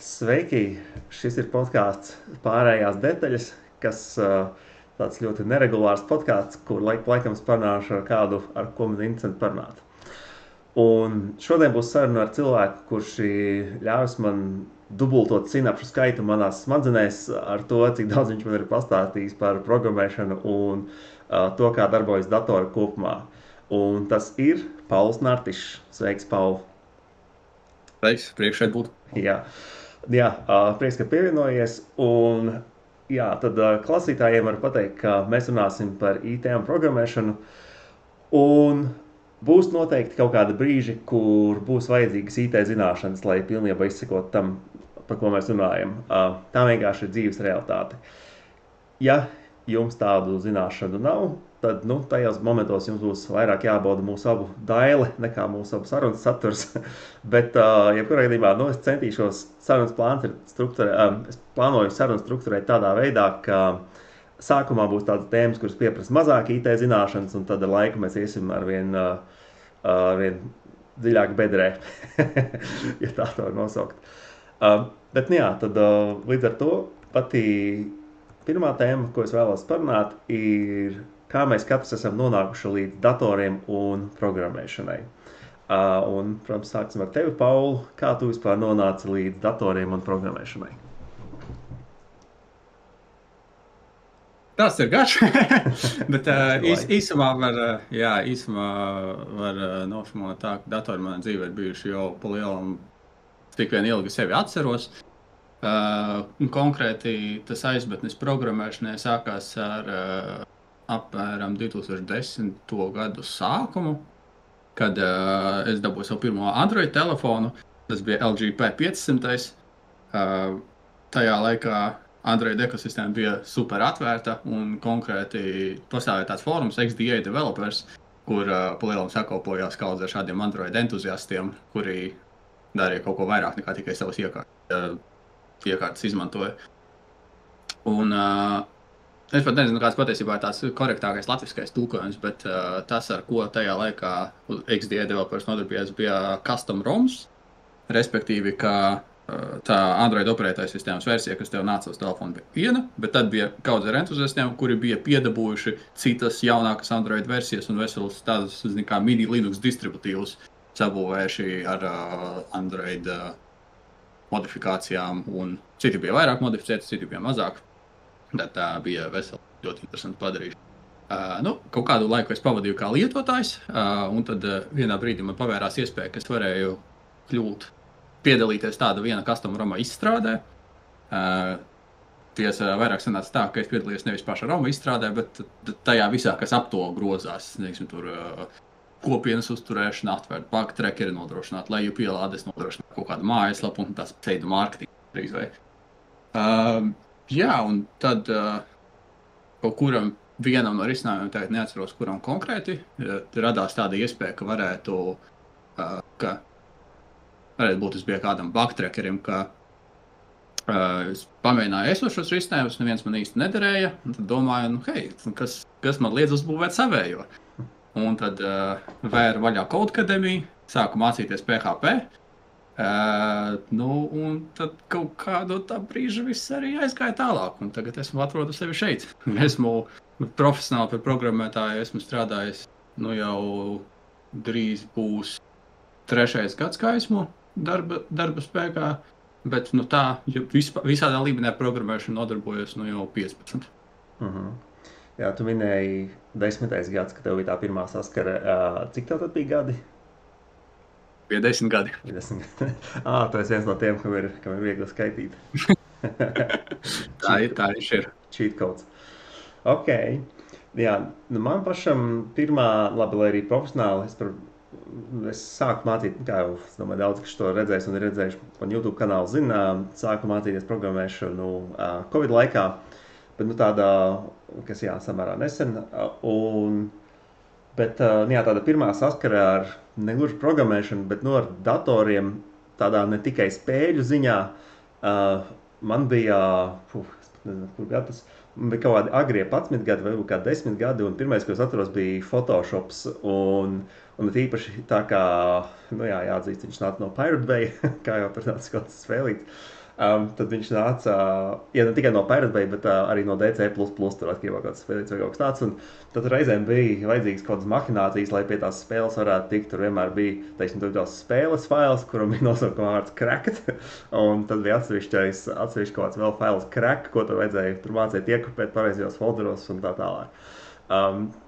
Sveiki! Šis ir podkāsts Pārējās detaļas, kas tāds ļoti neregulārs podkāsts, kur laikam es parunāšu ar kādu, ar ko man ir interesanti parunāt. Un šodien būs saruna ar cilvēku, kurš ļaus man dubultot sinapšu skaitu manās smadzenēs ar to, cik daudz viņš man ir pastāstījis par programmēšanu un to, kā darbojas datori kopumā. Un tas ir Pauls Nartišs. Sveiks, Paul! Sveiks, prieks šeit būt. Jā, prieks, ka pievienojies. Un, jā, tad klausītājiem var pateikt, ka mēs runāsim par IT un programmēšanu. Un būs noteikti kaut kādi brīži, kur būs vajadzīgas IT zināšanas, lai pilnībā izsekot tam, par ko mēs runājam. Tā vienkārši ir dzīves realitāte. Ja jums tādu zināšanu nav, tad tajos momentos jums būs vairāk jābauda mūsu abu daile nekā mūsu abu sarunas saturs. Bet, jebkurā gadījumā, es centīšos sarunas es plānoju sarunas strukturēt tādā veidā, ka sākumā būs tādas tēmas, kuras pieprasa mazāk IT zināšanas, un tad ar laiku mēs iesim ar vien dziļāk bedrē, ja tā to var nosaukt. Bet, tad līdz ar to pati pirmā tēma, ko es vēlos parunāt, ir kā mēs katrs esam nonākuši līdz datoriem un programmēšanai. Un, protams, sāksim ar tevi, Paul. Kā tu vispār nonāci līdz datoriem un programmēšanai? Tas ir garš, bet īsumā var nošmot tā, ka datori manā dzīvē ir bijuši jau pa lielam, tik vien ilgi sevi atceros. Konkrēti tas aizbetnis programmēšanai sākās ar apmēram 2010. Gadu sākumu, kad es dabūju savu pirmo Android telefonu. Tas bija LG P500. Tajā laikā Android ekosistēma bija super atvērta, un konkrēti pastāvēja tāds fórums XDA Developers, kur pa lielam sakopojās kaudz ar šādiem Android entuziastiem, kuri darīja kaut ko vairāk nekā tikai savas iekārtas izmantoja. Un es pat nezinu, kāds patiesībā ir tāds korektākais latviskais tulkojums, bet tas, ar ko tajā laikā XDA Developers nodarbījās, bija custom ROMs, respektīvi, ka tā Android operētāja sistēmas versija, kas tev nāca uz telefonu, bija viena, bet tad bija kaudz ar entuziastiem, kuri bija piedabūjuši citas jaunākas Android versijas un veselas tādas, kā mini Linux distributīvus sabūvējuši ar Android modifikācijām, un citi bija vairāk modificēti, citi bija mazāk. Tad tā bija vesela ļoti interesanti padarīšana. Kaut kādu laiku es pavadīju kā lietotājs, un tad vienā brīdī man pavērās iespēja, ka es varēju piedalīties tāda viena custom ROMa izstrādē. Tiesa vairāk sanāca tā, ka es piedalījos nevis paša ROMa izstrādē, bet tajā visā, kas ap to grozās. Tur kopienas uzturēšana, atvērt bug trackeri, nodrošināt leju pielādes, nodrošināt kaut kādu mājaslapu un tās pseidu mārketingu drīz vai. Un tad kaut kuram vienam no risinājumiem, tagad neatceros, kuram konkrēti, radās tāda iespēja, ka varētu būt es bija kādam bug trackerim, ka es pamēģināju esošos risinājumus, neviens man īsti nederēja, un tad domāju, kas man liedz uzbūvēt savējo. Un tad vēru vaļā Codecademy, sāku mācīties PHP, un tad kaut kādu tā brīža viss arī aizgāja tālāk, un tagad esmu atrodu sevi šeit. Esmu profesionāli par programmētāju, esmu strādājis, jau drīz būs 3. gads, kā esmu darba spēkā, bet tā, visādā līmenī programmēšanu nodarbojos jau 15. Jā, tu minēji 10. gads, kad tev bija tā pirmā saskara. Cik tev tad bija gadi? Bija 10 gadi. Tu esi viens no tiem, kam ir viegli skaitīt. tā ir. Cheat codes. Ok. Jā, man pašam pirmā, labi, lai arī profesionāli, es sāku mācīt, kā jau, es domāju, daudz, kas to redzējis un ir redzējuši, man YouTube kanālu zina, sāku mācīties programmēšanu Covid laikā. Bet tādā, kas samērā nesen, bet tāda pirmā saskara ar negluži programmēšanu, bet ar datoriem, tādā ne tikai spēļu ziņā, man bija, nezinu, kur gads, man bija kaut kādi agrie 11 gadi, vai kādi 10 gadi, un pirmais, ko es atceros, bija Photoshops, un īpaši tā kā, jāatzīst, viņš nāca no Pirate Bay, kā jau tur tāds kaut kas spēlīts. Tad viņš nāca, ja ne tikai no Pirate Bay, bet arī no DC++, tur atkarībā kāds spēlīts vai kaut kas tāds. Un tad reizēm bija vajadzīgas kaut kādas mahinācijas, lai pie tās spēles varētu tikt. Tur vienmēr bija, teiksim, tās spēles fails, kuram bija nosaukuma vārds cracked. Un tad bija atsevišķi kaut kāds vēl fails crack, ko tur vajadzēja tur mācīt iekopēt pareizajos folderos un tā tālāk.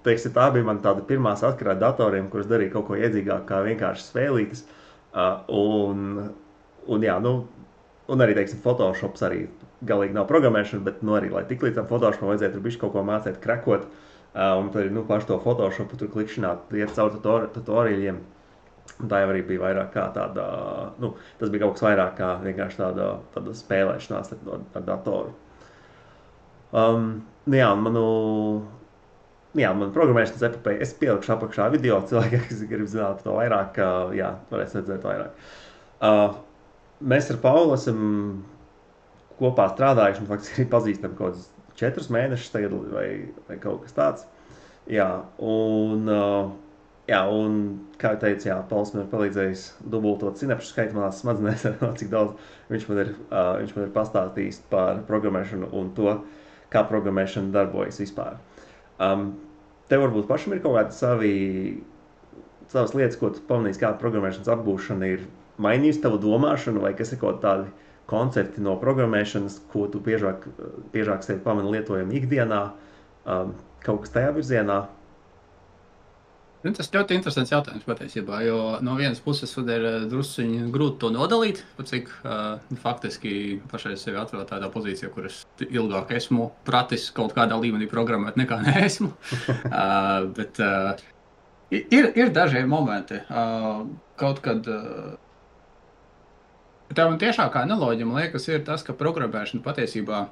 Teiksim, tā bija man tāda pirmā saskara ar datoriem, kuras darīja kaut ko iedzīgāk kā vienkārši spēlītes. Un jā, nu, un arī, teiksim, Photoshops arī galīgi nav programmēšana, bet, nu, arī, lai tik līdz tam Photoshopam vajadzēja tur bišķi kaut ko mācīt krekot, un tad, nu, paši to Photoshopu tur klikšķināt, iet caur tutoriāļiem. Tā jau arī bija vairāk kā tāda, nu, tas bija kaut kas vairāk kā vienkārši tāda spēlēšanās ar datoru. Jā, manu programmēšanas epopeja, es pielikšu apakšā video, cilvēki, kas grib zināt to vairāk, jā, varēs redzēt vairāk. Mēs ar Paulu esam kopā strādājuši, un faktiski arī pazīstam kaut kādus 4 mēnešus tagad, vai kaut kas tāds. Jā, un kā jau teicu, jā, Pauls man ir palīdzējis dubultot sinapšu skaitu manās smadzenēs, cik daudz viņš man ir pastāstījis par programmēšanu un to, kā programmēšana darbojas vispār. Tev varbūt pašam ir kaut kādi savas lietas, ko tu pamanīsi, kā programmēšanas apgūšana ir mainījusi tavu domāšanu, vai kas ir kaut tādi koncepti no programmēšanas, ko tu biežāk sevi pamani lietojami ikdienā, kaut kas tajā virzienā? Tas ļoti interesants jautājums patiesībā, jo no vienas puses ir drusciņi grūti to nodalīt, cik faktiski pašai sevi atrod tādā pozīcijā, kur es ilgāk esmu pratis kaut kādā līmenī programmēt nekā neesmu. Bet ir daži momenti, kaut kad tev tiešākā analoģija, man liekas, ir tas, ka programmēšana patiesībā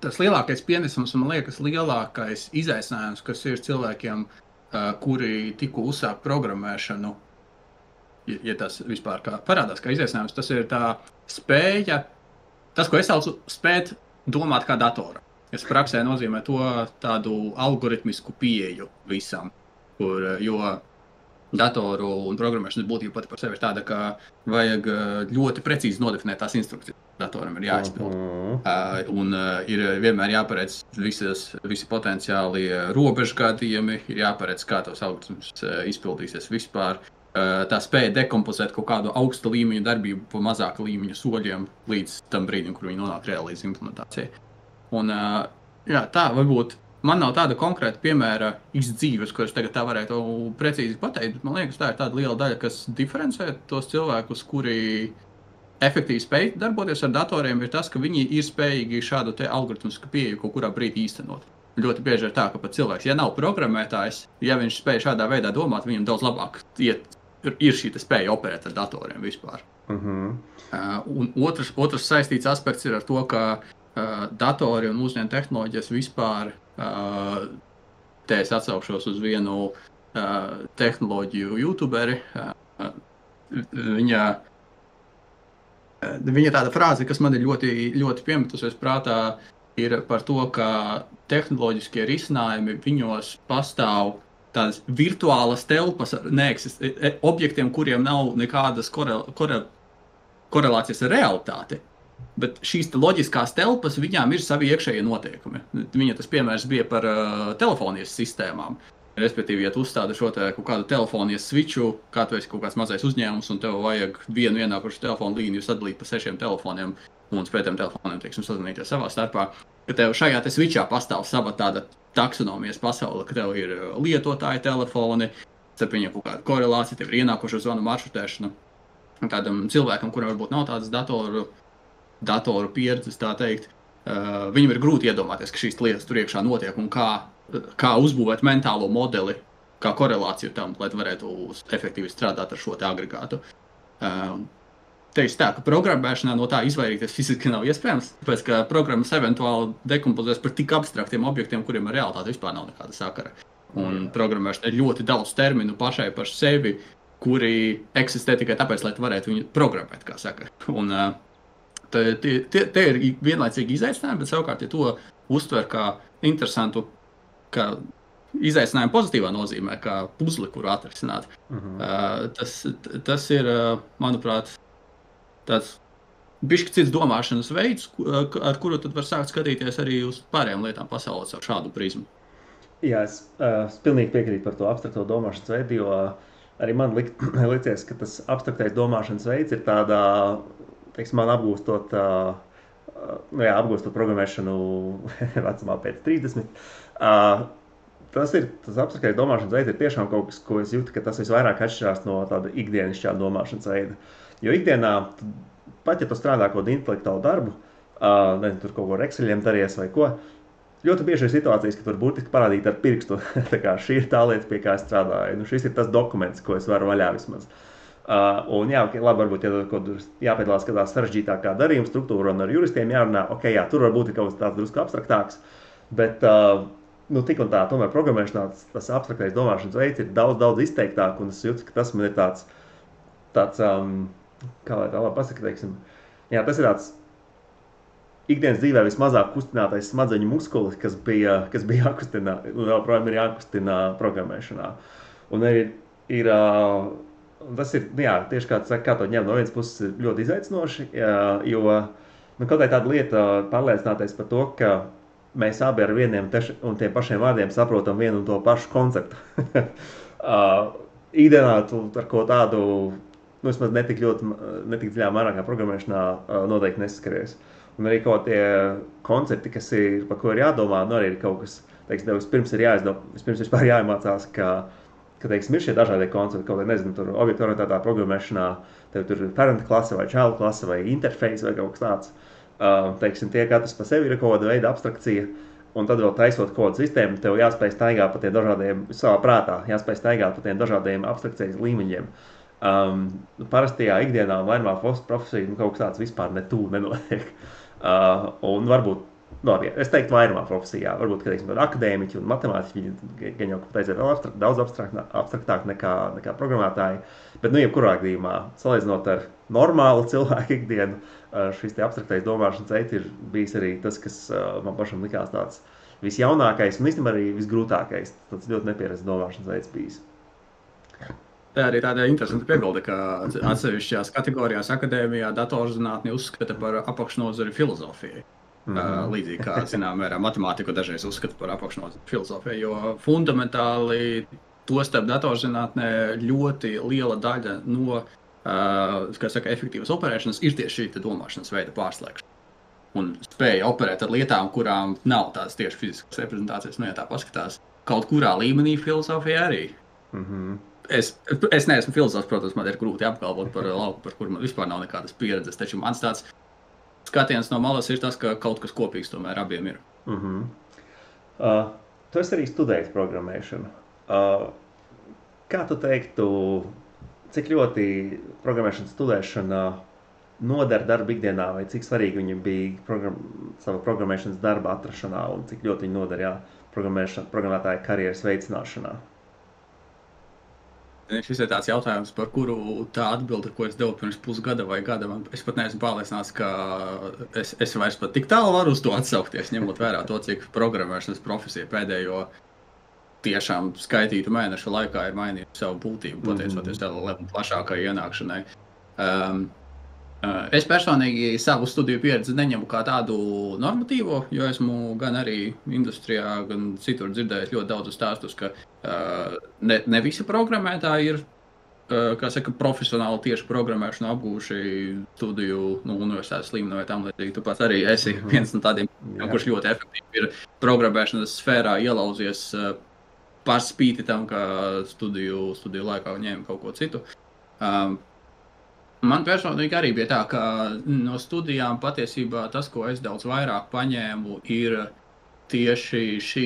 tas lielākais pienesums, man liekas, lielākais izaicinājums, kas ir cilvēkiem, kuri tikko uzsāk programmēšanu, ja tas vispār kā parādās kā izaicinājums, tas ir tā spēja, tas, ko es saucu, spēt domāt kā datora. Tas praksē nozīmē to tādu algoritmisku pieeju visam, jo datoru un programmēšanas būtība pati par sevi ir tāda, ka vajag ļoti precīzi nodefinēt tās instrukcijas. Datoram ir jāizpild. Un ir vienmēr jāparedz visi potenciāli robežu gadījumi, ir jāparedz, kā tos algoritmus izpildīsies vispār. Tā spēja dekompozēt kaut kādu augsta līmeņa darbību pa mazāka līmeņa soļiem līdz tam brīdim, kur viņi nonāk reāli līdz implementācijai. Un jā, tā varbūt man nav tāda konkrēta piemēra izdzīves, ko es tagad tā varētu precīzi pateikt, bet man liekas, tā ir tāda liela daļa, kas diferencē tos cilvēkus, kuri efektīvi spēj darboties ar datoriem, ir tas, ka viņi ir spējīgi šādu te algoritmisku pieeju kaut kurā brīdī īstenot. Ļoti bieži ir tā, ka pat cilvēks, ja nav programmētājs, ja viņš spēj šādā veidā domāt, viņam daudz labāk ir šī spēja operēt ar datoriem vispār. Un otrs saistīts aspekts ir ar to, ka datori un mūsdienu tehnoloģijas vispār, te es atsaukšos uz vienu tehnoloģiju youtuberi, viņa tāda frāze, kas man ir ļoti, ļoti piemetusies prātā, ir par to, ka tehnoloģiskie risinājumi viņos pastāv tādas virtuālas telpas objektiem, kuriem nav nekādas korelācijas ar realitāti. Bet šīs loģiskās telpas, viņām ir savi iekšējie noteikumi. Viņa tas piemērs bija par telefonijas sistēmām. Respektīvi, ja tu uzstādi šo kaut kādu telefonijas switchu, kā tu esi kaut kāds mazais uzņēmums, un tev vajag vienu ienākušu telefonu līniju sadalīt pa 6 telefoniem, un pēc tiem telefoniem, teiksim, sazvanīties savā starpā, ka tev šajā te switchā pastāv sava tāda taksonomijas pasaule, ka tev ir lietotāja telefoni, starp viņiem kaut kāda korelācija, tev ir ienākušu zvanu maršrutēšana. Tādam cilvēkam, kuram varbūt nav tādas datoru pieredzes, tā teikt, viņam ir grūti iedomāties, ka šīs lietas tur iekšā notiek un kā uzbūvēt mentālo modeli, kā korelāciju tam, lai varētu efektīvi strādāt ar šo te agregātu. Teiks tā, ka programmēšanā no tā izvairīties fiziski nav iespējams, tāpēc, ka programmas eventuāli dekompozēs par tik abstraktiem objektiem, kuriem ar realitāti vispār nav nekāda sakara. Un programmēšana ir ļoti daudz terminu pašai par sevi, kuri eksistē tikai tāpēc, lai tu varētu viņu programmēt, kā saka. Un te ir vienlaicīgi izaicinājumi, bet savukārt, ja to uztver kā interesantu, kā izaicinājumu pozitīvā nozīmē, kā puzli, kuru atrisināt, tas ir, manuprāt, tāds bišķi cits domāšanas veids, ar kuru tad var sākt skatīties arī uz pārējām lietām pasaulē ar šādu prizmu. Jā, es pilnīgi piekrītu par to abstrakto domāšanas veidu, jo arī man licies, ka tas abstraktais domāšanas veids ir tādā, teiksim, man apgūstot programmēšanu vecumā pēc 30. Tas abstraktais domāšanas veids ir tiešām kaut kas, ko es jūtu, ka tas visvairāk atšķirās no tāda ikdienišķā domāšanas veida. Jo ikdienā, pat ja tu strādā kaut kādu intelektuālu darbu, nezinu, tur kaut ko ar Exceliem daries vai ko, ļoti bieži ir situācijas, ka tur burtiski parādīt ar pirkstu, tā kā šī ir tā lieta, pie kā es strādāju. Nu, šis ir tas dokuments, ko es varu vaļā vismaz. Un jā, labi, varbūt, ja kaut kur jāpiedalās kādā sarežģītākā darījuma struktūra un ar juristiem jārunā, ok, jā, tur varbūt ir kaut kas tāds drusku abstraktāks, bet tik un tā, tomēr programmēšanā tas abstraktais domāšanas veids ir daudz izteiktāk, un es jūtu, ka tas man ir tāds kā lai tā labi pasaka, teiksim, jā, tas ir tāds ikdienas dzīvē vismazāk kustinātais smadzeņu muskulis, kas bija jākustina, un joprojām ir jākustina programmēšanā. Un tas ir, jā, tieši kā to ņem no vienas puses ir ļoti izaicinoši, jo kaut kā tāda lieta pārliecināties par to, ka mēs abi ar vieniem un tiem pašiem vārdiem saprotam vienu un to pašu konceptu. Ikdienā tu ar ko tādu, vismaz netik dziļā mērā kā programmēšanā noteikti nesaskaries. Un arī kaut tie koncepti, par ko ir jādomā, arī ir kaut kas, teiksim, vispirms vispār jāiemācās, ka teiksim, ir šie dažādie koncepti, kaut kā, nezinu, tur objektu orientētā programmēšanā, tev tur parent klase vai child klase vai interface vai kaut kas tāds. Teiksim, tie katrs pa sevi ir kaut kāda veida abstrakcija, un tad vēl taisot kaut kādu sistēmu, tev jāspēj staigāt pa tiem dažādiem, savā prātā, jāspēj staigāt pa tiem dažādiem abstrakcijas līmeņiem. Parastajā ikdienā un vairumā profesija kaut kas tāds vispār nenotiek. Un varbūt, es teiktu vairumā profesijā, varbūt, ka teiksim, akadēmiķi un matemātiķi gan jau vēl daudz abstraktāk nekā programmētāji, bet jebkurā gadījumā, salīdzinot ar normālu cilvēku ikdienu, šis te abstraktais domāšanas veids ir bijis arī tas, kas man pašam likās tāds visjaunākais un īstenībā arī visgrūtākais, tāds ļoti nepieredzes domāšanas veids bijis. Tā arī tāda interesanta piebilde, ka atsevišķās kategorijās akadēmijā datorzinātni uzskata par apakšnozari filozofijai. Līdzīgi kā, zinām, matemātiku dažreiz uzskata par apakšnozari filozofijai, jo fundamentāli to starp datorzinātnē ļoti liela daļa no, efektīvas operēšanas ir tieši šī domāšanas veida pārslēgšana. Un spēja operēt ar lietām, kurām nav tādas tieši fiziskas reprezentācijas, ja tā paskatās, kaut kurā līmenī filozofija arī. Es neesmu filozofs, protams, man ir grūti apgalvot par lauku, par kuru man vispār nav nekādas pieredzes, taču mans tāds skatiens no malas ir tas, ka kaut kas kopīgs tomēr abiem ir. Tu esi arī studējis programmēšanu. Kā tu teiktu, cik ļoti programmēšanas studēšana noder darba ikdienā, vai cik svarīgi viņam bija sava programmēšanas darba atrašanā, un cik ļoti viņi noder programmētāja karjeras veicināšanā? Šis ir tāds jautājums, par kuru tā atbilde, ko es devu pirms pusgada vai gada, es pat neesmu pārliecināts, ka es vairs pat tik tālu varu uz to atsaukties, ņemot vērā to, cik programmēšanas profesija pēdējo tiešām skaitītu mēnešu laikā ir mainījusi savu būtību, pateicoties tādai plašākai ienākšanai. Es personīgi savu studiju pieredzi neņemu kā tādu normatīvo, jo esmu gan arī industrijā, gan citur dzirdējis ļoti daudz stāstus, ka ne visi programmētāji ir, profesionāli tieši programmēšanu apgūši studiju universitātes līmenī vai tam līdzīgi. Tu pats arī esi viens no tādiem, kurš ļoti efektīvi ir programmēšanas sfērā ielauzies par spīti tam, ka studiju laikā ņēma kaut ko citu. Man personīgi arī bija tā, ka no studijām patiesībā tas, ko es daudz vairāk paņēmu, ir tieši šī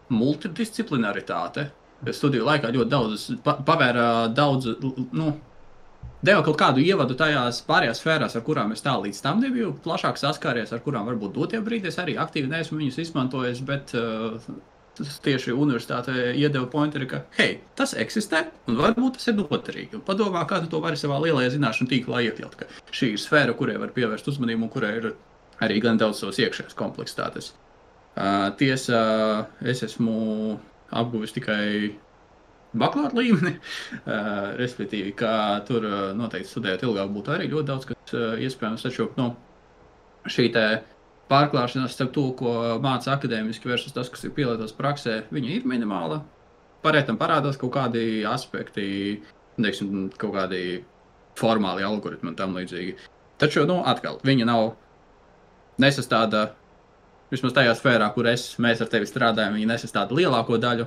multidisciplinaritāte. Studiju laikā ļoti daudz pavēra deva kaut kādu ievadu tajās pārējās sfērās, ar kurām es tā līdz tam nebiju plašāk saskāries, ar kurām varbūt dotie brīdī es arī aktīvi neesmu viņus izmantojis, bet tieši universitāte iedeva pointeri, ka, hei, tas eksistē un varbūt tas ir noderīgi. Padomā, kā tu to vari savā lielajā zināšanu tīklā iekļaut, ka šī ir sfēra, kurai var pievērst uzmanību un kurai ir arī gan daudz savas iekšējās kompleksitātes. Tiesa, es esmu apguvis tikai bakalaura līmeni, respektīvi, ka tur noteikti studējot ilgāk būtu arī ļoti daudz, kas iespējams, taču, šī te pārklāšanās starp to, ko māca akadēmiski versus tas, kas ir pielietots praksē, viņa ir minimāla. Pārētam parādās kaut kādi aspekti, teiksim, kaut kādi formāli algoritmi un tam līdzīgi. Taču, atkal, viņa nav nesastāda, vismaz tajā sfērā, kur mēs ar tevi strādājam, viņa nesastāda lielāko daļu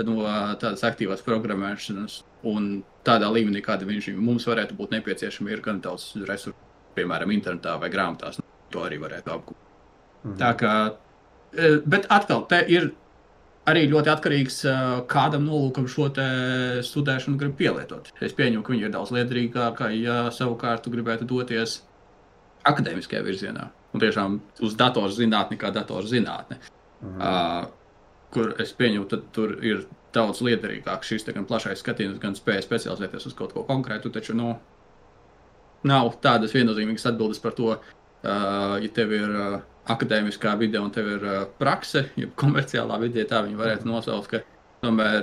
no tādas aktīvās programmēšanas, un tādā līmenī, kāda mums varētu būt nepieciešama, ir gan daudz resursu, piemēram, internetā vai grāmatās, to arī varētu apgūt. Tā kā, bet atkal, te ir arī ļoti atkarīgs, kādam nolūkam šo te studēšanu grib pielietot. Es pieņemu, ka viņi ir daudz liederīgāka, ja savukārt tu gribētu doties akadēmiskajā virzienā, un tiešām uz datorzinātni kā datorzinātne. Kur es pieņemu, tad tur ir daudz liederīgāk šis gan plašais skatījumus, gan spēja specializēties uz kaut ko konkrētu, taču, nav tādas viennozīmīgas atbildes par to, ja tev ir akadēmiskā vide un tev ir prakse, ja komerciālā vidē tā viņi varētu nosaukt, ka tomēr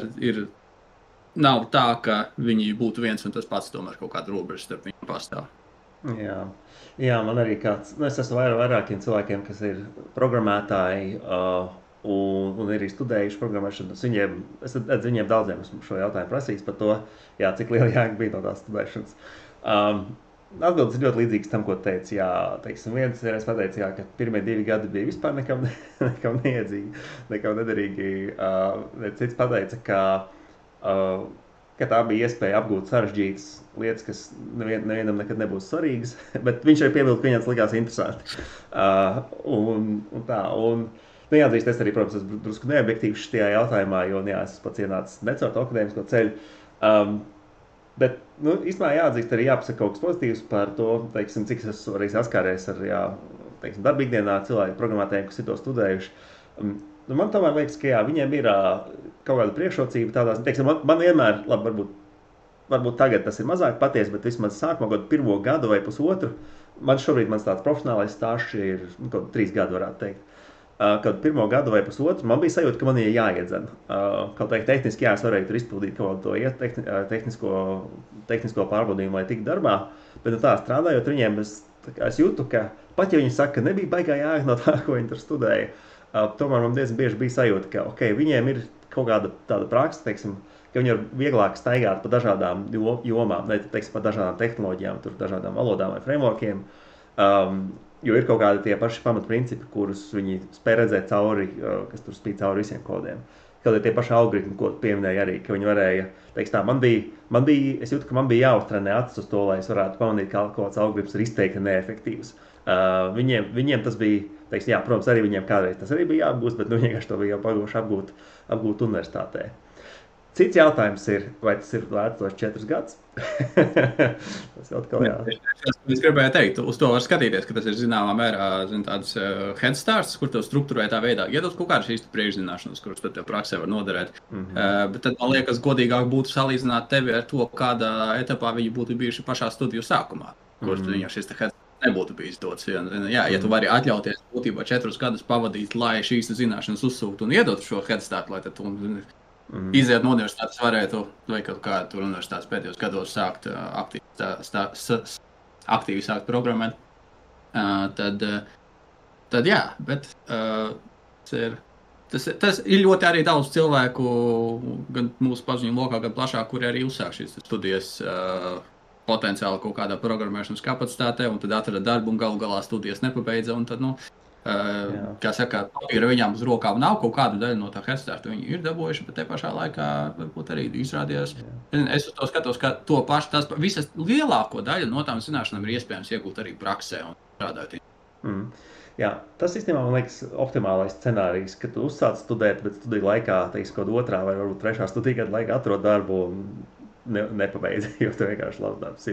nav tā, ka viņi būtu viens un tas pats, tomēr kaut kāda robeža starp viņiem pastāv. Jā, man arī es esmu vairākiem cilvēkiem, kas ir programmētāji, un arī studējuši programmēšanu. Es viņiem daudziem esmu šo jautājumu prasījis par to, cik liela jēga bija no tās studēšanas. Atbildes ir ļoti līdzīgas tam, ko teici. Jā, teiksim, viens reiz pateica, ka pirmie 2 gadi bija vispār nekam neiedzīgi, nekam nederīgi. Cits pateica, ka tā bija iespēja apgūt sarežģītas lietas, kas nevienam nekad nebūs svarīgas, bet viņš arī piebilda, ka viņam tas likās interesanti. Jāatzīst, es arī, protams, esmu drusku neobjektīvs šajā jautājumā, jo es pats ienācu ne caur to akadēmisko ceļu. Bet, īstenībā jāatzīst arī jāpasaka kaut kas pozitīvs par to, teiksim, cik es arī saskāries ar, darbīgdienā cilvēku programmētājiem, kas ir to studējuši. Man tomēr liekas, ka viņiem ir kaut kāda priekšrocība tādās, teiksim, man vienmēr, labi, varbūt tagad tas ir mazāk patiesi, bet vismaz sākumā kaut 1 gadu vai pusotru, man šobrīd mans tāds profesionālais stāsts ir kaut 3 gadu, varētu teikt. Kad 1 gadu vai pusotru, man bija sajūta, ka man ir jāiedzen. Kaut teikt, tehniski es varēju tur izpildīt kaut to tehnisko pārbaudījumu, lai tiktu darbā, bet tā strādājot viņiem, es jūtu, ka pat ja viņi saka, ka nebija baigā jēga no tā, ko viņi tur studēja, tomēr man diezgan bieži bija sajūta, ka viņiem ir kaut kāda tāda praksa, teiksim, ka viņi ir vieglāk staigāt pa dažādām jomām, teiksim, pa dažādām tehnoloģijām, tur dažādām valodām vai frameworkiem. Jo ir kaut kādi tie paši pamatprincipi, kurus viņi spēj redzēt cauri, kas tur spīd cauri visiem kodiem. Kad ir tie paši algoritmi, ko pieminēja arī, ka viņi varēja, es jūtu, ka man bija jāuztrenē acis uz to, lai es varētu pamanīt, ka kaut kāds algoritms ir izteikti neefektīvs. Viņiem tas bija, protams, arī viņiem kādreiz tas arī bija jāapgūst, bet vienkārši to bija jau paguvuši apgūt universitātē. Cits jautājums ir, vai tas ir vērts tos 4 gadus? Tas atkal Es gribēju teikt, uz to var skatīties, ka tas ir zināmā mērā tāds head starts, kur tev strukturētā veidā iedod kaut kādas īsti priekšzināšanas, kuras tad tev praksē var noderēt. Bet tad man liekas godīgāk būtu salīdzināt tevi ar to, kādā etapā viņi būtu bijuši pašā studiju sākumā, kur viņam šis head nebūtu bijis dots. Ja tu vari atļauties būtībā 4 gadus pavadīt, lai šīs zināšanas uzsūktu un iedot šo head start, lai tad tu iziet no universitātes varētu, vai kaut kādu tur universitātes pēdējos gados sākt aktīvi sākt programmēt, tad jā, bet tas ir ļoti arī daudz cilvēku, gan mūsu paziņu lokā, gan plašāk, kuri arī uzsāk šīs studijas potenciāli kaut kādā programmēšanas kapacitātē, un tad atrada darbu un galu galā studijas nepabeidza, un tad, kā saka, papīra viņām uz rokām nav, kaut kādu daļu no tā headstarta viņi ir dabūjuši, bet te pašā laikā varbūt arī izrādījās. Es uz to skatos, ka to pašu, tās visas lielāko daļu no tām zināšanām ir iespējams iegūt arī praksē un strādāt. Jā, tas īstenībā man liekas optimālais scenārijs, ka tu uzsāc studēt, bet studiju laikā, teiksim, kaut 2. vai varbūt 3. studiju gadu laikā atrod darbu un nepabeidzi, jo tu vienkārši labs darbs.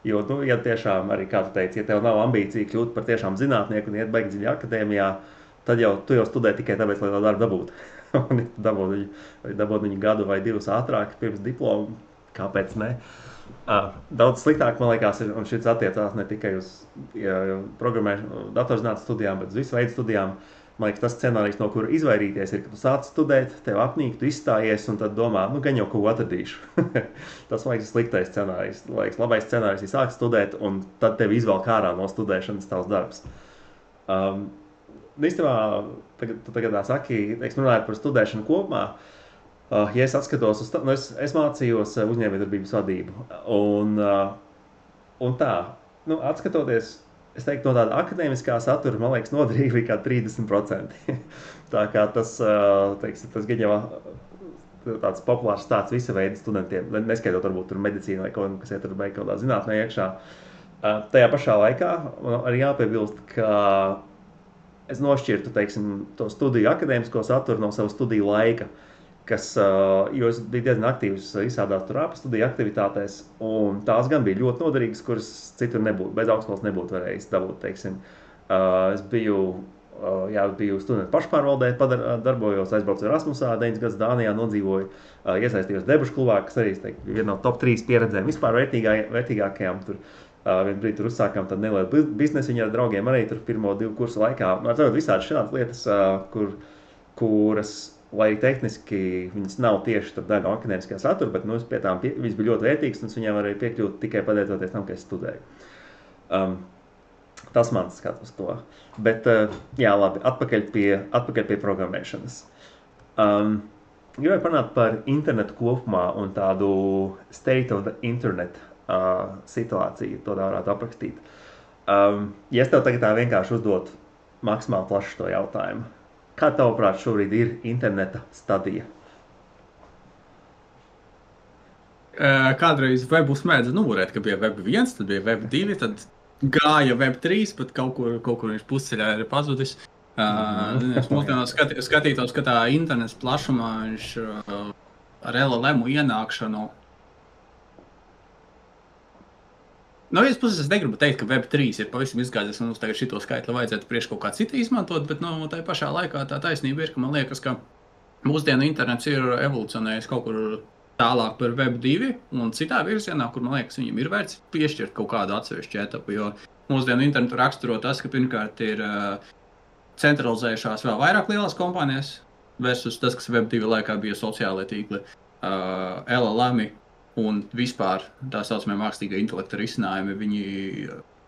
Jo, ja tiešām arī, kā tu teici, ja tev nav ambīcija kļūt par tiešām zinātnieku un iet beigt dziļi akadēmijā, tad tu jau studē tikai tāpēc, lai to darbu dabūtu. Un dabūt viņu gadu vai 2 ātrāk pirms diplomu, kāpēc ne? Daudz sliktāk, man liekas, un šis attiecās ne tikai uz datorzinātnes studijām, bet uz visu veidu studijām, Man liekas, tas scenārijs, no kura izvairīties, ir, ka tu sāc studēt, tev apnīk, tu izstājies un tad domā, nu, gan jau ko atradīšu. Tas man liekas sliktais scenārijs. Man liekas, labais scenārijs ir sākt studēt, un tad tev izvelk ārā no studēšanas tavs darbs. Īstenībā, tu tagad saki, teiksim, runājot par studēšanu kopumā, ja es atskatos uz es mācījos uzņēmējdarbības vadību, un tā, atskatoties, es teiktu, no tāda akadēmiskā satura, man liekas, noderīgi bija kā 30%. Tā kā tas gan jau tāds populārs stāsts visa veida studentiem, neskaitot varbūt tur medicīnu vai kaut ko, kas iet tur beig kaut kādā zinātnē iekšā. Tajā pašā laikā man arī jāpiebilst, ka es nošķirtu, teiksim, to studiju akadēmisko saturu no savu studiju laika, jo es biju diezgan aktīvs visādās tur ārpusstudiju aktivitātēs, un tās gan bija ļoti noderīgas, kuras citur nebūtu, bez augstskolas nebūtu varējis dabūt, teiksim. Es biju studentu pašpārvaldē, darbojos, aizbraucu Erasmusā, 9 gadus Dānijā nodzīvoju, iesaistījos debašu klubā, kas arī, teiktu, viena no top 3 pieredzēm vispār vērtīgākajām tur. Vienu brīdi tur uzsākām tādu nelielu biznesu, viņa ar draugiem arī tur pirmo 2 kursu laikā. Visādi šādas lietas, kuras, lai tehniski viņas nav tieši daļa no akadēmiskā satura, bet pie tām viņas bija ļoti vērtīgas, un viņām varēja piekļūt tikai pateicoties tam, ka es studēju. Tas mans skats uz to. Bet, jā, labi, atpakaļ pie programmēšanas. Gribēju parunāt par internetu kopumā un tādu state of the internet situāciju, to varētu aprakstīt. Ja es tev tagad tā vienkārši uzdot maksimāli plašu to jautājumu, kā tavuprāt šobrīd ir interneta stadija? Kādreiz webu smēdza numurēt, ka bija web 1, tad bija web 2, tad gāja web 3, bet kaut kur viņš pusceļā ir pazudis. Es mūsdienās skatītos, ka tā internets plašumā viņš ar LLM ienākšanu. No vienas puses es negribu teikt, ka web 3 ir pavisam izgājies, un mums tagad šito skaitli vajadzētu priekš kaut kā cita izmantot, bet tajā pašā laikā tā taisnība ir, ka man liekas, ka mūsdienu internets ir evolucionējis kaut kur tālāk par web 2 un citā virzienā, kur man liekas viņam ir vērts piešķirt kaut kādu atsevišķu etapu, jo mūsdienu internetu raksturo tas, ka pirmkārt ir centralizējušās vēl vairāk lielas kompānijas versus tas, kas web 2 laikā bija sociālai tīkli, LLM un vispār tā saucamie mākslīgā intelekta risinājumi, viņi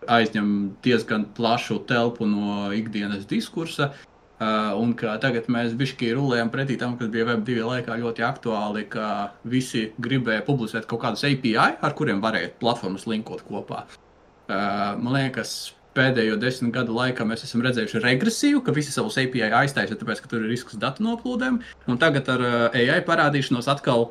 aizņem diezgan plašu telpu no ikdienas diskursa, un ka tagad mēs bišķi rulējam pretī tam, kas bija web 2 laikā ļoti aktuāli, ka visi gribēja publicēt kaut kādus API, ar kuriem varēja platformas linkot kopā. Man liekas, pēdējo 10 gadu laikā mēs esam redzējuši regresiju, ka visi savus API aiztaisa, tāpēc, ka tur ir risks datu noplūdēm, un tagad ar AI parādīšanos atkal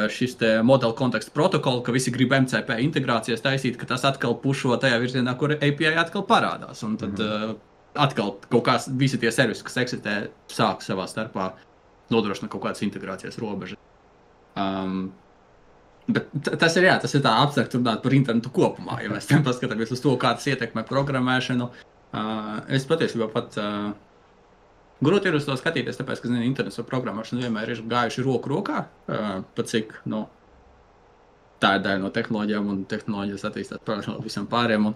šis te model konteksta protokolu, ka visi grib MCP integrācijas taisīt, ka tas atkal pušo tajā virzienā, kur API atkal parādās. Un tad atkal kaut kāds visi tie servisi, kas eksistē, sāk savā starpā nodrošināt kaut kādas integrācijas robežas. Bet tas ir tā abstrakt runāt par internetu kopumā, ja mēs tam paskatāmies uz to, kā tas ietekmē programmēšanu. Es patiesībā pat grūti ir uz to skatīties, tāpēc, ka internets un programmēšana vienmēr ir gājuši roku rokā, pat cik, tā ir daļa no tehnoloģijām un tehnoloģijas attīstās paralēli visam pārējiem, un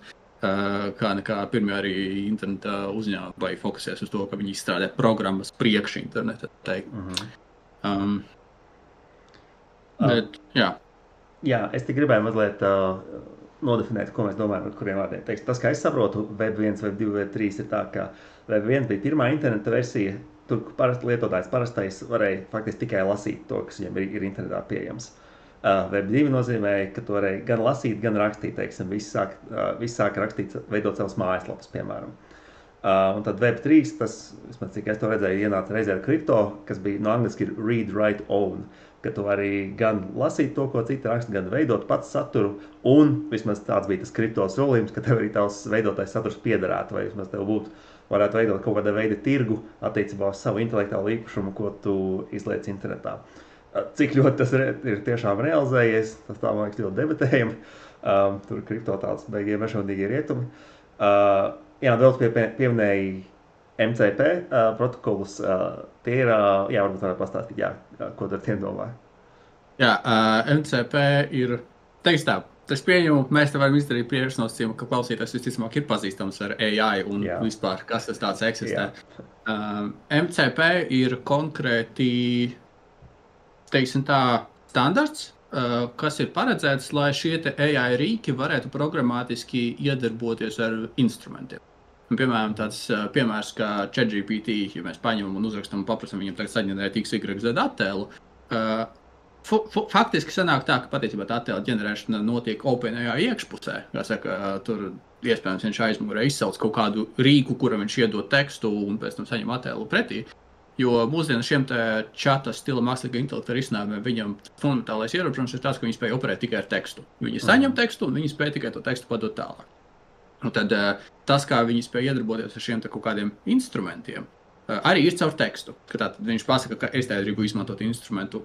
kā pirmie arī interneta uzņēmumi vai fokusēs uz to, ka viņi izstrādē programmas priekš interneta, teikt. Bet, jā. Jā, es tik gribēju mazliet nodefinēt, ko mēs domājam ar kuriem vārdiem. Tas, kā es saprotu, web 1, web 2, web 3 ir tā, ka web 1 bija pirmā interneta versija, tur lietotājs parastais varēja faktiski tikai lasīt to, kas viņam ir internetā pieejams. Web 2 nozīmēja, ka tu varēji gan lasīt, gan rakstīt, teiksim, visi sāk rakstīt, veidot savus mājaslapas, piemēram. Un tad web 3, tas, vismaz cik es to redzēju, ienāca reizē ar kripto, kas bija no angliski ir read, write, own, ka tu arī gan lasīt to, ko citi raksta, gan veidot pats saturu, un vismaz tāds bija tas kripto solījums, ka tev arī tavs veidotais saturs piederētu, vai vismaz tev varētu veidot kaut kāda veida tirgu attiecībā uz savu intelektuālu īpašumu, ko tu izliec internetā. Cik ļoti tas ir tiešām realizējies, tas tā, man liekas, ļoti debatējami. Tur kripto tāds beigie mešodīgi rietumi. Jā, vēl pieminēja MCP protokolus. Tie ir, varbūt varētu pastāstīt, ko ar tiem domāju. Jā, MCP ir, teiks tā, Es pieņemu, mēs te varam izdarīt priekšnosacījumu, ka klausītājs visticamāk ir pazīstams ar AI un vispār, kas tas tāds eksistē. MCP ir konkrēti, teiksim tā, standarts, kas ir paredzēts, lai šie te AI rīki varētu programmatiski iedarboties ar instrumentiem. Un, piemēram, tāds piemērs, kā ChatGPT, ja mēs paņemam un uzrakstam un paprasam viņam tagad saģenerēt XYZ attēlu, faktiski sanāk tā, ka patiesībā tā attēla ģenerēšana notiek OpenAI iekšpusē. Kā saka, tur iespējams viņš aizmugurē izsauc kaut kādu rīku, kuram viņš iedod tekstu un pēc tam saņem attēlu pretī. Jo mūsdienu šiem te čata stila mākslīgā intelekta risinājumiem viņam fundamentālais ierobežojums ir tas, ka viņi spēj operēt tikai ar tekstu. Viņi saņem tekstu un viņi spēj tikai to tekstu padot tālāk. Un tad tas, kā viņi spēj iedarboties ar šiem te kaut kādiem instrumentiem, arī ir caur tekstu. Tad viņš pasaka, ka es te gribu izmantot instrumentu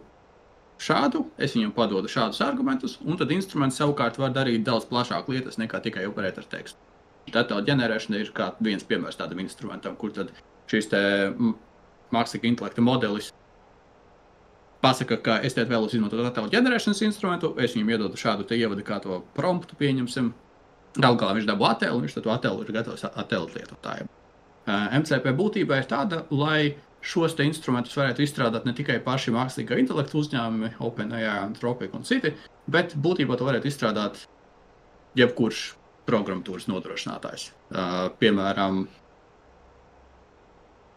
šādu, es viņam padodu šādus argumentus, un tad instruments savukārt var darīt daudz plašāk lietas nekā tikai operēt ar tekstu. Attēlu ģenerēšana ir kā viens piemērs tādam instrumentam, kur tad šis te mākslīgā intelekta modelis pasaka, ka es te vēlos izmantot attēlu ģenerēšanas instrumentu, es viņam iedodu šādu te ievadu kā to promptu pieņemsim, galā viņš dabū attēlu, un viņš to attēlu ir gatavs attēlu lietotājiem. MCP būtība ir tāda, lai šos te instrumentus varētu izstrādāt ne tikai paši mākslīgā intelekta uzņēmumi, OpenAI, Anthropic un citi, bet būtībā to varētu izstrādāt jebkurš programmatūras nodrošinātājs. Piemēram,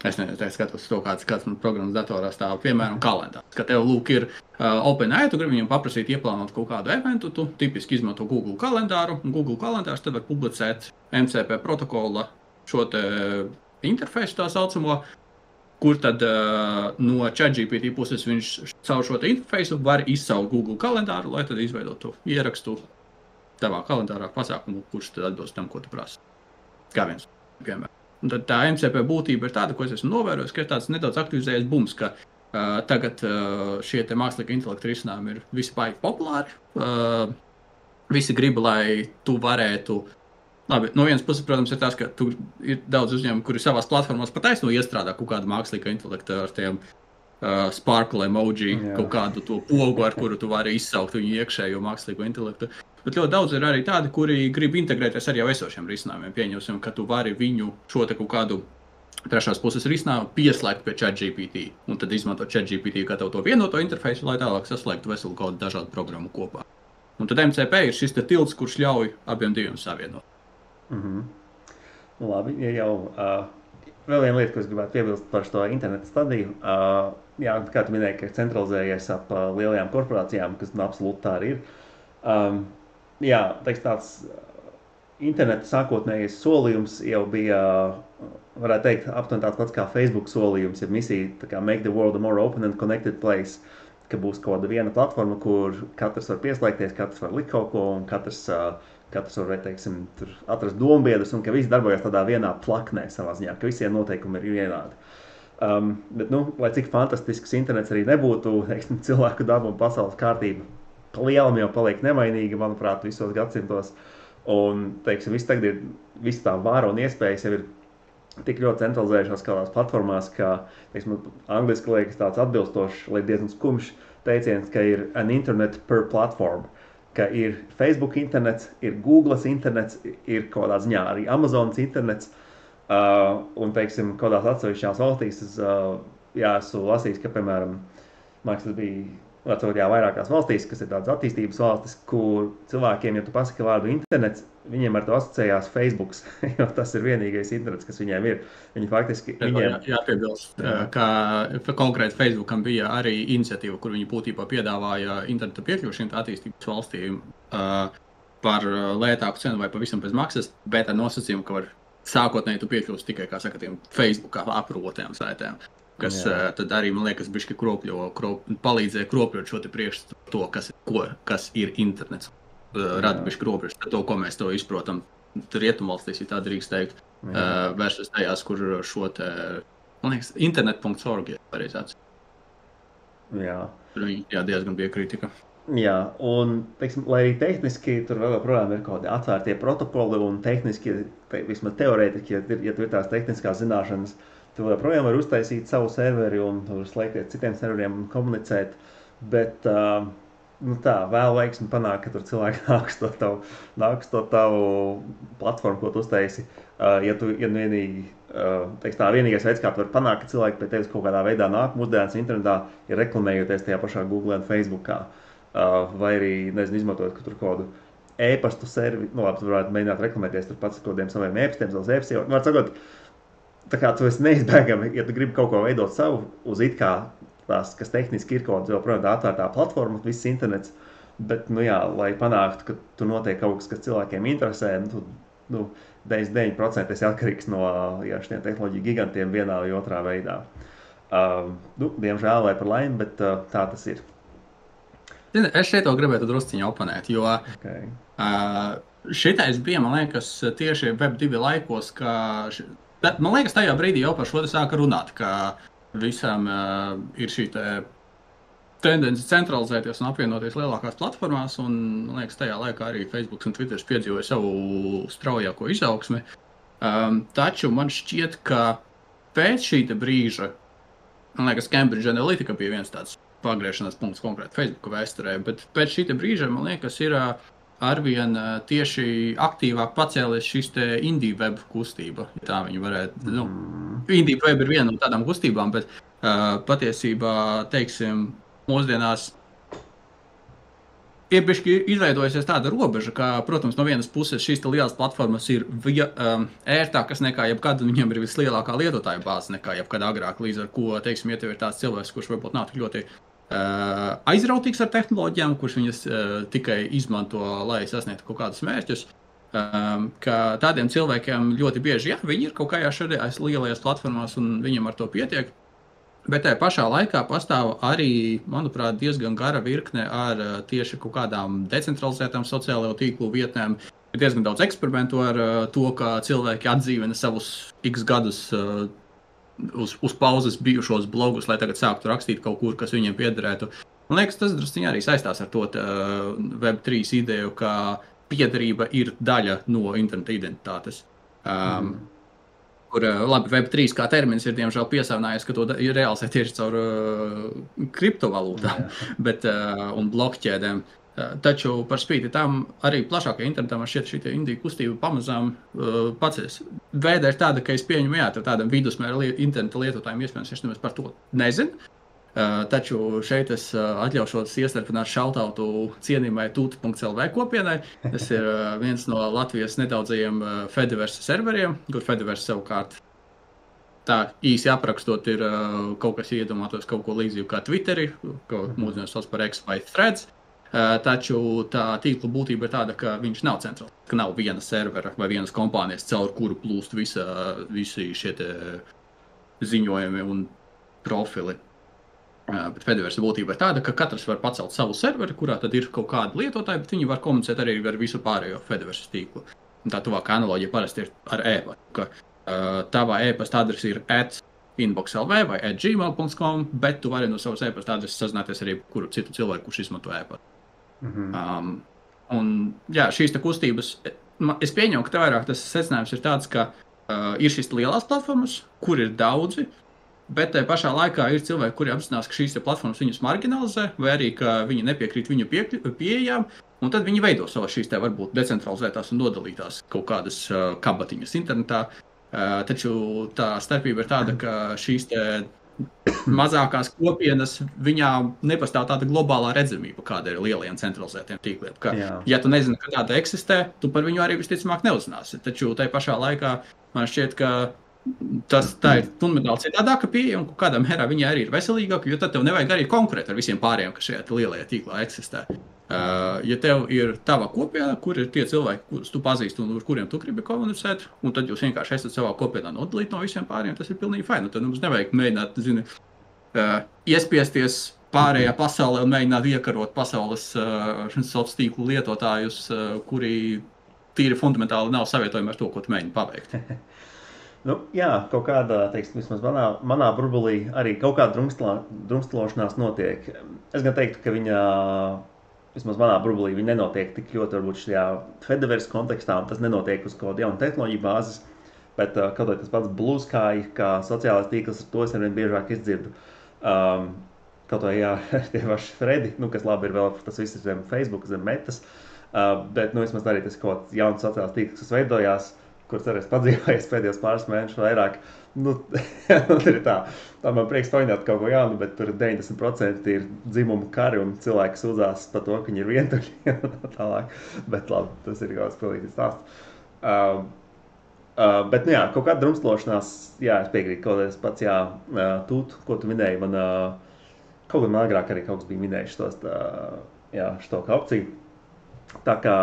es skatos to, kāds man programmas datorā stāv, piemēram, kalendārs. Ka tev lūk ir OpenAI, tu gribi viņam paprasīt ieplānot kaut kādu eventu, tu tipiski izmanto Google kalendāru, un Google kalendārs tad var publicēt MCP protokola šo te interfeisu tā saucamo, kur tad no ChatGPT puses viņš caur šo te interfeisu var izsaukt Google kalendāru, lai tad izveidotu ierakstu tavā kalendārā pasākumu, kurš tad atbilst tam, ko tu prasi. Kā viens piemēram. Un tad tā MCP būtība ir tāda, ko es esmu novērojis, ka ir tāds nedaudz aktivizējies bums, ka tagad šie te mākslīgā intelekta risinājumi ir visi baigi populāri. Visi grib, lai tu varētu. Labi, no vienas puses, protams, ir tas, ka tu ir daudz uzņēmumu, kuri savās platformās pataisno iestrādā kaut kādu mākslīgā intelekta ar tiem sparkle emoji, kaut kādu to pogu, ar kuru tu vari izsaukt viņu iekšējo mākslīgo intelektu. Bet ļoti daudz ir arī tādi, kuri grib integrēties ar jau esošiem risinājumiem. Pieņemsim, ka tu vari viņu šo te kaut kādu trešās puses risinājumu pieslēgt pie ChatGPT un tad izmantot ChatGPT kā tev to vienoto interfeisu, lai tālāk saslēgtu veselu kaut dažādu programmu kopā. Un tad MCP ir šis te tilts, kurš ļauj abiem diviem savienot. Labi, ja jau vēl viena lieta, ko es gribētu piebilst par šo internetu stadiju. Jā, kā tu minēji, ka ir centralizējies ap lielajām korporācijām, kas absolūti tā arī ir. Jā, tāds interneta sākotnējais solījums jau bija, varētu teikt, aptuveni tāds pats kā Facebook solījums, ja misija tā kā make the world a more open and connected place, ka būs kaut kāda viena platforma, kur katrs var pieslēgties, katrs var likt kaut ko un katrs var, teiksim, tur atrast dombiedrus un ka visi darbojas tādā vienā plaknē savā ziņā, ka visiem noteikumi ir vienādi. Bet, lai cik fantastisks internets arī nebūtu, teiksim, cilvēku daba un pasaules kārtība lielam jau paliek nemainīga, manuprāt, visos gadsimtos. Un, teiksim, viss tā vara un iespējas jau ir tik ļoti centralizējušās kādās platformās, ka, teiksim, angliski liekas tāds atbilstošs, lai diezgan skumjš teiciens, ka ir an internet per platform. Ka ir Facebook internets, ir Googles internets, ir kaut kādā ziņā arī Amazonas internets, un, teiksim, kaut kādās atsevišķās valstīs, esmu lasījis, ka, piemēram, tas bija vairākās valstīs, kas ir tādas attīstības valstis, kur cilvēkiem, ja tu pasaki vārdu internets, viņiem ar to asociējās Facebooks, jo tas ir vienīgais internets, kas viņiem ir. Viņi faktiski... Jāpiebilst, ka konkrēti Facebookam bija arī iniciatīva, kur viņi būtībā piedāvāja interneta piekļuvu šīm attīstības valstīm par lētāku cenu vai pavisam bez maksas, bet ar nosacījumu, ka var sākotnēji tu piekļūst tikai, kā saka, tiem Facebookā aprotiem saitēm. Kas tad arī, man liekas, bišķi palīdzēja kropļot šo te priekšstatu to, kas ir internets. Rada bišķi kropļot to, ko mēs to izprotam. Rietumvalstīs, ja tā drīkst teikt, versus tajās, kur šo te, man liekas, internet.org ir pareizāts. Jā. Tur viņi diezgan bija kritika. Jā, un, teiksim, lai arī tehniski tur vēl joprojām ir kaut kādi atvērtie protokoli un tehniski, vismaz teorētiski, ja tur ir tās tehniskās zināšanas, tu joprojām var uztaisīt savu serveri un slēgties citiem serveriem un komunicēt, bet vēl veiksmi panāk, ka tur cilvēki nāks to tavu platformu, ko tu uztaisi. Ja vienīgais veids, kā tu vari panākt, ka cilvēki pie tevis kaut kādā veidā nāk mūsdienas internetā, ir reklamējoties tajā pašā Google un Facebookā. Vai arī, izmantojot tur kādu e-pastu servi, labi, tu varētu mēģināt reklamēties tur pats kaut kādiem saviem e-pastiem, savus e-pastus. Var sakot, tā kā tu esi neizbēgami, ja tu gribi kaut ko veidot savu, uz it kā tās, kas tehniski ir kaut kāda joprojām atvērtā platforma, viss internets, bet, lai panāktu, ka tur notiek kaut kas cilvēkiem interesē, 99% esi atkarīgs no šiem tehnoloģiju gigantiem vienā vai otrā veidā. Diemžēl vai par laimi, bet tā tas ir. Es šeit gribētu drusciņu oponēt, jo šitais bija, man liekas, tieši Web2 laikos, man liekas, tajā brīdī jau par šo sāka runāt, ka visam ir šī tendence centralizēties un apvienoties lielākās platformās, un, man liekas, tajā laikā arī Facebook un Twitter piedzīvoja savu straujāko izaugsmi. Taču man šķiet, ka pēc šīta brīža, man liekas, Cambridge Analytica bija viens tāds pagriešanās punkts konkrēti Facebooka vēsturē, bet pēc šīta brīža, man liekas, ir arvien tieši aktīvāk pacēlies šis indie web kustība, ja tā viņi varētu, indie web ir viena no tādām kustībām, bet patiesībā, teiksim, mūsdienās ir bišķi izveidojusies tāda robeža, ka, protams, no vienas puses šīs lielas platformas ir ērtākas nekā jebkad, un viņiem ir vislielākā lietotāju bāze nekā jebkad agrāk, līdz ar ko, teiksim, ja tev ir tāds cilvēks, kurš varbūt nav tik ļoti aizrautīgs ar tehnoloģijām, kurš viņas tikai izmanto, lai sasniegtu kaut kādus mērķus, ka tādiem cilvēkiem ļoti bieži, viņi ir kaut kājā šādās lielajās platformās un viņam ar to pietiek, bet tajā pašā laikā pastāv arī, manuprāt, diezgan gara virkne ar tieši kaut kādām decentralizētām sociālo tīklu vietnēm. Ir diezgan daudz eksperimentu ar to, ka cilvēki atdzīvina savus x gadus uz pauzes bijušos blogus, lai tagad sāktu rakstīt kaut kur, kas viņiem piederētu. Man liekas, tas drusciņ arī saistās ar to Web3 ideju, ka piederība ir daļa no interneta identitātes. Kur, labi, Web3 kā termins ir, diemžēl, piesavinājies, ka to realizē tieši caur kriptovalūtām un blokķēdēm. Taču par spīti tam arī plašākajā internetā man šķiet šī indiju kustība pamazām paceļas. Veida ir tāda, ka es pieņemu, tādam vidusmēra interneta lietotājiem iespējams, es nemaz par to nezinu. Taču šeit es atļaušos iestarpināt šautautu cienījumai tut.lv kopienai. Tas ir viens no Latvijas nedaudzajiem Fediverse serveriem, kur Fediverse savukārt tā īsi aprakstot ir kaut kas iedomātos kaut ko līdzīgu kā Twitteri, ko mūsdienās sauc par X vai Threads. Taču tā tīkla būtība ir tāda, ka viņš nav centrāls, ka nav viena servera vai vienas kompānijas, caur kuru plūst visi šie ziņojumi un profili. Bet Fediverse būtība ir tāda, ka katrs var pacelt savu serveri, kurā tad ir kaut kāda lietotāja, bet viņi var komunicēt arī ar visu pārējo Fediverse tīklu. Un tā tuvākā analoģija parasti ir ar e-pastu, ka tavā e-pasta adrese ir @inbox.lv vai @gmail.com, bet tu vari no savas e-pasta adreses sazināties arī kuru citu cilvēku, kurš izmanto e-pastu. Un šīs kustības, es pieņemu, ka te vairāk tas secinājums ir tāds, ka ir šīs lielās platformas, kur ir daudzi, bet tajā pašā laikā ir cilvēki, kuri apzinās, ka šīs platformas viņus marginalizē, vai arī, ka viņi nepiekrīt viņu pieejām, un tad viņi veido savas šīs varbūt decentralizētās un nodalītās kaut kādas kabatiņas internetā. Taču tā starpība ir tāda, ka šīs mazākās kopienas, viņām nepastāv tāda globālā redzamība, kāda ir lielajiem centralizētiem tīkliem. Ka, ja tu nezini, ka tāda eksistē, tu par viņu arī visticamāk neuzzināsi. Taču tajā pašā laikā man šķiet, ka tā ir fundamentāli citādāka pieeja, un kādā mērā viņa arī ir veselīgāka, jo tad tev nevajag arī konkurēt ar visiem pārējiem, kas šajā lielajā tīklā eksistē. Ja tev ir tava kopiena, kur ir tie cilvēki, kurus tu pazīsti un ar kuriem tu gribi komunicēt, un tad jūs vienkārši esat savā kopienā nodalīt no visiem pārējiem, tas ir pilnīgi fajn. Tad mums nevajag mēģināt, iespiesties pārējā pasaulē un mēģināt iekarot pasaules sociālo tīklu lietotājus, kuri tīri fundamentāli nav savietojami ar to, ko tu mēģini paveikt. Kaut kādā, vismaz manā burbulī arī kaut kāda drumstalošanās notiek. Es gan teiktu, ka vismaz manā burbulī viņa nenotiek tik ļoti varbūt šajā Fediverse kontekstā, un tas nenotiek uz kaut kādu jaunu tehnoloģiju bāzes, bet kaut kā tas pats Blue Sky, kā sociālais tīkls, ar to es arvien biežāk izdzirdu. kaut vai, jā, tie paši Fredi, kas labi ir vēl, tas viss ir zem Facebook, zem metas, bet, vismaz arī tas kaut kāds jauns sociāls tīkls, kas veidojās, kurus arī es padzīvojies pēdējos pāris mēnešus vairāk. Tur ir tā man prieks paņemt kaut ko jaunu, bet tur 90% ir dzimumu kari un cilvēki sūdzās par to, ka viņi ir vientuļi un tālāk. Bet labi, tas ir kaut kāds pilnīgi stāsts. Bet, kaut kāda drumstlošanās, es piekrītu, kaut kāds pats, Tūt, ko tu minēji, man kaut gan agrāk arī kaut kas bija minējis šo opciju. Tā kā,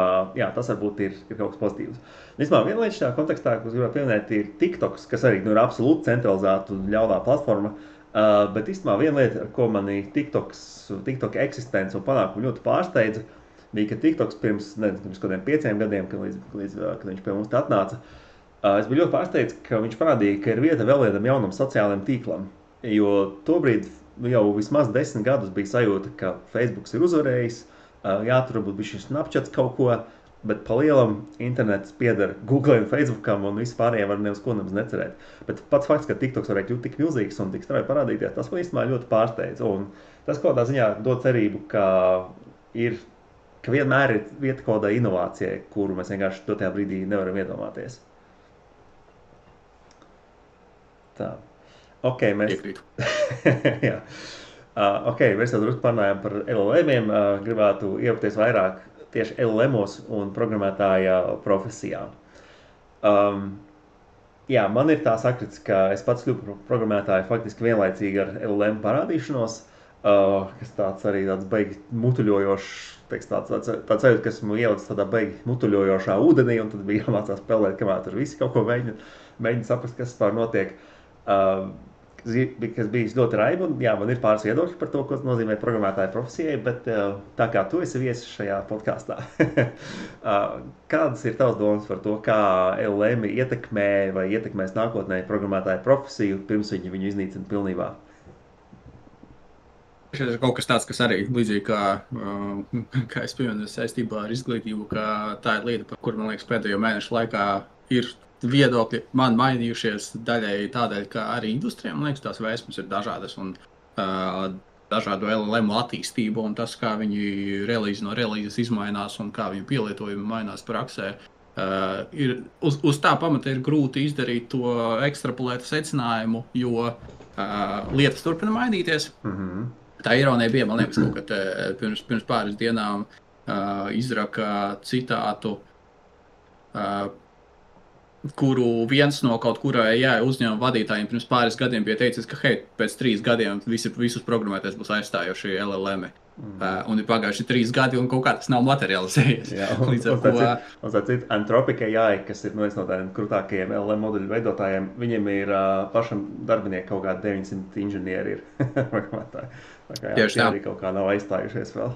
tas varbūt ir kaut kas pozitīvs. Vispār viena lieta šajā kontekstā, ko es gribētu pieminēt, ir TikToks, kas arī ir absolūti centralizēta un ļaunā platforma. Bet īstenībā viena lieta, ar ko mani TikTok eksistence un panākumi ļoti pārsteidza, bija, ka TikToks pirms kādiem 5 gadiem, kad viņš pie mums atnāca, es biju ļoti pārsteidz, ka viņš parādīja, ka ir vieta vēl vienam jaunam sociālajam tīklam. Jo tobrīd jau vismaz 10 gadus bija sajūta, ka Facebooks ir uzvarējis, tur varbūt bija šis Snapchats kaut ko, bet pa lielam internets pieder Google un Facebookam un vispārējie var nevis ko nemaz necerēt. Bet pats fakts, ka TikToks varēja kļūt tik milzīgs un tik strauji parādīties, tas man īstenībā ļoti pārsteidz. Un tas kaut kādā ziņā dod cerību, ka vienmēr ir vieta kaut kādai inovācijai, kuru mēs vienkārši dotajā brīdī nevaram iedomāties. Tā. Ok, mēs... Jā. Mēs jau drusku parunājām par LLM-iem, gribētu iejaukties vairāk tieši LLM-os un programmētāja profesijā. Man ir tā sakrits, ka es pats kļuvu programmētāju faktiski vienlaicīgi ar LLM parādīšanos, kas tāds arī tāds baigi mutuļojošs, tāds sajūta, ka esmu ielicis tādā baigi mutuļojošā ūdenī, un tad bija jāmācās spēlēt, kamēr tur visi kaut ko mēģina saprast, kas pār notiek. Kas bija ļoti raiba, un man ir pāris viedokļi par to, ko nozīmē programmētāja profesijai, bet tā kā tu esi viesis šajā podkāstā, kādas ir tavas domas par to, kā LLM ietekmē vai ietekmēs nākotnē programmētāja profesiju, pirms viņi viņu iznīcina pilnībā? Šeit ir kaut kas tāds, kas arī līdzīgi kā es pieminu saistībā ar izglītību, ka tā ir lieta, par kuru, man liekas, pēdējo mēnešu laikā ir viedokļi man mainījušies daļai tādēļ, ka arī industrijā, man liekas, tās vēsmas ir dažādas un dažādu LLM attīstību un tas, kā viņi no relīzes izmainās un kā viņu pielietojumi mainās praksē, ir uz tā pamata ir grūti izdarīt to ekstrapolētu secinājumu, jo lietas turpina mainīties. Mm-hmm. Tā ironija bija, man liekas, ka pirms pāris dienām izraka citātu, kuru viens no kaut kura uzņēmuma vadītājiem pirms pāris gadiem bija teicis, ka pēc 3 gadiem visus programmētājus būs aizstājuši LLM. Un ir pagājuši 3 gadi, un kaut kā tas nav materializējies. Līdz ar ko Anthropic AI, kas ir viens no tādiem krūtākajiem LLM moduļu veidotājiem, viņiem ir pašam darbinieki kaut kādi 900 inženieri ir programmētāji. Tieši tā. Arī kaut kā nav aizstājušies vēl.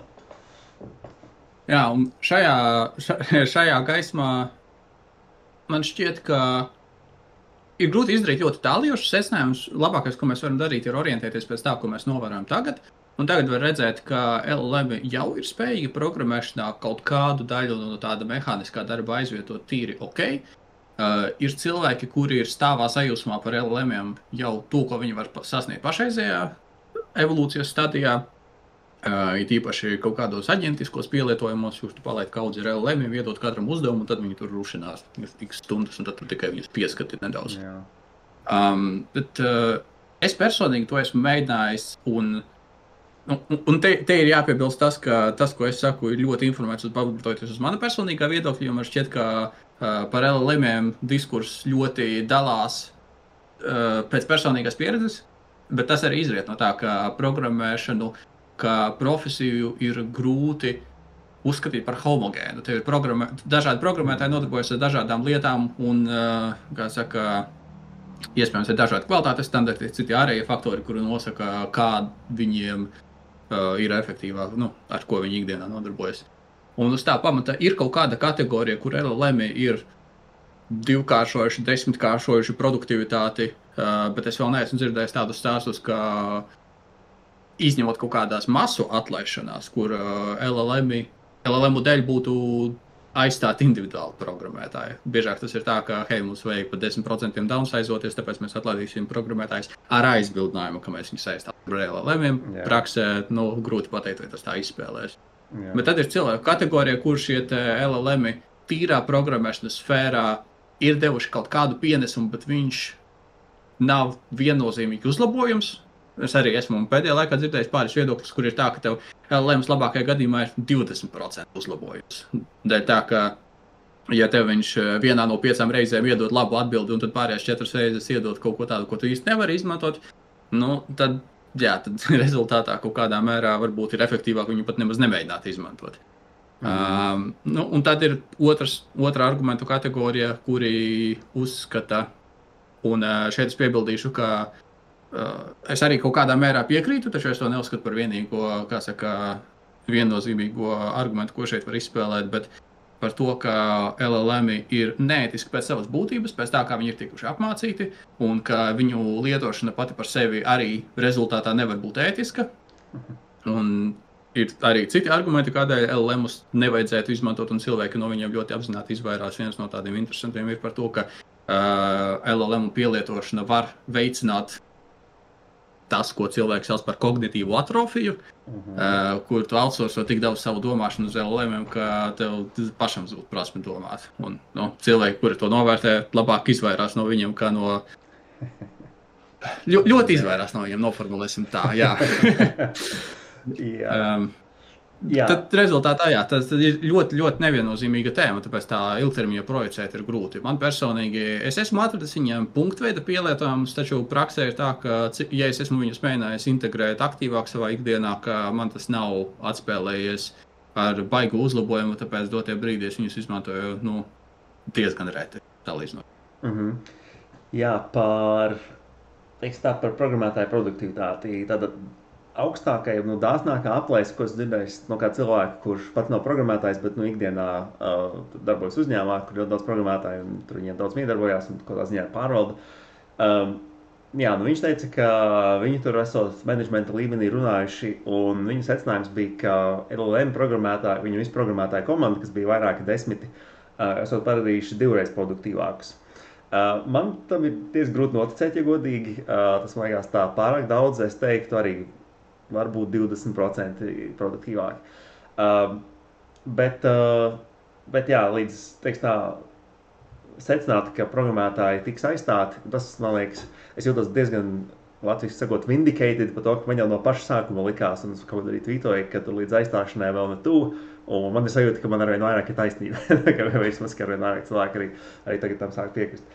Jā, un šajā gaismā man šķiet, ka ir grūti izdarīt ļoti tālījošus secinājumus. Labākais, ko mēs varam darīt, ir orientēties pēc tā, ko mēs novērojam tagad. Un tagad var redzēt, ka LLM jau ir spējīgi programmēšanā kaut kādu daļu no tāda mehāniskā darba aizvietot tīri ok. Ir cilvēki, kuri ir stāvā sajūsmā par LLM-iem jau to, ko viņi var sasniegt pašreizējā evolūcijas stadijā. Ir īpaši kaut kādos aģentiskos pielietojumos, kurš tu palaid kaudzi ar LLM, iedot katram uzdevumu, un tad viņi tur rušinās x stundas, un tad tu tikai viņus pieskati nedaudz. Bet es personīgi to esmu mēģinājis, un te ir jāpiebilst tas, ka tas, ko es saku, ir ļoti informēts pamatojoties uz mana personīgā viedokļa, jo man šķiet, ka par LLM-iem diskurss ļoti dalās pēc personīgās pieredzes, bet tas arī izriet no tā, ka programmēšanu ka profesiju ir grūti uzskatīt par homogēnu. Te ir dažādi programmētāji nodarbojas ar dažādām lietām un, kā saka, iespējams ir dažādi kvalitātes standarti, citi ārējie faktori, kuri nosaka, kā viņiem ir efektīvāk, ar ko viņi ikdienā nodarbojas. Un uz tā pamata ir kaut kāda kategorija, kur LLM ir 2-kāršojuši, 10-kāršojuši produktivitāti, bet es vēl neesmu dzirdējis tādus stāstus, ka izņemot kaut kādās masu atlaišanās, kur LLM dēļ būtu aizstāt individuālu programmētāju. Biežāk tas ir tā, ka, hei, mums vajag pa 10% downsizoties, tāpēc mēs atlaidīsim programmētājus ar aizbildinājumu, ka mēs viņus saistām ar LLM-iem. Praksē, grūti pateikt, vai tas tā izspēlēs. Jā. Bet tad ir cilvēku kategorija, kur šie LLM-i tīrā programmēšanas sfērā ir devuši kaut kādu pienesumu, bet viņš nav viennozīmīgi uzlabojums. Es arī esmu pēdējā laikā dzirdējis pāris viedokļus, kur ir tā, ka tev LLMs labākajā gadījumā ir 20% uzlabojums. Dēļ tā, ka, ja tev viņš vienā no 5 reizēm iedod labu atbildi, un tad pārējās 4 reizes iedod kaut ko tādu, ko tu īsti nevari izmantot, tad rezultātā kaut kādā mērā varbūt ir efektīvāk viņu pat nemaz nemēģināt izmantot. Un tad ir otra argumentu kategorija, kuri uzskata, un šeit es piebildīšu, ka es arī kaut kādā mērā piekrītu, taču es to neuzskatu par vienīgo, viennozīmīgo argumentu, ko šeit var izspēlēt, bet par to, ka LLM ir neētiski pēc savas būtības, pēc tā, kā viņi ir tikuši apmācīti, un ka viņu lietošana pati par sevi arī rezultātā nevar būt ētiska. Un ir arī citi argumenti, kādēļ LLMus nevajadzētu izmantot, un cilvēki no viņiem ļoti apzināti izvairās. Viens no tādiem interesantiem ir par to, ka LLM pielietošana var veicināt tas, ko cilvēks sauc par kognitīvu atrofiju, kur tu outsourco tik daudz savu domāšanu uz LLM, ka tev pašam zūd prasme domāt. Un cilvēki, kuri to novērtē, labāk izvairās no viņiem, kā no... Ļoti izvairās no viņiem, noformulēsim tā, jā. Tad rezultātā, tas ir ļoti, ļoti neviennozīmīga tēma, tāpēc tā ilgtermiņa projicēt ir grūti. Man personīgi, es esmu atradis viņiem punktveida pielietojumus, taču praksē ir tā, ka, ja es esmu viņus mēģinājis integrēt aktīvāk savā ikdienā, ka man tas nav atspēlējies ar baigu uzlabojumu, tāpēc dotie brīdī es viņus izmantoju, diezgan reti salīdzinot. Jā, par programmētāju produktivitāti, tāda augstākā, dāsnākā aplēse, ko es dzirdēju no kā cilvēka, kurš pats nav programmētājs, bet ikdienā darbojas uzņēmumā, kur ļoti daudz programmētāju, un tur viņiem daudz miedarbojās un kaut kā ziņā pārvalda. Viņš teica, ka viņi tur esot menedžmenta līmenī runājuši, un viņu secinājums bija, ka LLM programmētāji, viņu visu programmētāju komanda, kas bija vairāki 10, esot padarījuši 2 reizes produktīvākus. Man tam ir diezgan grūti noticēt, ja godīgi. Tas man liekas tā pārāk daudz, es teiktu arī varbūt 20% produktīvāki. Bet jā, līdz, secināt, ka programmētāji tiks aizstāti, tas, man liekas, es jūtos diezgan, latviski sakot, vindicated par to, ka man jau no paša sākuma likās, un es kaut arī tvītoju, ka tur līdz aizstāšanai vēl ne tuvu, un man ir sajūta, ka man arvien vairāk ir taisnība, ka vismaz, ka arvien vairāk cilvēki arī tagad tam sāk piekrist.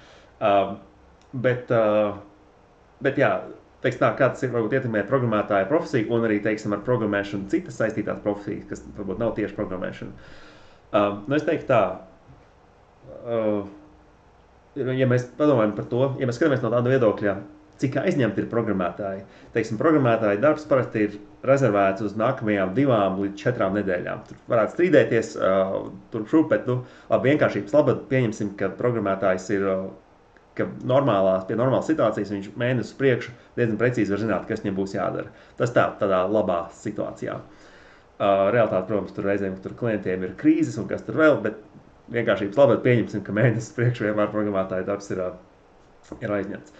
Bet jā, kā tas ir varbūt ietekmē programmētāja profesiju un arī, ar programmēšanu citas saistītās profesijas, kas varbūt nav tieši programmēšana. Es teiktu tā, ja mēs padomājam par to, ja mēs skatāmies no tāda viedokļa, cik aizņemti ir programmētāji. Programmētāja darbs parasti ir rezervēts uz nākamajām 2 līdz 4 nedēļām. Tur varētu strīdēties, bet labi, vienkāršības labad pieņemsim, ka programmētājs ir ka pie normālas situācijas viņš mēnesi priekšu diezgan precīzi var zināt, kas viņam būs jādara. Tas tādā labā situācijā. Realitāte, protams, tur reizēm tur klientiem ir krīzes un kas tur vēl, bet vienkāršības labad pieņemsim, ka mēnesi priekšu vienmēr programmētāja darbs ir aizņemts.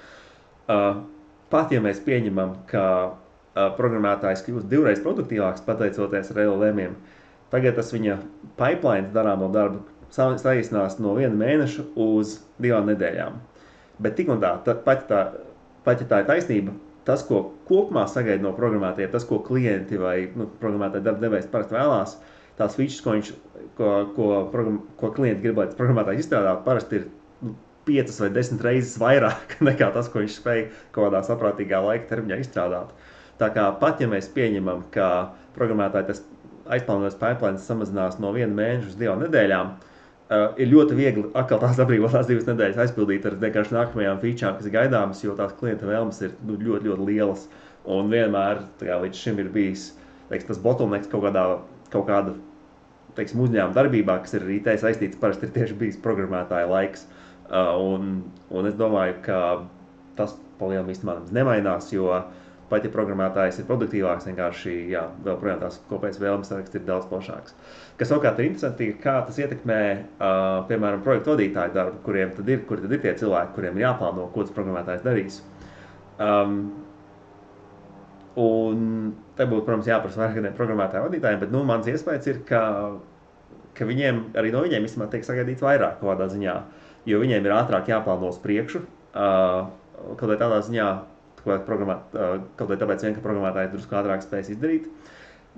Pat ja mēs pieņemam, ka programmētājs kļūst 2 reizes produktīvāks pateicoties ar LLM-iem, tagad tas viņa pipeline darāmo darbu saīsinās no 1 mēneša uz 2 nedēļām. Bet tik un tā, pat ja tā ir taisnība, tas, ko kopumā sagaida no programmētājiem, tas, ko klienti vai programmētāji darba devējs parasti vēlās, tās features, ko klienti grib, lai programmētājs izstrādāt, parasti ir 5 vai 10 reizes vairāk nekā tas, ko viņš spēj kaut kādā saprātīgā laika termiņā izstrādāt. Tā kā pat, ja mēs pieņemam, ka programmētāji tas aizplānotais pipelines samazinās no 1 mēneša uz 2 nedēļām, ir ļoti viegli atkal tās atbrīvotās 2 nedēļas aizpildīt ar vienkārši nākamajām featurām, kas ir gaidāmas, jo tās klienta vēlmes ir ļoti, ļoti lielas. Un vienmēr līdz šim ir bijis tas bottlenecks kaut kāda uzņēmuma darbībā, kas ir arī IT saistīts, parasti ir tieši bijis programmētāja laiks. Un es domāju, ka tas palielam īstenībā nemainās, jo pat ja programmētājs ir produktīvāks, vienkārši, vēl projām tās kopējas vēlmes saraksts ir daudz plašāks. Kas savukārt ir interesanti, kā tas ietekmē, piemēram, projektu vadītāju darbu, kuri tad ir tie cilvēki, kuriem ir jāplāno, ko tas programmētājs darīs. Un te būtu, protams, jāprasa vairāk kādiem programmētāju vadītājiem, bet, mans iespējas ir, ka viņiem, arī no viņiem vismaz tiek sagaidīts vairāk kādā ziņā, jo viņiem ir ātrāk jāplāno uz priekšu, kaut vai tādā ziņā, kaut vai tāpēc vien, ka programmētāji drusku ātrāk spējas izdarīt,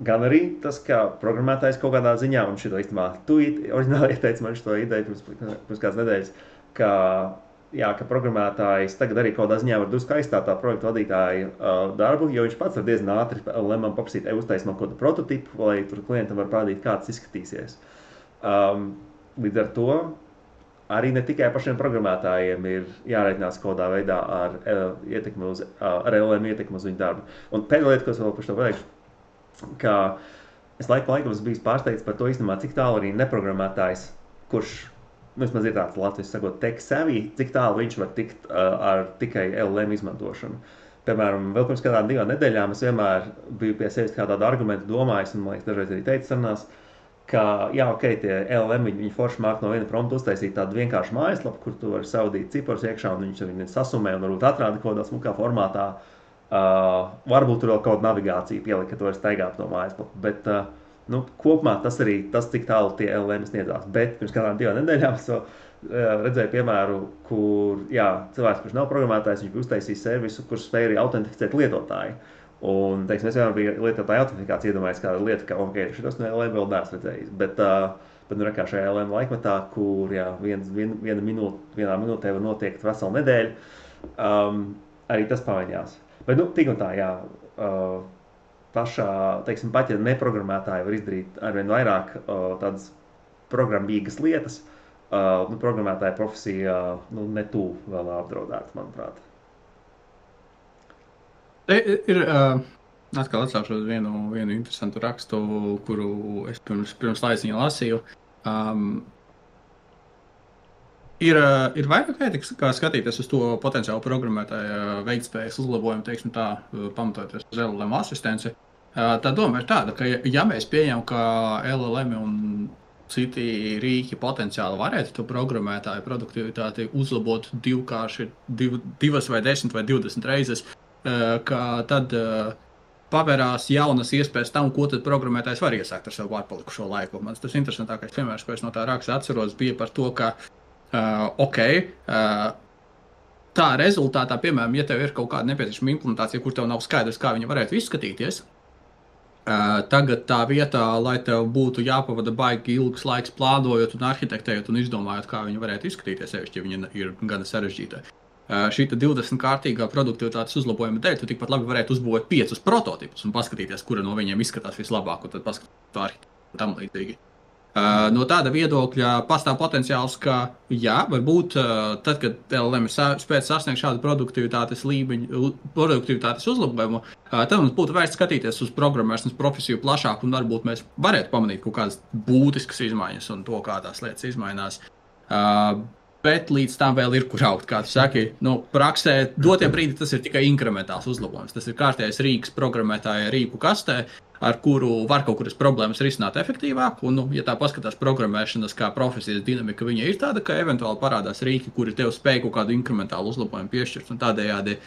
gan arī tas, ka programmētājs kaut kādā ziņā, un šito īstenībā tu oriģināli ieteici man šito ideju pirms kādas nedēļas, ka programmētājs tagad arī kaut kādā ziņā var drusku aizstāt tā projektu vadītāju darbu, jo viņš pats var diezgan ātri LLM paprasīt, uztaisīt man kaut kādu prototipu, lai tur klientam var parādīt, kā tas izskatīsies. Līdz ar to arī ne tikai pašiem programmētājiem ir jāreikinās kaut kādā veidā ar LLM ietekmi uz viņu darbu. Un pēdējā lieta, ko es vēl par to pateikšu, ka es laikam esmu bijis pārsteigts par to īstenībā, cik tālu arī neprogrammētājs, kurš vismaz ir tāds Latvijas sakot tech savvy, cik tālu viņš var tikt ar tikai LLM izmantošanu. Piemēram, vēl pirms kādām 2 nedēļām es vienmēr biju pie sevis kā tādu argumentu domājis, un man liekas, dažreiz arī teicu sarunās, ka, tie LLM, viņi forši māk no viena prompta uztaisīt tādu vienkāršu mājaslapu, kur tu vari savadīt ciparus iekšā, un viņš arī sasumē un varbūt atrāda kaut kādā smukā formātā. Varbūt tur vēl kaut kāda navigācija pielika, ka tu vari staigāt no mājaslapu, bet kopumā tas cik tālu tie LLM sniedzās. Bet pirms kādām 2 nedēļām es redzēju piemēru, kur cilvēks, kurš nav programmētājs, viņš bija uztaisījis servisu, kurš spēja arī autentificēt lietotāju. Un, teiksim, es vienmēr biju lietotāju autentifikāciju iedomājies kāda lieta, ka, šitos no LLM vēl neesmu redzējis. Bet kā šajā LLM laikmetā, kur vienā minūtē var notiekt veselu nedēļu, arī tas pavainījās. Bet, tik un tā, pašā, teiksim, pat ja neprogrammētāji var izdarīt arvien vairāk tādas programmīgas lietas, programmētāja profesija netuvu vēl apdraudēta, manuprāt. Ir atkal atcaušu uz vienu interesantu rakstu, kuru es pirms laiciņa lasīju. Ir vairāk veidi, kā skatīties uz to potenciālu programmētāja veiktspējas uzlabojumu, teiksim tā, pamatoties uz LLM asistenci. Tā doma ir tāda, ka ja mēs pieņemam, ka LLM un citi rīki potenciāli varētu to programmētāju produktivitāti uzlabot divas vai 10 vai 20 reizes, ka tad pavērās jaunas iespējas tam, ko tad programmētājs var iesākt ar savu pārpalikušo laiku. Man tas interesantākais piemērs, ko es no tā raksta atceros, bija par to, ka tā rezultātā, piemēram, ja tev ir kaut kāda nepieciešama implementācija, kur tev nav skaidrs, kā viņa varētu izskatīties, tagad tā vietā, lai tev būtu jāpavada baigi ilgs laiks plānojot un arhitektējot un izdomājot, kā viņa varētu izskatīties, sevišķi, ja viņa ir gana sarežģīta. Šīta 20 kārtīgā produktivitātes uzlabojuma dēļ, tu tikpat labi varētu uzbūvēt 5 prototipus un paskatīties, kura no viņiem izskatās vislabāk, un tad paskatīties to arhitektu tam līdzīgi. No tāda viedokļa pastāv potenciāls, ka varbūt tad, kad LLM spēc sasniegt šādu produktivitātes līmeņu, produktivitātes uzlabojumu, tad mums būtu vērts skatīties uz programmēšanas profesiju plašāk, un varbūt mēs varētu pamanīt kaut kādas būtiskas izmaiņas un to, kā tās lietas izmainās. Bet līdz tam vēl ir, kur augt, kā tu saki. Praksē dotie brīdi tas ir tikai inkrementāls uzlabojums. Tas ir kārtējais rīks programmētāja rīku kastē, ar kuru var kaut kuras problēmas risināt efektīvāk. Un, ja tā paskatās programmēšanas kā profesijas dinamika, viņa ir tāda, ka eventuāli parādās rīki, kuri tev spēj kaut kādu inkrementālu uzlabojumu piešķirt. Un tādējādi,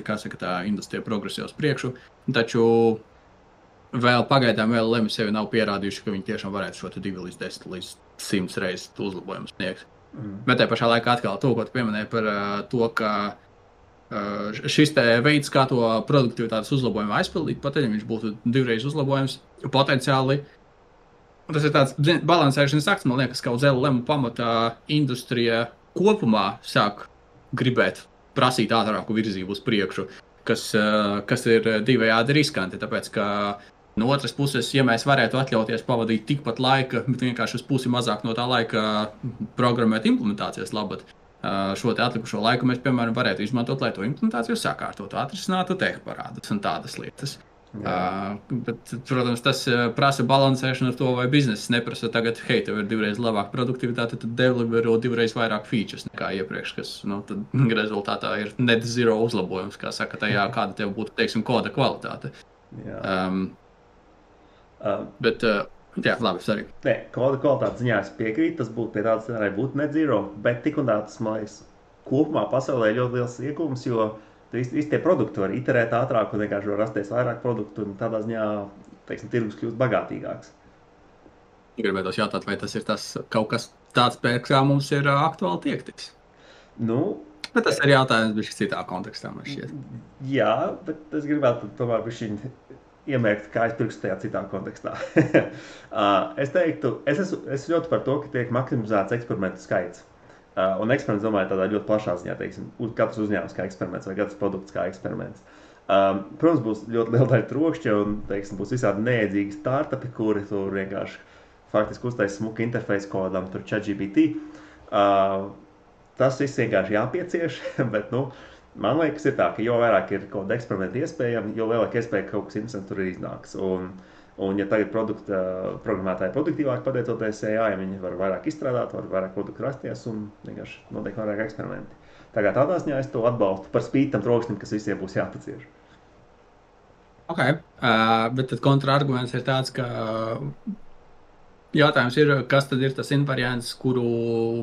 kā saka, tā industrija progresē uz priekšu. Taču vēl pagaidām LLM sevi nav pierādījuši, ka viņi tiešām varētu šo 2 līdz 10 līdz 100 reizes uzlabojumu sniegt. Bet tajā pašā laikā atkal to, ko tu pieminēji par to, ka šis te veids, kā to produktivitātes uzlabojumu aizpildīt, pat ja viņš būtu 2 reizes uzlabojums, potenciāli. Un tas ir tāds balansēšanas akts, man liekas, ka uz LLM pamatā industrija kopumā sāk gribēt prasīt ātrāku virzību uz priekšu, kas ir divējādi riskanti, tāpēc, ka no otras puses, ja mēs varētu atļauties pavadīt tikpat laika, bet vienkārši uz pusi mazāk no tā laika programmēt implementācijas labad, šo te atlikušo laiku mēs, piemēram, varētu izmantot, lai to implementāciju sakārtotu, atrisinātu tehparādus un tādas lietas. Bet, protams, tas prasa balansēšanu ar to, vai bizness neprasa tagad, hei, tev ir divreiz labāka produktivitāte, tad delivero divreiz vairāk features nekā iepriekš, kas, tad rezultātā ir net zero uzlabojums, kā saka, tajā, kāda tev būtu, teiksim, koda kvalitāte. Bet, jā, labi, sorry. Nē, koda kvalitātes ziņā es piekrītu, tas būtu pie tādas scenārija būtu net zero, bet tik un tā tas, man liekas, kopumā pasaulē ļoti liels iegūms, jo visi tie produkti var iterēt ātrāk un vienkārši var rasties vairāk produktu un tādā ziņā, teiksim, tirgus kļūst bagātīgāks. Gribētos jautāt, vai tas ir kaut kas tāds, pēc kā mums ir aktuāli tiekties? Bet tas ir jautājums bišķi citā kontekstā, man šķiet. Jā, bet es gribētu tomēr bišķi iemērkt kājas pirkstu tajā citā kontekstā. Es teiktu, es ļoti par to, ka tiek maksimizēts eksperimentu skaits. Un eksperiments, domāju, tādā ļoti plašā ziņā, teiksim, katrs uzņēmums kā eksperiments vai katrs produkts kā eksperiments. Protams, būs ļoti liela daļa trokšķa un, teiksim, būs visādi neiedzīgi startupi, kuri tur vienkārši faktiski uztais smuku interfeisu kodam, tur ChatGPT. Tas viss vienkārši jāpiecieš, bet, man liekas ir tā, ka jo vairāk ir kaut kāda eksperimenta iespējama, jo lielāka iespēja, ka kaut kas interesants tur ir iznāks. Un ja tagad programmētāji produktīvāk pateicoties AI, viņi var vairāk izstrādāt, var vairāk produktu rasties un vienkārši notiek vairāk eksperimenti. Tādā ziņā es to atbalstu par spīti tam trokšņam, kas visiem būs jāpacieš. Ok, bet tad kontraarguments ir tāds, ka jautājums ir, kas tad ir tas invariants, kuru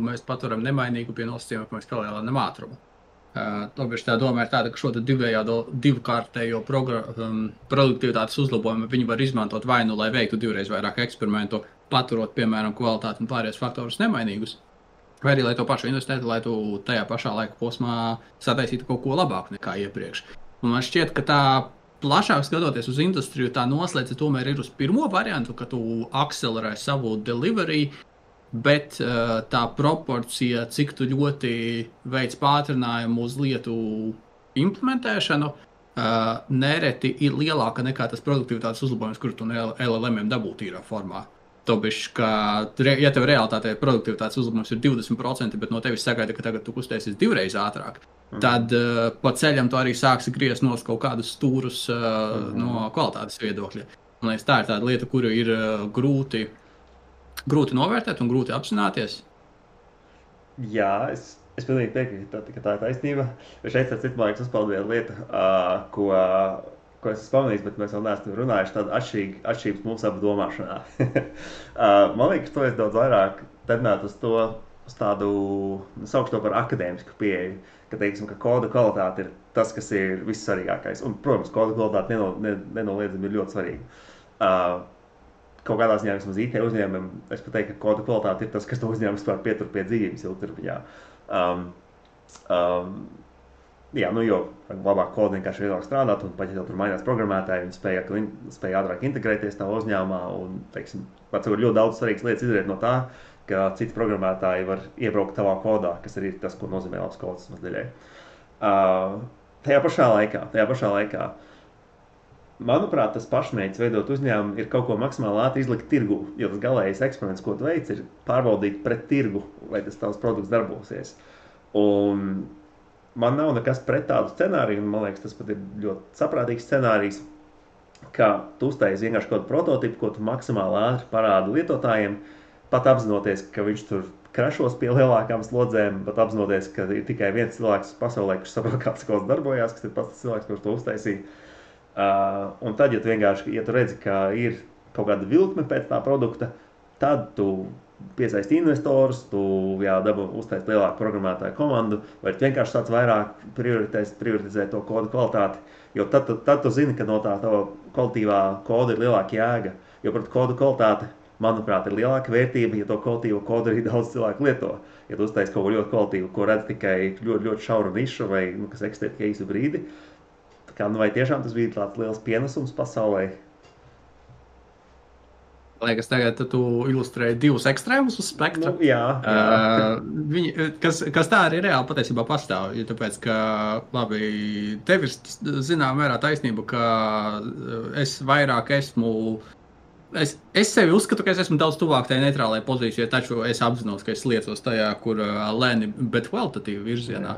mēs paturam nemainīgu pie nosacījuma, ka mēs palielinām ātrumu. Tā doma ir tāda, ka šo divkārtējo produktivitātes uzlabojumu viņi var izmantot vai lai veiktu divreiz vairāk eksperimentu, paturot, piemēram, kvalitāti un pārējos faktorus nemainīgus, vai arī, lai to pašu investētu, lai tu tajā pašā laika posmā sataisītu kaut ko labāku nekā iepriekš. Un man šķiet, ka tā plašāk skatoties uz industriju, tā noslēdze tomēr ir uz pirmo variantu, ka tu akcelerē savu delivery, bet tā proporcija, cik tu ļoti veic pātrinājumu uz lietu implementēšanu, nereti ir lielāka nekā tas produktivitātes uzlabojums, kur tu no LLM-iem dabūt tīrā formā. Tobišķi, ka, ja tev realitātē produktivitātes uzlabojums ir 20%, bet no tevis sagaida, ka tagad tu kustēsies divreiz ātrāk, tad pa ceļam tu arī sāksi griezt no kaut kādus stūrus no kvalitātes viedokļa. Un tā ir tāda lieta, kuru ir grūti novērtēt un grūti apzināties. Jā, es pilnīgi piekrītu, ka tā ir taisnība. Šeit ar citu mājas uzpaldu viena lieta, ko es esmu pamanījis, bet mēs vēl neesam runājuši, tāda atšķirības mūsu abu domāšanā. Man liekas, to es daudz vairāk tendētu uz tādu, saukšu to par akadēmisku pieeju, ka, teiksim, ka koda kvalitāte ir tas, kas ir vissvarīgākais. Un, protams, koda kvalitāte nenoliedzami ir ļoti svarīga. Kaut kādā ziņā vismaz IT uzņēmumiem, es pat teiktu, ka koda kvalitāte ir tas, kas to uzņēmumu vispār pietur pie dzīvības ilgtermiņā. Jā, jo labāk kodu vienkārši vieglāk strādāt, un pat ja tur mainās programmētāji, viņi spēja ātrāk integrēties tā uzņēmumā, un, teiksim, pats ļoti daudz svarīgas lietas izriet no tā, ka citi programmētāji var iebraukt tavā kodā, kas arī ir tas, ko nozīmē labs kods mazdaļai. Tajā pašā laikā, manuprāt, tas pašmērķis veidot uzņēmumu ir kaut ko maksimāli ātri izlikt tirgu, jo tas galējais eksperiments, ko tu veic, ir pārbaudīt pret tirgu, vai tas tavs produkts darbosies. Un man nav nekas pret tādu scenāriju, un man liekas, tas pat ir ļoti saprātīgs scenārijs, ka tu uztaisi vienkārši kaut kādu prototipu, ko tu maksimāli ātri parādi lietotājiem, pat apzinoties, ka viņš tur krešos pie lielākām slodzēm, pat apzinoties, ka ir tikai viens cilvēks pasaulē, kurš saprot, kāds kods darbojās, kas ir pats cilvēks, kurš to uztaisīja. Un tad, ja tu redzi, ka ir kaut kāda vilkme pēc tā produkta, tad tu piesaisti investorus, tu uztaisi lielāku programmētāju komandu, vai tu vienkārši sāc vairāk prioritizēt to kodu kvalitāti, jo tad tu zini, ka no tā tava kvalitīvā koda ir lielāka jēga, jo par kodu kvalitāti, manuprāt, ir lielāka vērtība, ja to kvalitīvo kodu arī daudz cilvēku lieto. Ja tu uztaisi kaut ko ļoti kvalitīvu, ko redz tikai ļoti, ļoti šauru nišu vai kas eksistē tikai īsu brīdi, vai tiešām tas bija tāds liels pienesums pasaulē? Liekas, tagad tu ilustrēji divus ekstrēmus uz spektra. Jā. Kas tā arī reāli patiesībā pastāv. Tāpēc, ka, labi, tev ir zinām mērā taisnība, ka es vairāk esmu... Es sevi uzskatu, ka es esmu daudz tuvāk tajā neitrālajā pozīcijā, taču es apzinos, ka es liecos tajā, kur lēni, bet kvalitatīvi virzienā.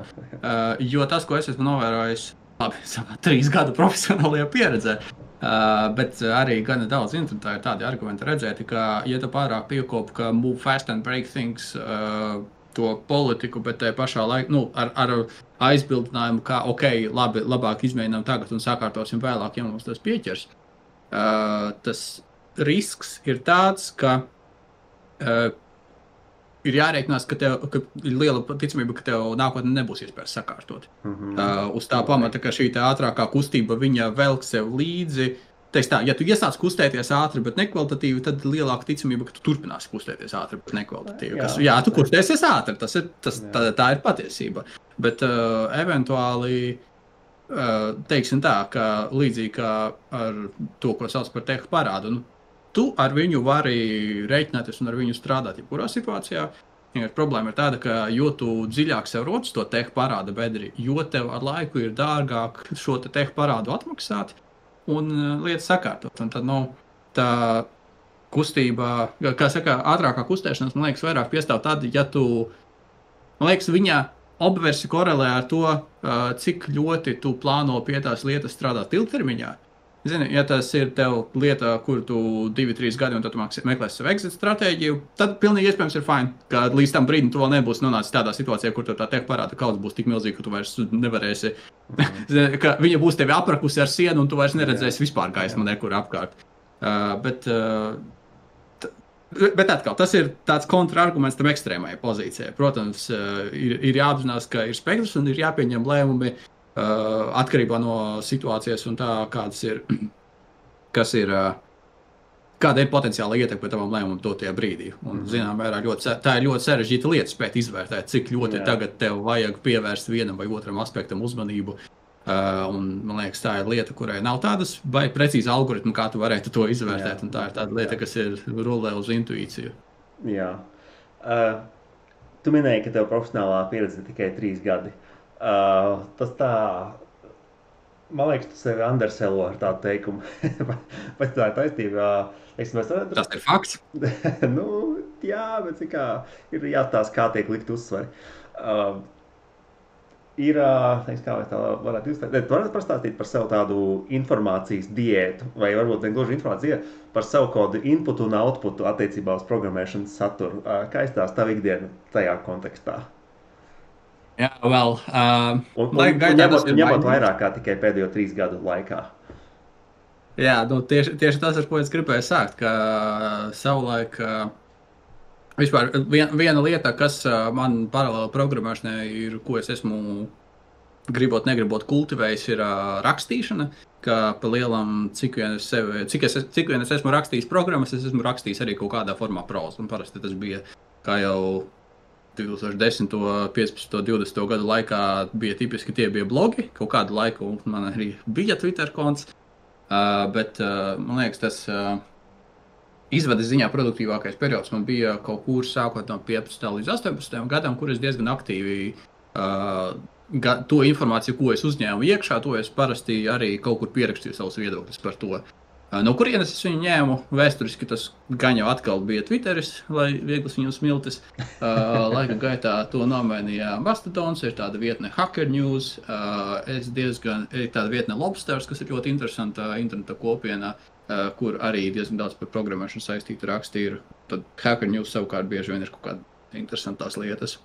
Jo tas, ko es esmu novērojis, labi, savā 3 gadu profesionālajā pieredzē, Bet arī gana daudz internetā ir tādi argumenti redzēti, ka, ja tu pārāk piekopi, ka move fast and break things, to politiku, bet te pašā laikā, nu, ar aizbildinājumu, ka, ok, labi, labāk izmēģinām tagad un sakārtosim vēlāk, ja mums tas pieķers. Tas risks ir tāds, ka ir jārēķinās, ka ir liela ticamība, ka tev nākotnē nebūs iespējas sakārtot. Uz tā pamata, ka šī ātrākā kustība viņa velk sev līdzi. Teiks tā, ja tu iesāc kustēties ātri, bet nekvalitatīvi, tad lielāka ticamība, ka tu turpināsi kustēties ātri, bet nekvalitatīvi. Jā, tu kustēsies ātri, tā ir patiesība. Bet eventuāli, teiksim tā, ka līdzīgi kā ar to, ko sauc par tehu parādu, nu, tu ar viņu vari rēķināties un ar viņu strādāt jebkurā situācijā. Problēma ir tāda, ka jo tu dziļāk sev rodas to tehu parāda bedri, jo tev ar laiku ir dārgāk šo tehu parādu atmaksāt un lietas sakārtot. Un tad, nu, tā kustība, kā saka, ātrākā kustēšanās, man liekas, vairāk piestāv tad, ja tu, man liekas, viņa obversi korelē ar to, cik ļoti tu plāno pie tās lietas strādāt ilgtermiņā. Zini, ja tas ir tev lieta, kur tu 2-3 gadi un tad tu meklēsi savu exit stratēģiju, tad pilnīgi iespējams ir fine, ka līdz tam brīdim tu vēl nebūsi nonācis tādā situācijā, kur tev tā tehu parāda kauds būs tik milzīga, ka tu vairs nevarēsi, ka viņa būs tevi aprakusi ar sienu un tu vairs neredzēsi vispār gaismu nekur apkārt. Bet atkal, tas ir tāds kontrarguments tam ekstrēmajai pozīcijai. Protams, ir jāapzinās, ka ir spektrs un ir jāpieņem lēmumi atkarībā no situācijas un tā, kāda ir potenciāla ietekme tavam lēmumam dotajā brīdī. Un, zinām, mērā tā ir ļoti sarežģīta lieta spēt izvērtēt, cik ļoti tagad tev vajag pievērst vienam vai otram aspektam uzmanību. Un, man liekas, tā ir lieta, kurai nav tādas vai precīzi algoritmi, kā tu varētu to izvērtēt. Un tā ir tāda lieta, kas ir rulē uz intuīciju. Jā. Tu minēji, ka tev profesionālā pieredze tikai 3 gadi. Tas tā, man liekas, tu sevi underselo ar tādu teikumu. Vai tā ir taisnība? Tas ir fakts. Nu, jā, bet ir jāstāsta, kā tiek likt uzsvari. Kā tā varētu izteikt? Tu varētu pastāstīt par sev tādu informācijas diētu, vai varbūt ne gluži informāciju par savu kādu inputu un outputu attiecībā uz programmēšanas saturu. Kā izstāsta tavu ikdienu tajā kontekstā? Jā, vēl. Ņemot vairāk kā tikai pēdējo 3 gadu laikā. Jā, nu, tieši tas, ar ko es gribēju sākt, ka savulaik vispār viena lieta, kas man paralēli programmēšanai ir, ko es esmu negribot kultivējis, ir rakstīšana, ka pa lielam, cik vien es esmu rakstījis programmas, es esmu rakstījis arī kaut kādā formā prozu. Un parasti tas bija, kā jau 2010, 15, 20 gadu laikā bija tipiski tie bija blogi, kaut kādu laiku man arī bija Twitter konts, bet man liekas, tas izvedes ziņā produktīvākais periods man bija kaut kur sākot no 15 līdz 18 gadam, kur es diezgan aktīvi to informāciju, ko es uzņēmu iekšā, to es parasti arī kaut kur pierakstīju savus viedokļus par to. No kurienes es viņu ņēmu? Vēsturiski tas gan jau atkal bija Twitteris, lai vieglas viņu smiltis. Laika gaitā to nomainīja Mastodons, ir tāda vietne Hacker News, ir tāda vietne Lobsters, kas ir ļoti interesanta interneta kopienā, kur arī diezgan daudz par programmēšanu saistītu rakstīru. Tad Hacker News savukārt bieži vien ir kaut kāda interesantās lietas.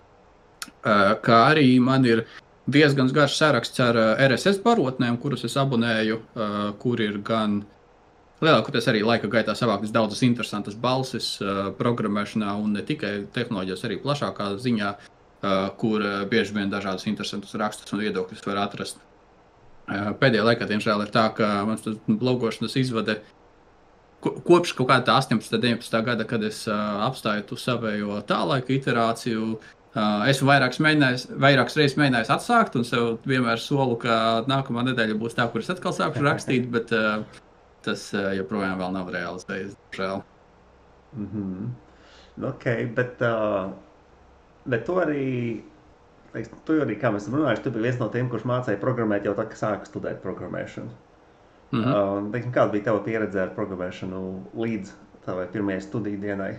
Kā arī man ir diezgan garš saraksts ar RSS barotnēm, kurus es abonēju, kur ir gan lielākoties arī laika gaitā savāktas daudzas interesantas balsis programmēšanā un ne tikai tehnoloģijas, arī plašākā ziņā, kur bieži vien dažādas interesantas rakstus un viedokļus var atrast. Pēdējā laikā, diemžēl, ir tā, ka mans blogošanas izvade kopš kaut kāda 18. 19. gada, kad es apstāju tu savējo tālaika iterāciju, esmu vairākas reizes mēģinājis atsākt un sev vienmēr solu, ka nākamā nedēļa būs tā, kur es atkal sākšu rakstīt, bet tas joprojām vēl nav realizējies, žēl. Ok, bet tu arī, kā mēs runājuši, tu biji viens no tiem, kurš mācēja programmēt jau tā, ka sāka studēt programmēšanu. Kāda bija tava pieredze ar programmēšanu līdz tavai pirmajai studiju dienai?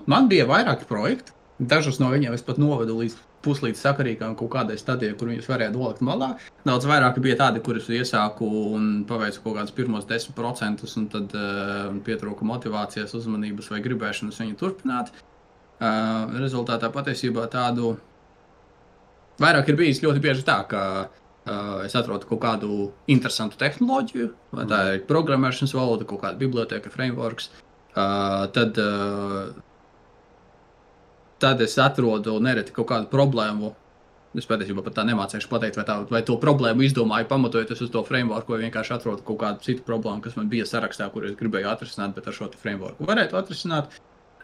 Man bija vairāki projekti. Dažus no viņiem es pat novedu līdz sakarīgām kaut kādai stadijai, kur viņus varēja nolikt malā. Daudz vairāk bija tādi, kurus iesāku un paveicu kaut kādus pirmos 10%, un tad pietrūka motivācijas, uzmanības vai gribēšanas viņu turpināt. Rezultātā patiesībā tādu vairāk ir bijis ļoti bieži tā, ka es atrodu kaut kādu interesantu tehnoloģiju, vai tā ir programmēšanas valoda, kaut kāda biblioteka, frameworks, tad es atrodu nereti kaut kādu problēmu. Es patiesībā pat tā nemācīšu pateikt, vai to problēmu izdomāju pamatojoties uz to frameworku, vai vienkārši atrodu kaut kādu citu problēmu, kas man bija sarakstā, kur es gribēju atrisināt, bet ar šo frameworku varētu atrisināt.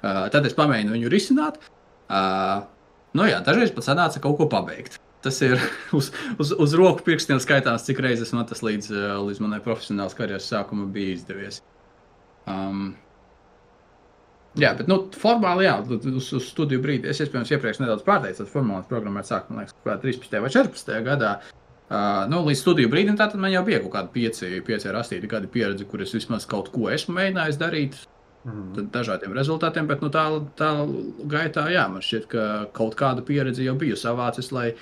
Tad es pamēģinu viņu risināt. Dažreiz pat sanāca kaut ko pabeigt. Tas ir uz roku pirkstiem skaitāms, cik reizes man tas līdz manai profesionālas karjeras sākuma bija izdevies. Bet formāli, uz studiju brīdi es iespējams iepriekš nedaudz pārteicu, tad formāli programmēt sāk, man liekas, kaut kādā 13. vai 14. gadā. Līdz studiju brīdim tātad man jau bija kaut kāda 5 ar 8 gadi pieredze, kur es vismaz kaut ko esmu mēģinājis darīt, tad dažādiem rezultātiem, bet tā gaitā, man šķiet, ka kaut kādu pieredzi jau biju savācis, lai,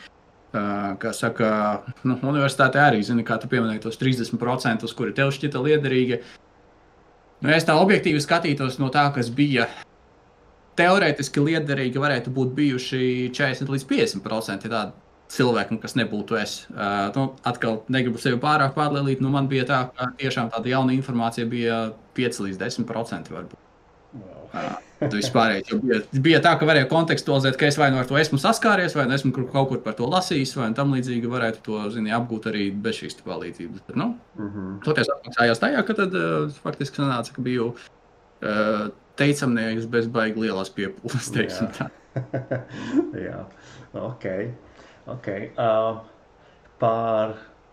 kā saka, universitāte arī zina, kā tu pieminēji tos 30%, kuri tev šķita liederīgi. Ja es tā objektīvi skatītos no tā, kas bija teorētiski liederīgi, varētu būt bijuši 40 līdz 50% tādi cilvēki, kas nebūtu es. Atkal negribu sevi pārāk pārlielīt, man bija tā, ka tiešām tāda jauna informācija bija 5 līdz 10% varbūt. Vispārējais, bija tā, ka varēja kontekstualizēt, ka es vai ar to esmu saskāries, vai esmu kaut kur par to lasījis, vai tam līdzīgi varētu to, apgūt arī bez šīs palīdzības. Bet, toties atmaksājās tajā, ka tad faktiski sanāca, ka biju teicamnieks bez baigi lielās piepūles, teiksim tā. Jā, ok.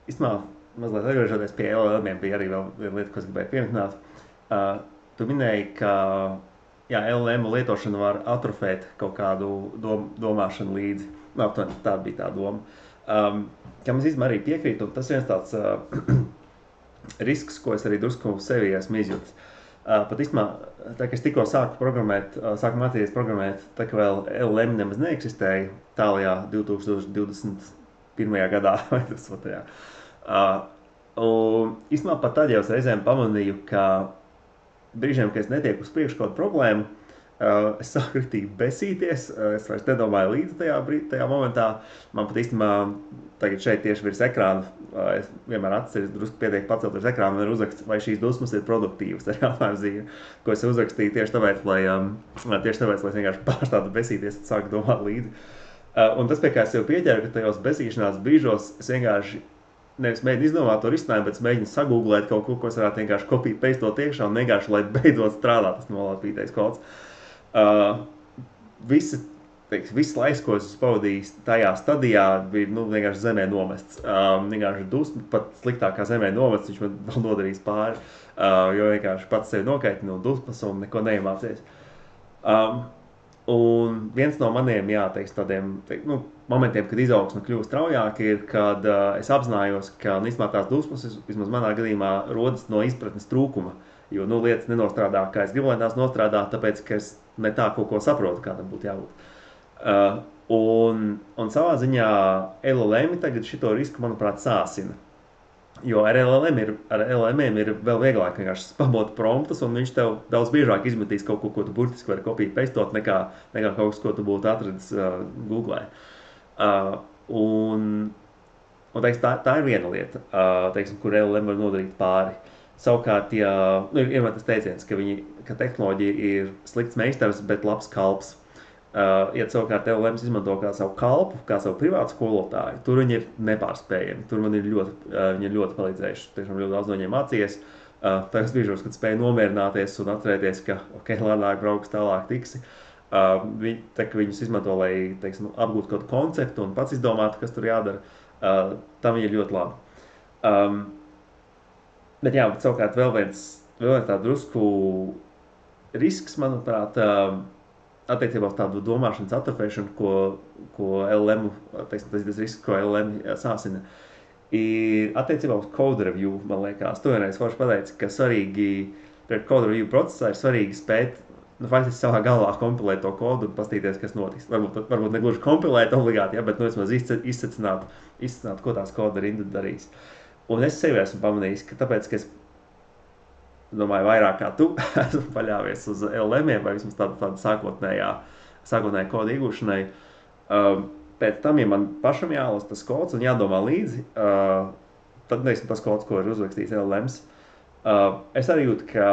Īstenībā, mazliet atgriežoties pie LLM-iem, bija arī vēl viena lieta, ko es gribēju pieminēt. Tu minēji, ka LLM lietošana var atrofēt kaut kādu domāšanu līdzi. Tā bija tā doma. Kam es īstenībā arī piekrītu, un tas viens tāds risks, ko es arī drusku sevi esmu izjūtis. Pat īstenībā, tā kā es tikko sāku mācīties programmēt, tā kā vēl LLM nemaz neeksistēja tālajā 2021. gadā. Vai tas var tajā. Un īstenībā pat tad jau es reizēm pamanīju, ka brīžiem, kad es netieku uz priekšu kaut problēmu, es sāku ritīgi besīties, es vairs nedomāju līdzi tajā momentā. Man pat īstenībā tagad šeit tieši virs ekrāna, es vienmēr atceros, drusku pietiek pacelt virs ekrāna un ir uzraksts, vai šīs dusmas ir produktīvas. Tā ir jautājums zīme, ko es uzrakstīju tieši tāpēc, lai es vienkārši pārstātu besīties un sāku domāt līdzi. Un tas, pie kā es jau pieķēru, ka tajos besīšanās brīžos es vienkārši nevis mēģinu izdomāt to risinājumu, bet es mēģinu sagooglēt kaut ko, ko es varētu vienkārši copy-paste iekšā un vienkārši, lai beidzot strādā tas nolādītais kods. Viss laiks, ko es pavadīju tajā stadijā, bija vienkārši zemē nomests. Vienkārši dusmas, pat sliktākā zemē nomests, viņš man vēl nodarīs pāri, jo vienkārši pats sevi nokaitina no dusmas un neko neiemācies. Un viens no maniem, tādiem momentiem, kad izaugsme kļūst straujāk, ir, kad es apzinājos, ka tās dusmas, vismaz manā gadījumā, rodas no izpratnes trūkuma. Jo lietas nenostrādā, kā es gribu, lai tās nostrādā, tāpēc, ka es ne tā kaut ko saprotu, kā tam būtu jābūt. Un savā ziņā LLM tagad šito risku, manuprāt, sāsina. Jo ar LLM-iem ir vēl vieglāk vienkārši spamot promptus, un viņš tev daudz biežāk izmetīs kaut ko, ko tu burtiski vari copy-pastot, nekā kaut kas, ko tu būtu atradis Googlē. Tā ir viena lieta, kur LLM var nodarīt pāri. Savukārt, ir tas teiciens, ka tehnoloģija ir slikts meistars, bet labs kalps. Ja savukārt LLMs izmanto kā savu kalpu, kā savu privātu skolotāju, tur viņi ir nepārspējami. Tur man ir ļoti palīdzējuši. Tiešām ļoti daudz no viņiem mācījies. Tajos brīžos, kad spēju nomierināties un atcerēties, ka lēnāk brauks, tālāk tiksi. Viņus izmanto, lai apgūtu kaut konceptu un pats izdomātu, kas tur jādara. Tam viņi ir ļoti labi. Bet savukārt vēl viens tā drusku risks, manuprāt, attiecībā uz tādu domāšanas atrofēšanu, ko LLM, tas risks, ko LLM sāsina, ir attiecībā uz code review, man liekas. Tu vienreiz forši pateici, ka svarīgi, pret code review procesā ir svarīgi spēt faktiski savā galvā kompilēt to kodu un paskatīties, kas notiks. Varbūt ne gluži kompilēt obligāti, ja, bet vismaz izsacināt, ko tās koda rinda darīs. Un es sevi esmu pamanījis, ka tāpēc, ka es domāju, vairāk kā tu esmu paļāvies uz LLM-iem vai vismaz tādu sākotnējā koda iegūšanai. Pēc tam, ja man pašam jālasa tas kods un jādomā līdzi, tad tas kods, ko ir uzrakstījis LLMs, es arī jūtu, ka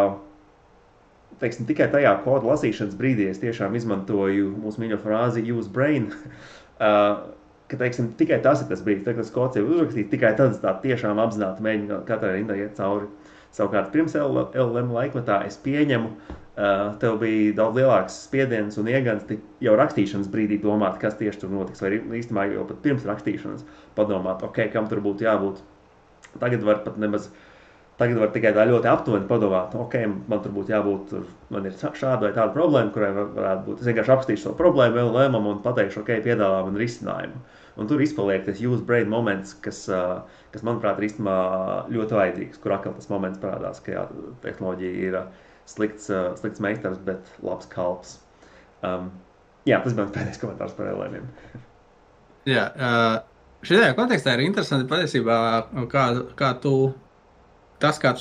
tikai tajā koda lasīšanas brīdī es tiešām izmantoju mūsu mīļo frāzi use brain, ka tikai tas ir tas brīdis, tas kods ir uzrakstīts, tikai tad es tā tiešām apzināti mēģinu katrai rindai iet cauri. Savukārt pirms LLM laikmetā es pieņemu, tev bija daudz lielāks spiediens un iegans jau rakstīšanas brīdī domāt, kas tieši tur notiks, vai īstenībā jau pat pirms rakstīšanas padomāt, kam tur būtu jābūt. Tagad var tikai tā ļoti aptuveni padomāt, man tur būtu jābūt, man ir šāda vai tāda problēma, kurai varētu būt. Es vienkārši apstīšu šo problēmu LLM-am un pateikšu, piedāvā man risinājumu. Un tur izpaliek tas use brain moments, kas manuprāt, ir īstenībā ļoti vajadzīgs, kur atkal tas moments parādās, ka tehnoloģija ir slikts meistars, bet labs kalps. Tas bija pēdējais komentārs par LLM-iem. Jā, šajā kontekstā ir interesanti patiesībā, kā tu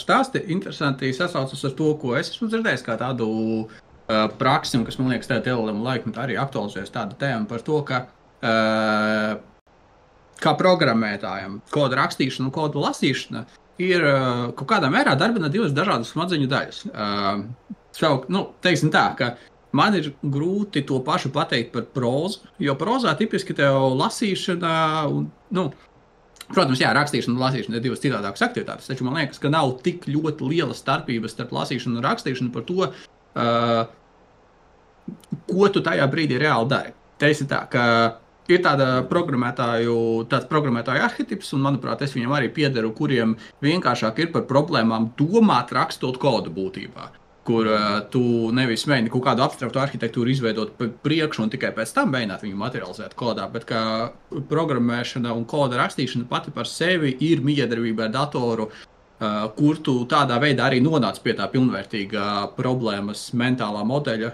stāsti, interesanti sasaucas ar to, ko es esmu dzirdējis, kā tādu praksi, kas, man liekas, tādā LLM laikmetā arī aktualizējas tāda tēma par to, ka kā programmētājam koda rakstīšana un koda lasīšana ir kaut kādā mērā darbina divas dažādas smadzeņu daļas. Teiksim tā, ka man ir grūti to pašu pateikt par prózu, jo prózā tipiski tev lasīšana protams, rakstīšana un lasīšana ir divas citādākas aktivitātes, taču man liekas, ka nav tik ļoti liela starpības starp lasīšanu un rakstīšanu par to, ko tu tajā brīdī reāli dari. Teiksim tā, ka ir tāds programmētāju arhetips, un, manuprāt, es viņam arī piederu, kuriem vienkāršāk ir par problēmām domāt, rakstot kodu būtībā, kur tu nevis mēģini kaut kādu abstraktu arhitektūru izveidot priekšu un tikai pēc tam mēģināt viņu materializēt kodā, bet ka programmēšana un koda rakstīšana pati par sevi ir miedarbība ar datoru, kur tu tādā veidā arī nonāc pie tā pilnvērtīgā problēmas mentālā modeļa,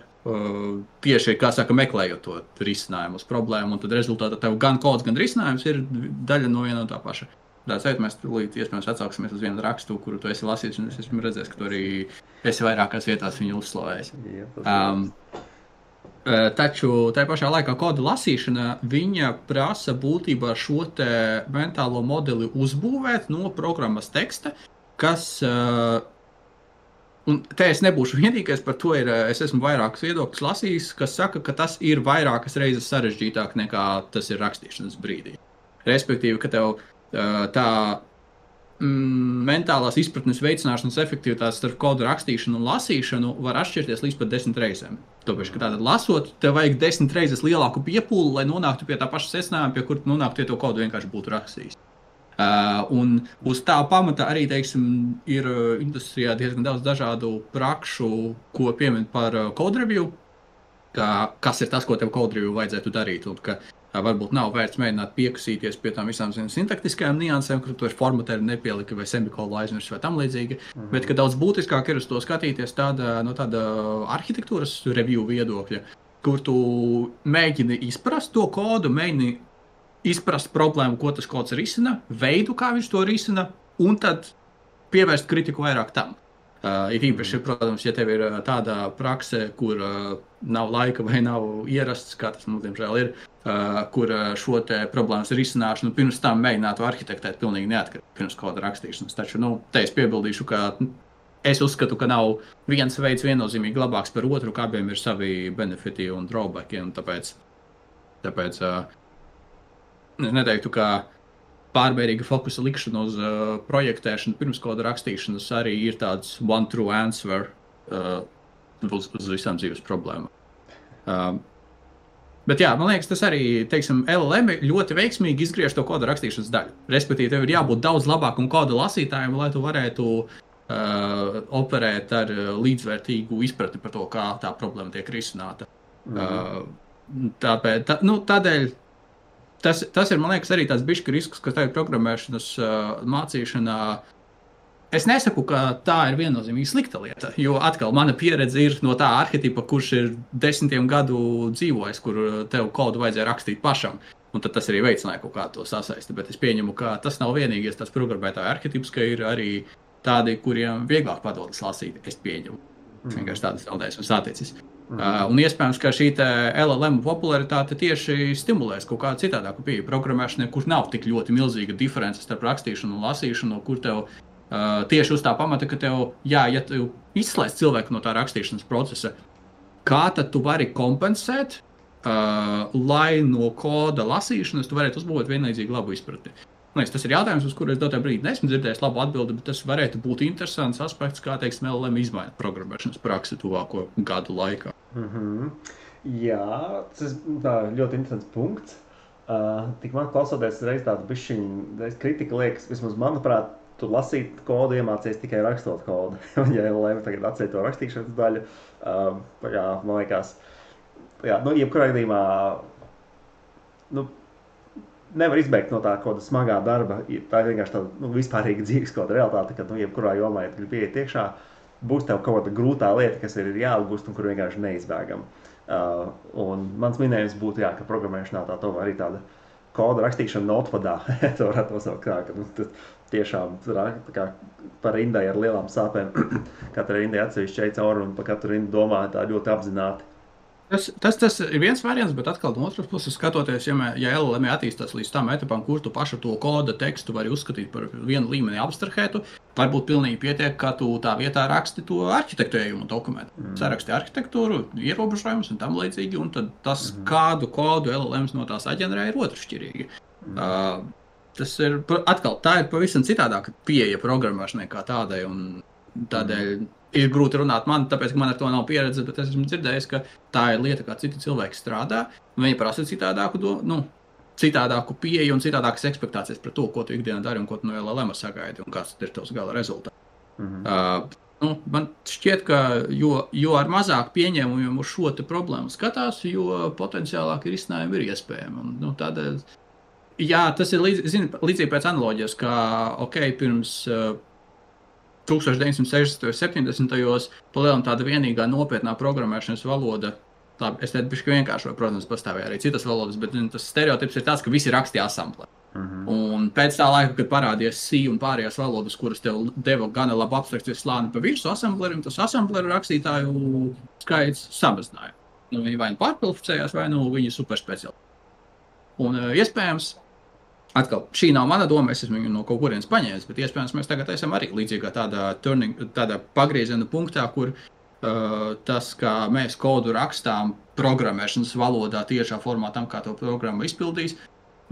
tieši, meklējot to risinājumu uz problēmu, un tad rezultātā tev gan kods, gan risinājums ir daļa no viena un tā paša. Tāpēc mēs tulīt iespējams atsauksimies uz vienu rakstu, kuru tu esi lasījis, un es esmu redzējis, ka tu arī esi vairākās vietās viņu uzslavējis. Taču tā pašā laikā koda lasīšana, viņa prasa būtībā šo te mentālo modeli uzbūvēt no programmas teksta, kas un te es nebūšu vienīgais, par to es esmu vairākus viedokļus lasījis, kas saka, ka tas ir vairākas reizes sarežģītāk nekā tas ir rakstīšanas brīdī. Respektīvi, ka tev tā mentālās izpratnes veicināšanas efektivitātes starp kodu rakstīšanu un lasīšanu var atšķirties līdz pat 10 reizēm. Tāpēc, ka tātad lasot, tev vajag 10 reizes lielāku piepūli, lai nonāktu pie tā paša secinājuma, pie kur nonāktu, ja to kodu vienkārši būtu rakstījis. Un uz tā pamata arī, ir industrijā diezgan daudz dažādu prakšu, ko piemin par code review, kas ir tas, ko tev code review vajadzētu darīt, un ka varbūt nav vērts mēģināt piekasīties pie tām visām sintaktiskajām niansēm, kur tu formatēri nepieliki vai semikolu aizmirst vai tam līdzīgi, bet ka daudz būtiskāk ir uz to skatīties no tāda arhitektūras review viedokļa, kur tu mēģini izprast to kodu, mēģini izprast problēmu, ko tas kods risina, veidu, kā viņš to risina, un tad pievērst kritiku vairāk tam. Ir īpaši, protams, ja tev ir tāda prakse, kur nav laika vai nav ierasts, kā tas mums diemžēl ir, kur šo te problēmas risināšanu pirms tam mēģinātu arhitektēt pilnīgi neatkarīgi pirms koda rakstīšanas. Taču, te es piebildīšu, ka es uzskatu, ka nav viens veids viennozīmīgi labāks par otru, kā abiem ir savi benefiti un drawbacki, un tāpēc es neteiktu, ka pārmērīga fokusa likšana uz projektēšanu pirms koda rakstīšanas arī ir tāds one true answer uz visām dzīves problēmām. Bet jā, man liekas, tas arī, LLM ļoti veiksmīgi izgriež to koda rakstīšanas daļu. Respektīvi, tev ir jābūt daudz labākam koda lasītājiem, lai tu varētu operēt ar līdzvērtīgu izpratni par to, kā tā problēma tiek risināta. Tādēļ tas ir, man liekas, arī tāds bišķi risks, kas tev programmēšanas mācīšanā Es nesaku, ka tā ir viennozīmīgi slikta lieta, jo atkal mana pieredze ir no tā arhetipa, kurš ir desmitiem gadu dzīvojis, kur tev kodu vajadzēja rakstīt pašam. Un tad tas arī veicināja kaut kādu to sasaisti. Bet es pieņemu, ka tas nav vienīgais tas programmētāja arhetips, ka ir arī tādi, kuriem vieglāk padodas lasīt. Es pieņemu. Vienkārši tādas zaudējumus un saticis. Un iespējams, ka šī LLM popularitāte tieši stimulēs kaut kādu citādāku pieeju programmēšanai, kur nav tik ļoti milzīga diference starp rakstīšanu un lasīšanu, kur tev tieši uz tā pamata, ka tev, ja tu izslēdz cilvēku no tā rakstīšanas procesa, kā tad tu vari kompensēt, lai no koda lasīšanas tu varētu uzbūvēt vienlīdzīgi labu izpratni. Tas ir jautājums, uz kuru es dotajā brīdī nesmu dzirdējis labu atbildi, bet tas varētu būt interesants aspekts, kā, teiksim, LLM izmaina programmēšanas praksi tuvāko gadu laikā. Jā, tas ir ļoti interesants punkts. Tik man klausoties reiz tādu bišķiņu kritika liekas, vismaz manuprāt, tu lasīt kodu, iemācies tikai rakstot kodu. Ja LLM tagad atsēja to rakstīšanas daļu, man liekas, jebkurā gadījumā nevar izbeigt no tā koda smagā darba. Tā ir vienkārši tāda vispārīga dzīves koda realitāte, kad jebkurā jomā, ja tu gribi ieiet iekšā, būs tev kaut kāda grūtā lieta, kas ir jāapgūst un kur vienkārši neizbēgam. Un mans minējums būtu, ka programmēšanā tā tomēr arī tāda koda rakstīšana notepadā, to varētu nosaukt kā, ka tiešām kā par rindai ar lielām sāpēm, katra rindai atsevišķi ej cauri un pa katru rindu domā tā ļoti apzināti. Tas ir viens variants, bet atkal no otras puses skatoties, ja LLM attīstās līdz tam etapam, kur tu pašu to koda tekstu vari uzskatīt par vienu līmeni abstrahētu, varbūt pilnīgi pietiek, ka tu tā vietā raksti to arhitektējumu dokumentu. Saraksti arhitektūru, ierobežojumus un tam līdzīgi, un tad tas, kādu kodu LLMs no tās aģenerē, ir otršķirīgi. Tas ir, atkal, tā ir pavisam citādāka pieeja programmēšanai kā tādai, un tādēļ ir grūti runāt man, tāpēc, ka man ar to nav pieredze, bet es esmu dzirdējis, ka tā ir lieta, kā citi cilvēki strādā, un viņi prasa citādāku pieeju un citādākas ekspektācijas par to, ko tu ikdienā dari un ko tu no LLM sagaidi, un kāds ir tavs gala rezultāts. Man šķiet, ka jo ar mazāk pieņēmumiem uz šo te problēmu skatās, jo potenciālāk ir izcinājumi ir iespējami. Tādēļ, tas ir līdzīgi pēc analoģijas, ka, pirms 1960. un 70. palielam tāda vienīgā nopietnā programmēšanas valoda. Es teicu, ka vienkāršoju, protams, pastāvēja arī citas valodas, bet tas stereotips ir tāds, ka visi rakstīja asamblē. Un pēc tā laika, kad parādījās C un pārējās valodas, kuras tev deva gana labu abstrakcijas slāni pa visu asamblerim, tas asambleru rakstītāju skaits samazināja. Viņi vai nu pārkvalificējās, vai nu viņi superspeciāli. Un iespējams, atkal, šī nav mana doma, es esmu viņu no kaut kurienes paņēmis, bet iespējams mēs tagad esam arī līdzīgā tādā pagrieziena punktā, kur tas, ka mēs kodu rakstām programmēšanas valodā tiešā formātā, kā to programma izpildīs,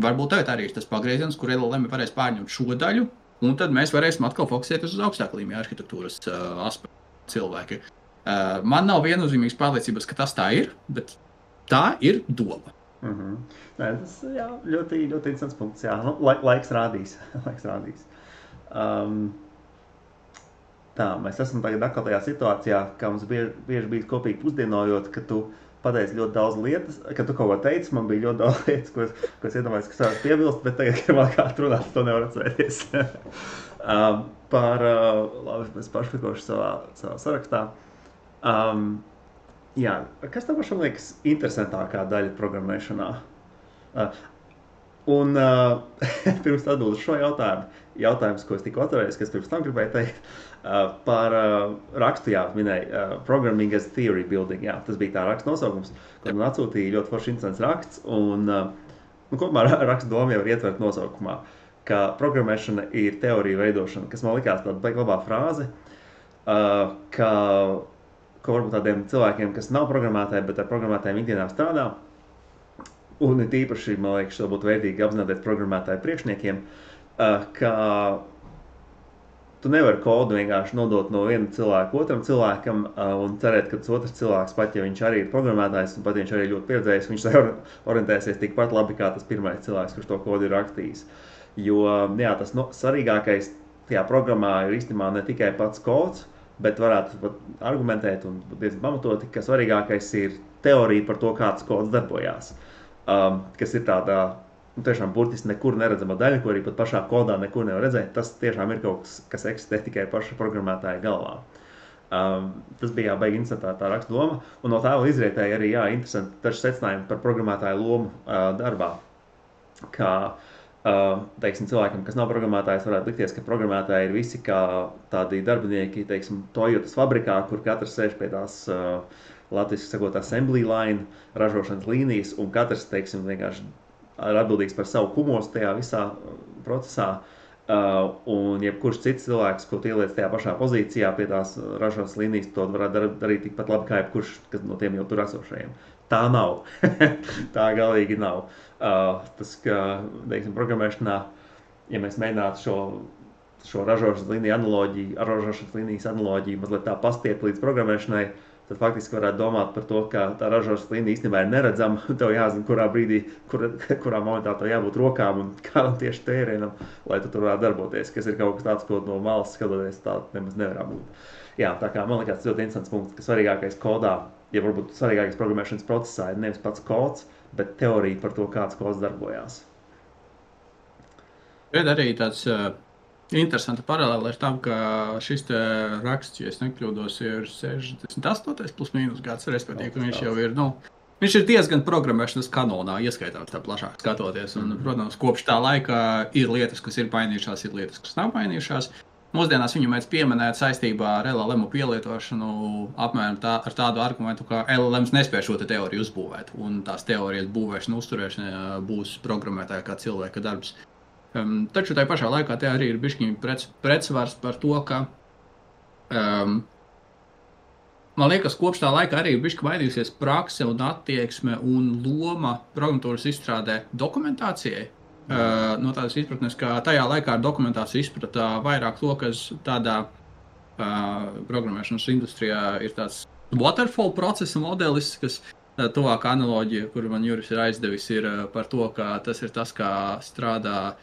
varbūt tagad arī ir tas pagrieziens, kur LLM varēs pārņemt šo daļu, un tad mēs varēsim atkal fokusēties uz augstāku līmeņa arhitektūras aspektu cilvēki. Man nav viennozīmīgas pārliecības, ka tas tā ir, bet tā ir doma. Tas ļoti, ļoti interesants punkts. Laiks rādīs. Mēs esam tagad atkal tajā situācijā, kā mums bieži bija kopīgi pusdienojot, ka tu pateici ļoti daudz lietas, ka tu kaut ko teici, man bija ļoti daudz lietas, ko es iedomājos, kas varētu piebilst, bet tagad, kad vēl kāds runāt, to nevar atcerēties. Labi, es pašpikošu savā sarakstā. Kas tev pašam liekas interesantākā daļa programmēšanā? Pirms atbildu šo jautājums, ko es tikko atcerējos, kas pirms tam gribēju teikt, par rakstu, minēja Programming as Theory Building. Tas bija tā raksta nosaukums, kur man atsūtīja ļoti forši interesants raksts, un kopumā raksta doma jau ir ietvert nosaukumā, ka programmēšana ir teorija veidošana, kas man likās tāda baigi labā frāze, ko varbūt tādiem cilvēkiem, kas nav programmētāji, bet ar programmētājiem ikdienā strādā, un ir tīpaši, man liekas, šo būtu vērtīgi apzināties programmētāju priekšniekiem, ka tu nevari kodu vienkārši nodot no viena cilvēka otram cilvēkam un cerēt, ka tas otrs cilvēks, pat ja viņš arī ir programmētājs un pat viņš arī ļoti pieredzējis, viņš orientēsies tikpat labi kā tas pirmais cilvēks, kurš to kodu ir rakstījis. Jo tas svarīgākais tajā programmā ir īstenībā ne tikai pats kods, bet varētu pat argumentēt un diezgan pamatoti, ka svarīgākais ir teorija par to, kāds kods darbojās. Kas ir tādā tiešām burtiski nekur neredzama daļa, ko arī pat pašā kodā nekur nevar redzēt. Tas tiešām ir kaut kas eksistē tikai paša programmētāja galvā. Tas bija baigi interesanti tā raksta doma, un no tā vēl izrietēja arī interesanti daži secinājumi par programmētāju lomu darbā. Kā teiksim, cilvēkam, kas nav programmētājs, varētu likties, ka programmētāji ir visi kā tādi darbinieki, teiksim, Toyotas fabrikā, kur katrs sēž pie tās latviski sakot assembly line, ražošanas līnijas, un katrs, teiksim, vienkārši ir atbildīgs par savu kumostu tajā visā procesā, un jebkurš cits cilvēks, ko ieliec tajā pašā pozīcijā pie tās ražošanas līnijas, to varētu darīt tikpat labi kā jebkurš no tiem jau tur esošajiem. Tā nav. Tā galīgi nav. Tas, ka, teiksim, programmēšanā, ja mēs mēģinātu šo ražošanas līnijas analoģiju mazliet tā pastiept līdz programmēšanai, tad faktiski varētu domāt par to, ka tā ražošanas līnija īstenībā ir neredzama. Tev jāzina, kurā brīdī, kurā momentā tev jābūt rokām un kādam tieši tērienam, lai tu tur varētu darboties, kas ir kaut kas tāds, ko no malas skatoties tā nemaz nevar būt. Jā, tā kā man liekas ļoti interesants punkts, ka svarīgākais kodā, ja varbūt svarīgākais programmēšanas procesā ir nevis pats kods, bet teorija par to, kāds kods darbojās. Ir arī tāds interesanta paralēla ar tam, ka šis te raksts, ja es nekļūdos, ir 68. plus mīnus gads, respektīvi, ka viņš jau ir, viņš ir diezgan programmēšanas kanonā, ieskaitāms tā plašāk skatoties, un, protams, kopš tā laika ir lietas, kas ir mainījušās, ir lietas, kas nav mainījušās. Mūsdienās viņu mēs pieminēt saistībā ar LLM pielietošanu apmēram ar tādu argumentu, ka LLMs nespēj šo teoriju uzbūvēt, un tās teorijas būvēšana, uzturēšana būs programmētāja kā cilvēka darbs. Taču tajā pašā laikā te arī ir bišķiņ pretsvars par to, ka man liekas, kopš tā laika arī ir bišķi mainījusies prakse un attieksme un loma programmatūras izstrādē dokumentācijai. No tādas izpratnes, ka tajā laikā ar dokumentāciju izprata vairāk to, kas tādā programmēšanas industrijā ir tāds waterfall procesa modelis, kas tuvāka analoģija, kuru man Juris ir aizdevis, ir par to, ka tas ir tas, kā strādā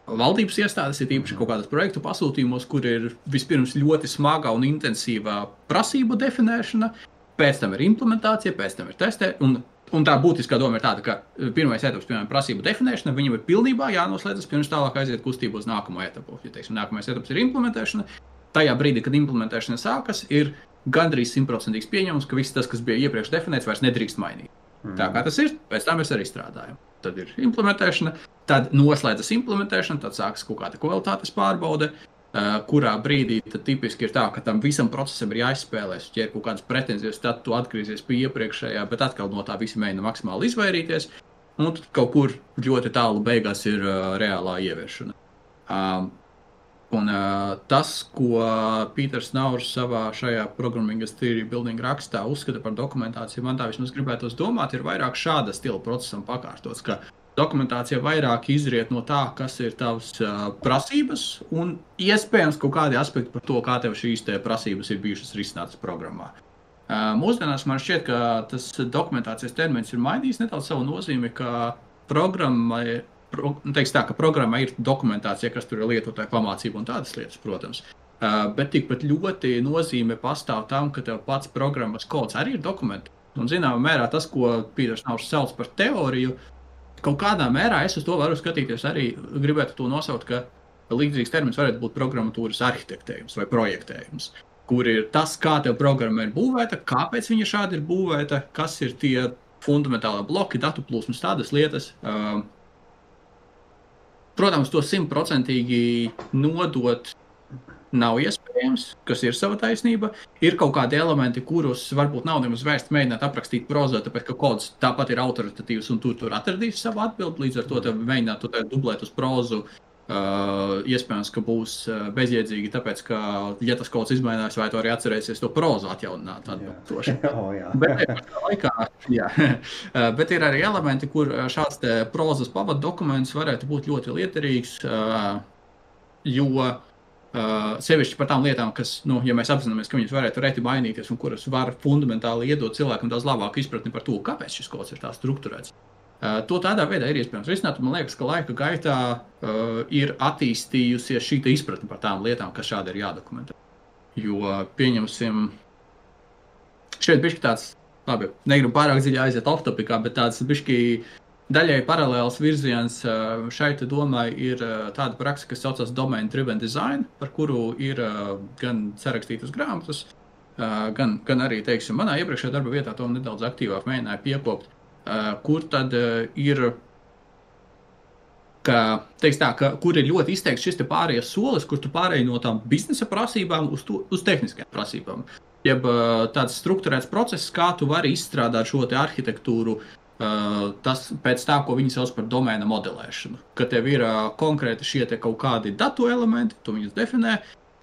valdības iestādes, ir īpaši kaut kādas projektu pasūtījumos, kur ir vispirms ļoti smaga un intensīvā prasību definēšana, pēc tam ir implementācija, pēc tam ir testē, un tā būtiskā doma ir tāda, ka pirmais etaps, piemēram, prasību definēšana, viņam ir pilnībā jānoslēdzas, pirms tālāk aiziet kustību uz nākamo etapu. Ja, teiksim, nākamais etaps ir implementēšana. Tajā brīdī, kad implementēšana sākas, ir gandrīz 100% pieņemums, ka viss tas, kas bija iepriekš definēts, vairs nedrīkst mainīt. Tā kā tas ir, pēc tam mēs arī strādājam. Tad ir implementēšana, tad noslēdzas implementēšana, tad sākas kaut kāda kvalitātes pārbaude, kurā brīdī tad tipiski ir tā, ka tam visam procesam ir jāizspēlēs, ja ir kaut kādas pretenzijas, tad tu atgriezies pie iepriekšējā, bet atkal no tā visi mēģina maksimāli izvairīties, un tad kaut kur ļoti tālu beigās ir reālā ieviešana. Un tas, ko Pīters Naurs savā šajā Programming as Theory Building rakstā uzskata par dokumentāciju, man tā vismaz gribētos domāt, ir vairāk šāda stila procesam pakārtots, ka dokumentācija vairāk izriet no tā, kas ir tavas prasības un iespējams kaut kādi aspekti par to, kā tev šīs te prasības ir bijušas risinātas programmā. Mūsdienās man šķiet, ka tas dokumentācijas termins ir mainījis nedaudz savu nozīmi, ka programma ir dokumentācija, kas tur ir lietotāja pamācība un tādas lietas, protams. Bet tikpat ļoti nozīme pastāv tam, ka tev pats programmas kods arī ir dokumenti. Un zināmā mērā tas, ko Pīters Naurs sauc par teoriju, kaut kādā mērā es uz to varu skatīties arī, gribētu to nosaukt, ka līdzīgs termins varētu būt programmatūras arhitektējums vai projektējums, kur ir tas, kā tev programma ir būvēta, kāpēc viņa šādi ir būvēta, kas ir tie fundamentālā bloki, datu plūsmas, tādas lietas. Protams, to 100% nodot nav iespējams, kas ir sava taisnība. Ir kaut kādi elementi, kurus varbūt nav nemaz vērsts mēģināt aprakstīt prozā, tāpēc, ka kods tāpat ir autoritatīvs un tur atradīs savu atbildi, līdz ar to tev mēģināt to dublēt uz prozu. Iespējams, ka būs bezjēdzīgi, tāpēc, ka, ja tas kods izmainās, vai tu arī atcerēsies to prozu atjaunināt atbilstoši. Bet ir arī elementi, kur šāds te prozas pavadu dokuments varētu būt ļoti lietarīgs, jo sevišķi par tām lietām, kas, ja mēs apzināmies, ka viņas varētu reti mainīties un kuras var fundamentāli iedot cilvēkam daudz labāku izpratni par to, kāpēc šis kods ir tā strukturēts. To tādā veidā ir iespējams risināt, un man liekas, ka laika gaitā ir attīstījusies šī izpratne par tām lietām, kas šādi ir jādokumentē. Jo, pieņemsim, šeit bišķi tāds, labi, negribu pārāk dziļi aiziet off-topikā, bet tāds bišķi daļai paralēls virziens šai domai ir tāda praksa, kas saucas Domain Driven Design, par kuru ir gan sarakstītas grāmatas, gan arī, teiksim, manā iepriekšējā darba vietā to nedaudz aktīvāk mēģināju piekopt, kur tad ir, kur ir ļoti izteikts šis te pārējais solis, kur tu pārēji no tām biznesa prasībām uz tehniskajām prasībām. Jeb tāds strukturēts process, kā tu vari izstrādāt šo te arhitektūru, tas pēc tā, ko viņi sauc par domēna modelēšanu. Kad tev ir konkrēti šie te kaut kādi datu elementi, tu viņus definē,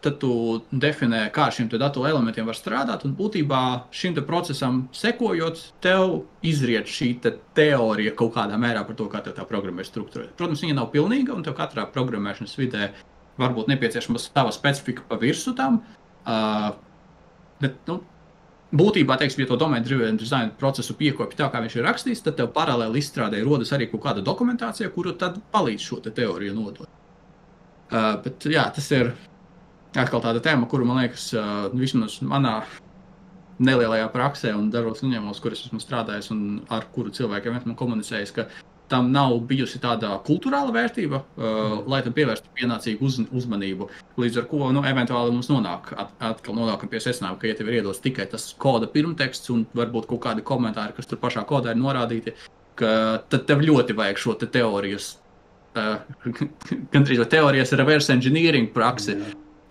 tad tu definē, kā šiem te datu elementiem var strādāt, un būtībā šim te procesam sekojot, tev izriet šī te teorija kaut kādā mērā par to, kā tev tā programma ir strukturēta. Protams, viņa nav pilnīga, un tev katrā programmēšanas vidē varbūt nepieciešama sava specifika pa virsu tam, bet, būtībā, teiksim, ja to domain driven design procesu piekopi tā, kā viņš ir rakstīts, tad tev paralēli izstrādē rodas arī kaut kāda dokumentācija, kuru tad palīdz šo te teoriju nodot. Bet jā, tas ir atkal tāda tēma, kuru, man liekas, vismaz manā nelielajā praksē un dažos uzņēmumos, kuras esmu strādājis un ar kuru cilvēkiem esmu komunicējis, ka tam nav bijusi tāda kulturāla vērtība, lai tam pievērstu pienācīgu uzmanību. Līdz ar ko, eventuāli mums nonākam pie secinājuma, ka, ja tev ir iedots tikai tas koda pirmteksts un varbūt kaut kādi komentāri, kas tur pašā kodā ir norādīti, ka tad tev ļoti vajag šo te teorijas, gandrīz vai teorijas reverse engineering praksi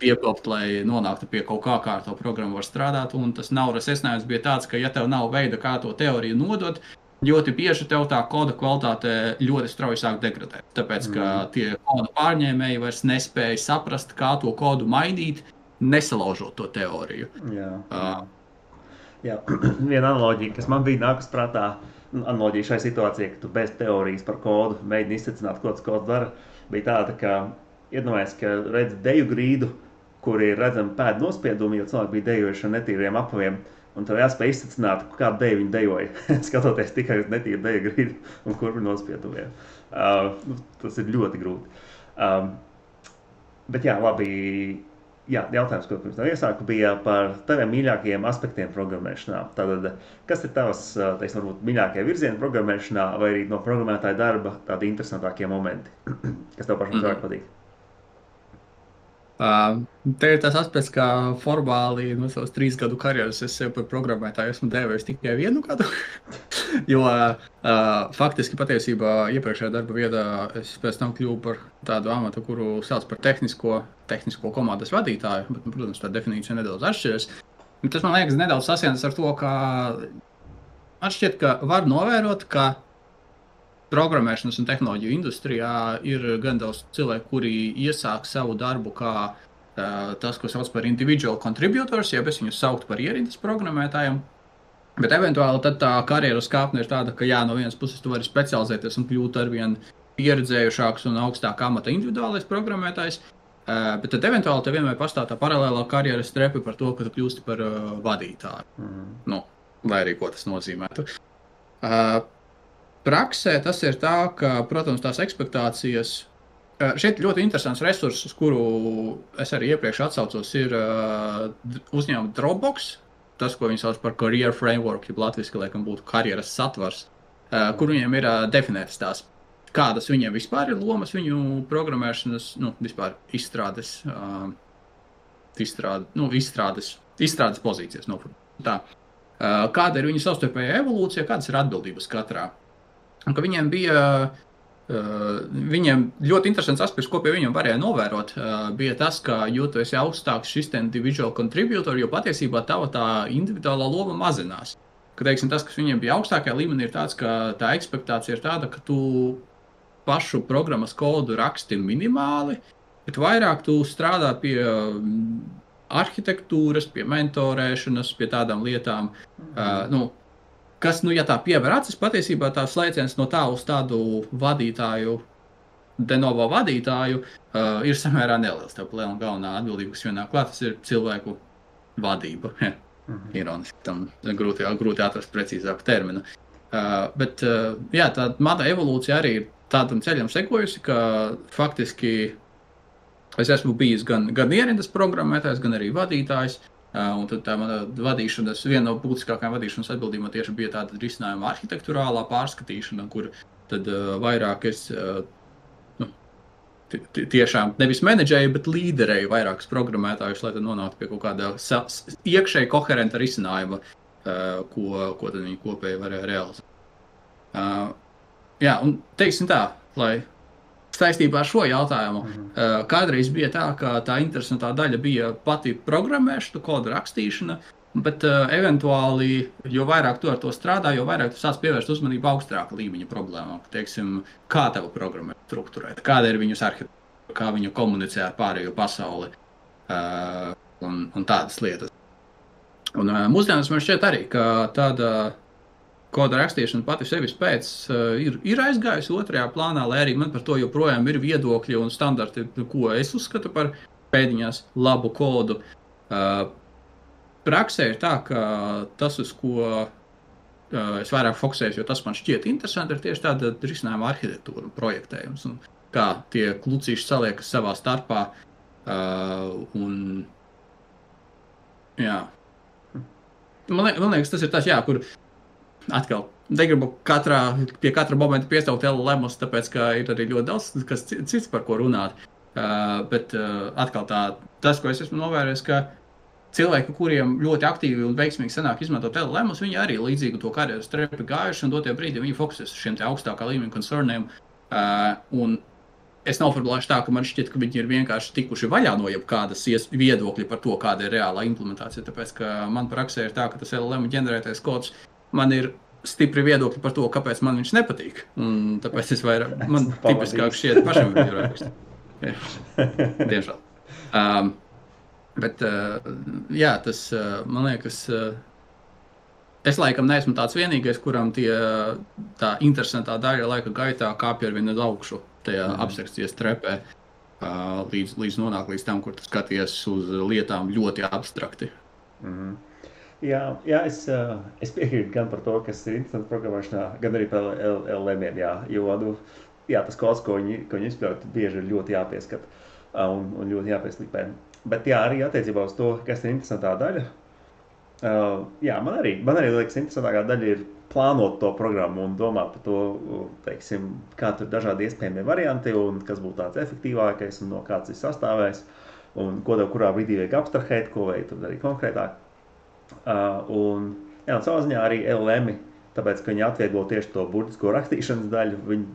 piekopt, lai nonāktu pie kaut kā ar to programmu var strādāt, un tas secinājums bija tāds, ka, ja tev nav veida, kā to teoriju nodot, ļoti bieži tev tā koda kvalitāte ļoti strauji sāk degradēt. Tāpēc, ka tie koda pārņēmēji vairs nespēja saprast, kā to kodu mainīt, nesalaužot to teoriju. Jā. Viena analoģija, kas man bija nākus prātā, analoģija šai situācijai, ka tu bez teorijas par kodu mēģini izsecināt, ko tas kods dara, bija tāda, ka iedomājies, ka redzi deju grīdu, kur ir redzami pēdu nospiedumi, jo cilvēki bija dejojuši ar netīriem apaviem. Un tev jāspēj izsacināt, kādu deju viņi dejoja, skatoties tikai uz netīru deju grīdu un kur ir nospiedumiem. Tas ir ļoti grūti. Bet jā, labi, jautājums, ko pirms tam iesāku, bija par taviem mīļākajiem aspektiem programmēšanā. Tātad, kas ir tavas, varbūt mīļākie virzieni programmēšanā, vai arī no programmētāja darba tādi interesantākie momenti, kas tev pašam vairāk patīk? Te ir tas aspekts, ka formāli no savas 3 gadu karjeras es sev par programmētāju esmu dēvējis tikai 1 gadu, jo faktiski patiesībā iepriekšējā darba vietā es pēc tam kļuvu par tādu amatu, kuru sauc par tehnisko komandas vadītāju, bet, protams, tā definīcija nedaudz atšķiras. Tas, man liekas, nedaudz sasienas ar to, ka man šķiet, ka var novērot, ka programmēšanas un tehnoloģiju industrijā ir gan daudz cilvēku, kuri iesāk savu darbu kā tas, ko sauc par individual contributors, ja es viņus sauktu par ierindas programmētājiem. Bet eventuāli tad tā karjeras kāpne ir tāda, ka no vienas puses tu vari specializēties un kļūt arvien pieredzējušāks un augstāk amata individuālais programmētājs, bet tad eventuāli tev vienmēr pastāv tā paralēlā karjeras trepe par to, ka tu kļūsti par vadītāju. Lai arī ko tas nozīmētu. Praksē tas ir tā, ka, protams, tās ekspektācijas, šeit ļoti interesants resurss, uz kuru es arī iepriekš atsaucos, ir uzņēmuma Dropbox, tas, ko viņi sauc par career framework, ja latviski, laikam būtu karjeras satvars, kur viņiem ir definētas tās, kādas viņiem vispār ir lomas viņu programmēšanas, vispār izstrādes pozīcijas. Tā. Kāda ir viņu savstarpējā evolūcija, kādas ir atbildības katrā. Un ka viņiem ļoti interesants aspekts, ko pie viņiem varēja novērot, bija tas, ka, jo tu esi augstāks šis individual contributor, jo patiesībā tava tā individuālā loma mazinās. Ka, teiksim, tas, kas viņiem bija augstākajā līmenī, ir tāds, ka tā ekspektācija ir tāda, ka tu pašu programmas kodu raksti minimāli, bet vairāk tu strādā pie arhitektūras, pie mentorēšanas, pie tādām lietām, kas, ja tā piever acis, patiesībā tā slēdziens no tā uz tādu vadītāju, de novo vadītāju, ir samērā neliels. Tev liela un galvenā atbildība, kas vienā klāt, tas ir cilvēku vadība. Ironiski, tam grūti atrast precīzāku terminu. Bet, tā mana evolūcija arī ir tādam ceļam sekojusi, ka faktiski es esmu bijis gan ierindas programmētājs, gan arī vadītājs. Un tad tā mana viena no būtiskākajām vadīšanas atbildībām tieši bija tāda risinājuma arhitektūrālā pārskatīšana, kur tad vairāk es tiešām nevis menedžēju, bet līderēju vairākus programmētājus, lai tad nonāktu pie kaut kāda iekšēji koherenta risinājuma, ko tad viņi kopēji varēja realizēt. Jā, un teiksim tā, lai saistībā ar šo jautājumu, kādreiz bija tā, ka tā interesantā daļa bija pati programmēšana, koda rakstīšana, bet eventuāli, jo vairāk tu ar to strādā, jo vairāk tu sāc pievērst uzmanību augstāka līmeņa problēmām. Teiksim, kā tev programmēt strukturēt, kāda ir viņus arhitektūra, kā viņu komunicē ar pārējo pasauli un tādas lietas. Un mūsdienās man šķiet arī, ka tāda koda rakstīšana pati sevis pēc ir aizgājusi otrajā plānā, lai arī man par to joprojām ir viedokļi un standarti, ko es uzskatu par pēdiņās labu kodu. Praksē ir tā, ka tas, uz ko es vairāk fokusēju, jo tas man šķiet interesanti, ir tieši tāda risinājuma arhitektūra un projektējums, un kā tie klucīši saliekas savā starpā. Jā. Man liekas, tas ir tas, jā, kur atkal negribu pie katra momenta piesaukt LLMus, tāpēc, ka ir arī ļoti daudz kas cits, par ko runāt. Bet atkal tas, ko es esmu novērojis, ka cilvēki, kuriem ļoti aktīvi un veiksmīgi sanāk izmantot LLMus, viņi arī līdzīgi to karjeras trepi gājuši, un dotie brīdī viņi fokusēs uz šiem te augstākā līmeņa koncerniem. Un es neformulēšu tā, ka man šķiet, ka viņi ir vienkārši tikuši vaļā no jebkādas viedokļi par to, kāda ir reālā implementācija, tāpēc, ka man praksē ir tā, ka tas LLM ģenerētais kods, man ir stipri viedokļi par to, kāpēc man viņš nepatīk. Un tāpēc es vairāk, man tipiskāk šķiet pašam viņu rakstīt. Diemžēl. Bet, jā, tas, man liekas, es laikam neesmu tāds vienīgais, kuram tā interesantā daļa laika gaitā kāpj ar vienu augšu tajā abstrakcijas trepē, līdz nonāk līdz tam, kur tu skaties uz lietām ļoti abstrakti. Jā, es piekrītu gan par to, kas ir interesanti programmēšanā, gan arī par LLM-iem, jo tas kods, ko viņi izpļaut, bieži ir ļoti jāpieskat un ļoti jāpieslīpē. Bet jā, arī attiecībā uz to, kas ir interesantā daļa, man arī liekas, interesantākā daļa ir plānot to programmu un domāt par to, teiksim, kā tur dažādi iespējamie varianti un kas būtu tāds efektīvākais un no kāds ir sastāvēs un ko tev kurā brīdī vajag abstrahēt, ko vajag tur darīt konkrētāk. Un savā ziņā arī LLM, tāpēc, ka viņi atvieglo tieši to burtisko rakstīšanas daļu, viņi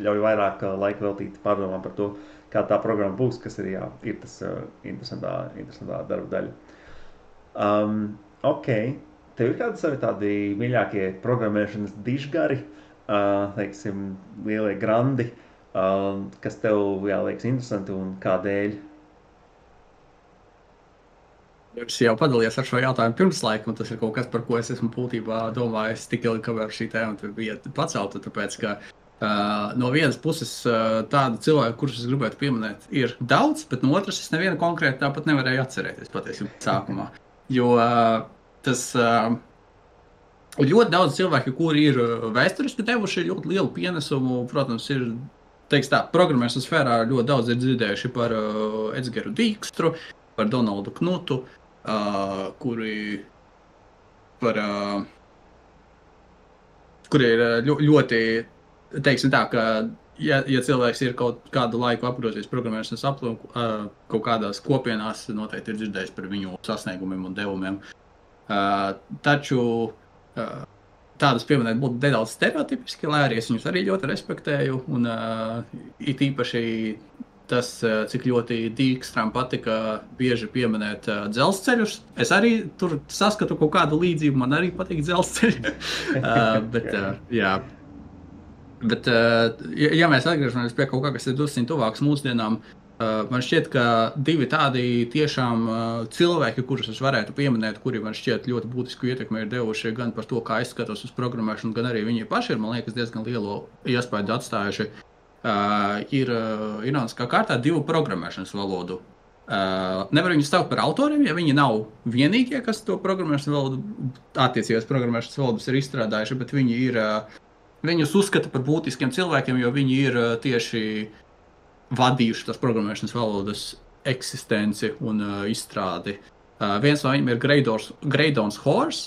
ļauj vairāk laika veltīt pārdomām par to, kā tā programma būs, kas ir tas interesantā darba daļa. Ok, tev ir kādi savi tādi mīļākie programmēšanas dižgari, teiksim, lielie grandi, kas tev liekas interesanti un kādēļ? Es jau padalījos ar šo jautājumu pirms laika, un tas ir kaut kas, par ko es esmu būtībā domājis tik ilgi, kamēr šī tēma bija pacelta, tāpēc, ka no vienas puses tādu cilvēku, kurus es gribētu pieminēt, ir daudz, bet no otras es nevienu konkrēti tāpat nevarēju atcerēties patiesībā sākumā. Jo tas ļoti daudz cilvēki, kuri ir vēsturiski devuši ļoti lielu pienesumu, protams, ir, programmēšanas sfērā ļoti daudz ir dzirdējuši par Edsgeru Dijkstru, par Donaldu Knutu, kuri ir ļoti, teiksim tā, ka ja cilvēks ir kaut kādu laiku apgrozies programmēšanas kaut kādās kopienās, noteikti ir dzirdējis par viņu sasniegumiem un devumiem. Taču tādas pieminēt būtu nedaudz stereotipiski, lai arī es viņus arī ļoti respektēju, un it īpaši tas, cik ļoti Dijkstram patika bieži pieminēt dzelzceļus. Es arī tur saskatu kaut kādu līdzību, man arī patīk dzelzceļi. Bet, ja mēs atgriežamies pie kaut kā, kas ir drusciņ tuvāks mūsdienām, man šķiet, ka divi tādi tiešām cilvēki, kurus es varētu pieminēt, kuri man šķiet ļoti būtisku ietekmi ir devuši gan par to, kā es skatos uz programmēšanu, gan arī viņi paši ir, man liekas, diezgan lielu iespēju atstājuši. Ir ironiskā kārtā divu programmēšanas valodu. Nevar viņus saukt par autoriem, ja viņi nav vienīgie, kas to programmēšanas valodu, attiecīgās programmēšanas valodus ir izstrādājuši, bet viņi ir, viņus uzskata par būtiskiem cilvēkiem, jo viņi ir tieši vadījuši tās programmēšanas valodas eksistenci un izstrādi. Viens no viņiem ir Greydons Horse.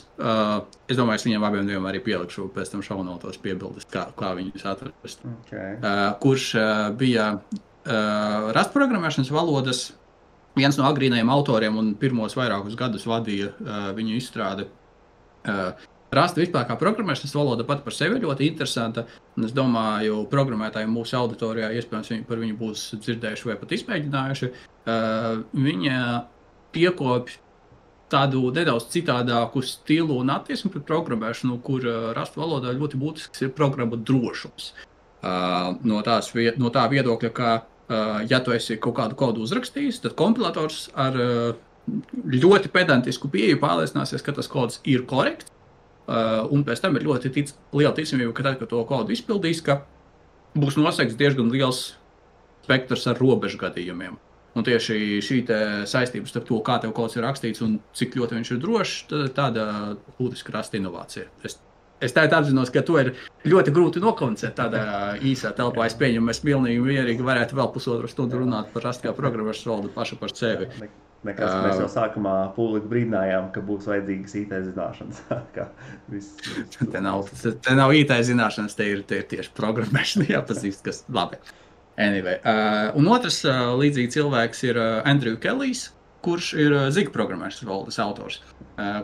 Es domāju, es viņiem abiem arī pielikšu pēc tam šaunotos piebildes, kā viņus atrast. Okay. Kurš bija Rust programmēšanas valodas viens no agrīnajiem autoriem un pirmos vairākus gadus vadīja viņu izstrādi. Rust vispār kā programmēšanas valoda pat par sevi ļoti interesanta. Un es domāju, programmētājiem mūsu auditorijā iespējams par viņu būs dzirdējuši vai pat izmēģinājuši. Viņa piekopj tādu nedaudz citādāku stilu un attieksmi pret programmēšanu, kur Rust valodā ļoti būtisks ir programmu drošums. No tā viedokļa, ka ja tu esi kaut kādu kodu uzrakstījis, tad kompilators ar ļoti pedantisku pieeju pārliecināsies, ka tas kods ir korekts. Un pēc tam ir ļoti liela ticamība, ka tad, kad to kodu izpildīs, ka būs nosegts diezgan liels spektrs ar robežu gadījumiem. Un tieši šī saistības starp to, kā tev kods ir rakstīts un cik ļoti viņš ir drošs, tāda būtiska Rust inovācija. Es tā apzinos, ka to ir ļoti grūti nokomunicēt tādā īsā telpā. Es pieņemu, mēs pilnīgi mierīgi varētu vēl pusotru stundu runāt par Rust kā programmēšanas valodu pašu par sevi. Nekas, mēs jau sākumā publiski brīdinājām, ka būs vajadzīgas IT zināšanas. Te nav IT zināšanas, te ir tieši programmēšana jāpazīst, kas labi. Anyway, un otrs līdzīgi cilvēks ir Andrew Kellijs, kurš ir Zig programmēšanas valodas autors,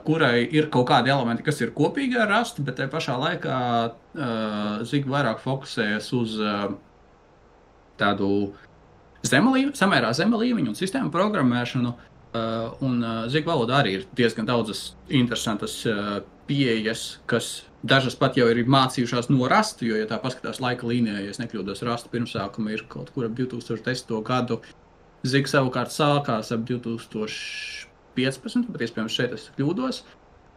kurai ir kaut kādi elementi, kas ir kopīgi ar Rust, bet te pašā laikā Zig vairāk fokusējas uz tādu samērā zema līmeņa un sistēmu programmēšanu, un Zig valodā arī ir diezgan daudzas interesantas pieejas, kas dažas pat jau ir mācījušās no Rust, jo, ja tā paskatās laika līnijā, ja es nekļūdos, Rust pirmsākuma ir kaut kur ap 2010. gadu, Zig savukārt sākās ap 2015, bet iespējams šeit es kļūdos.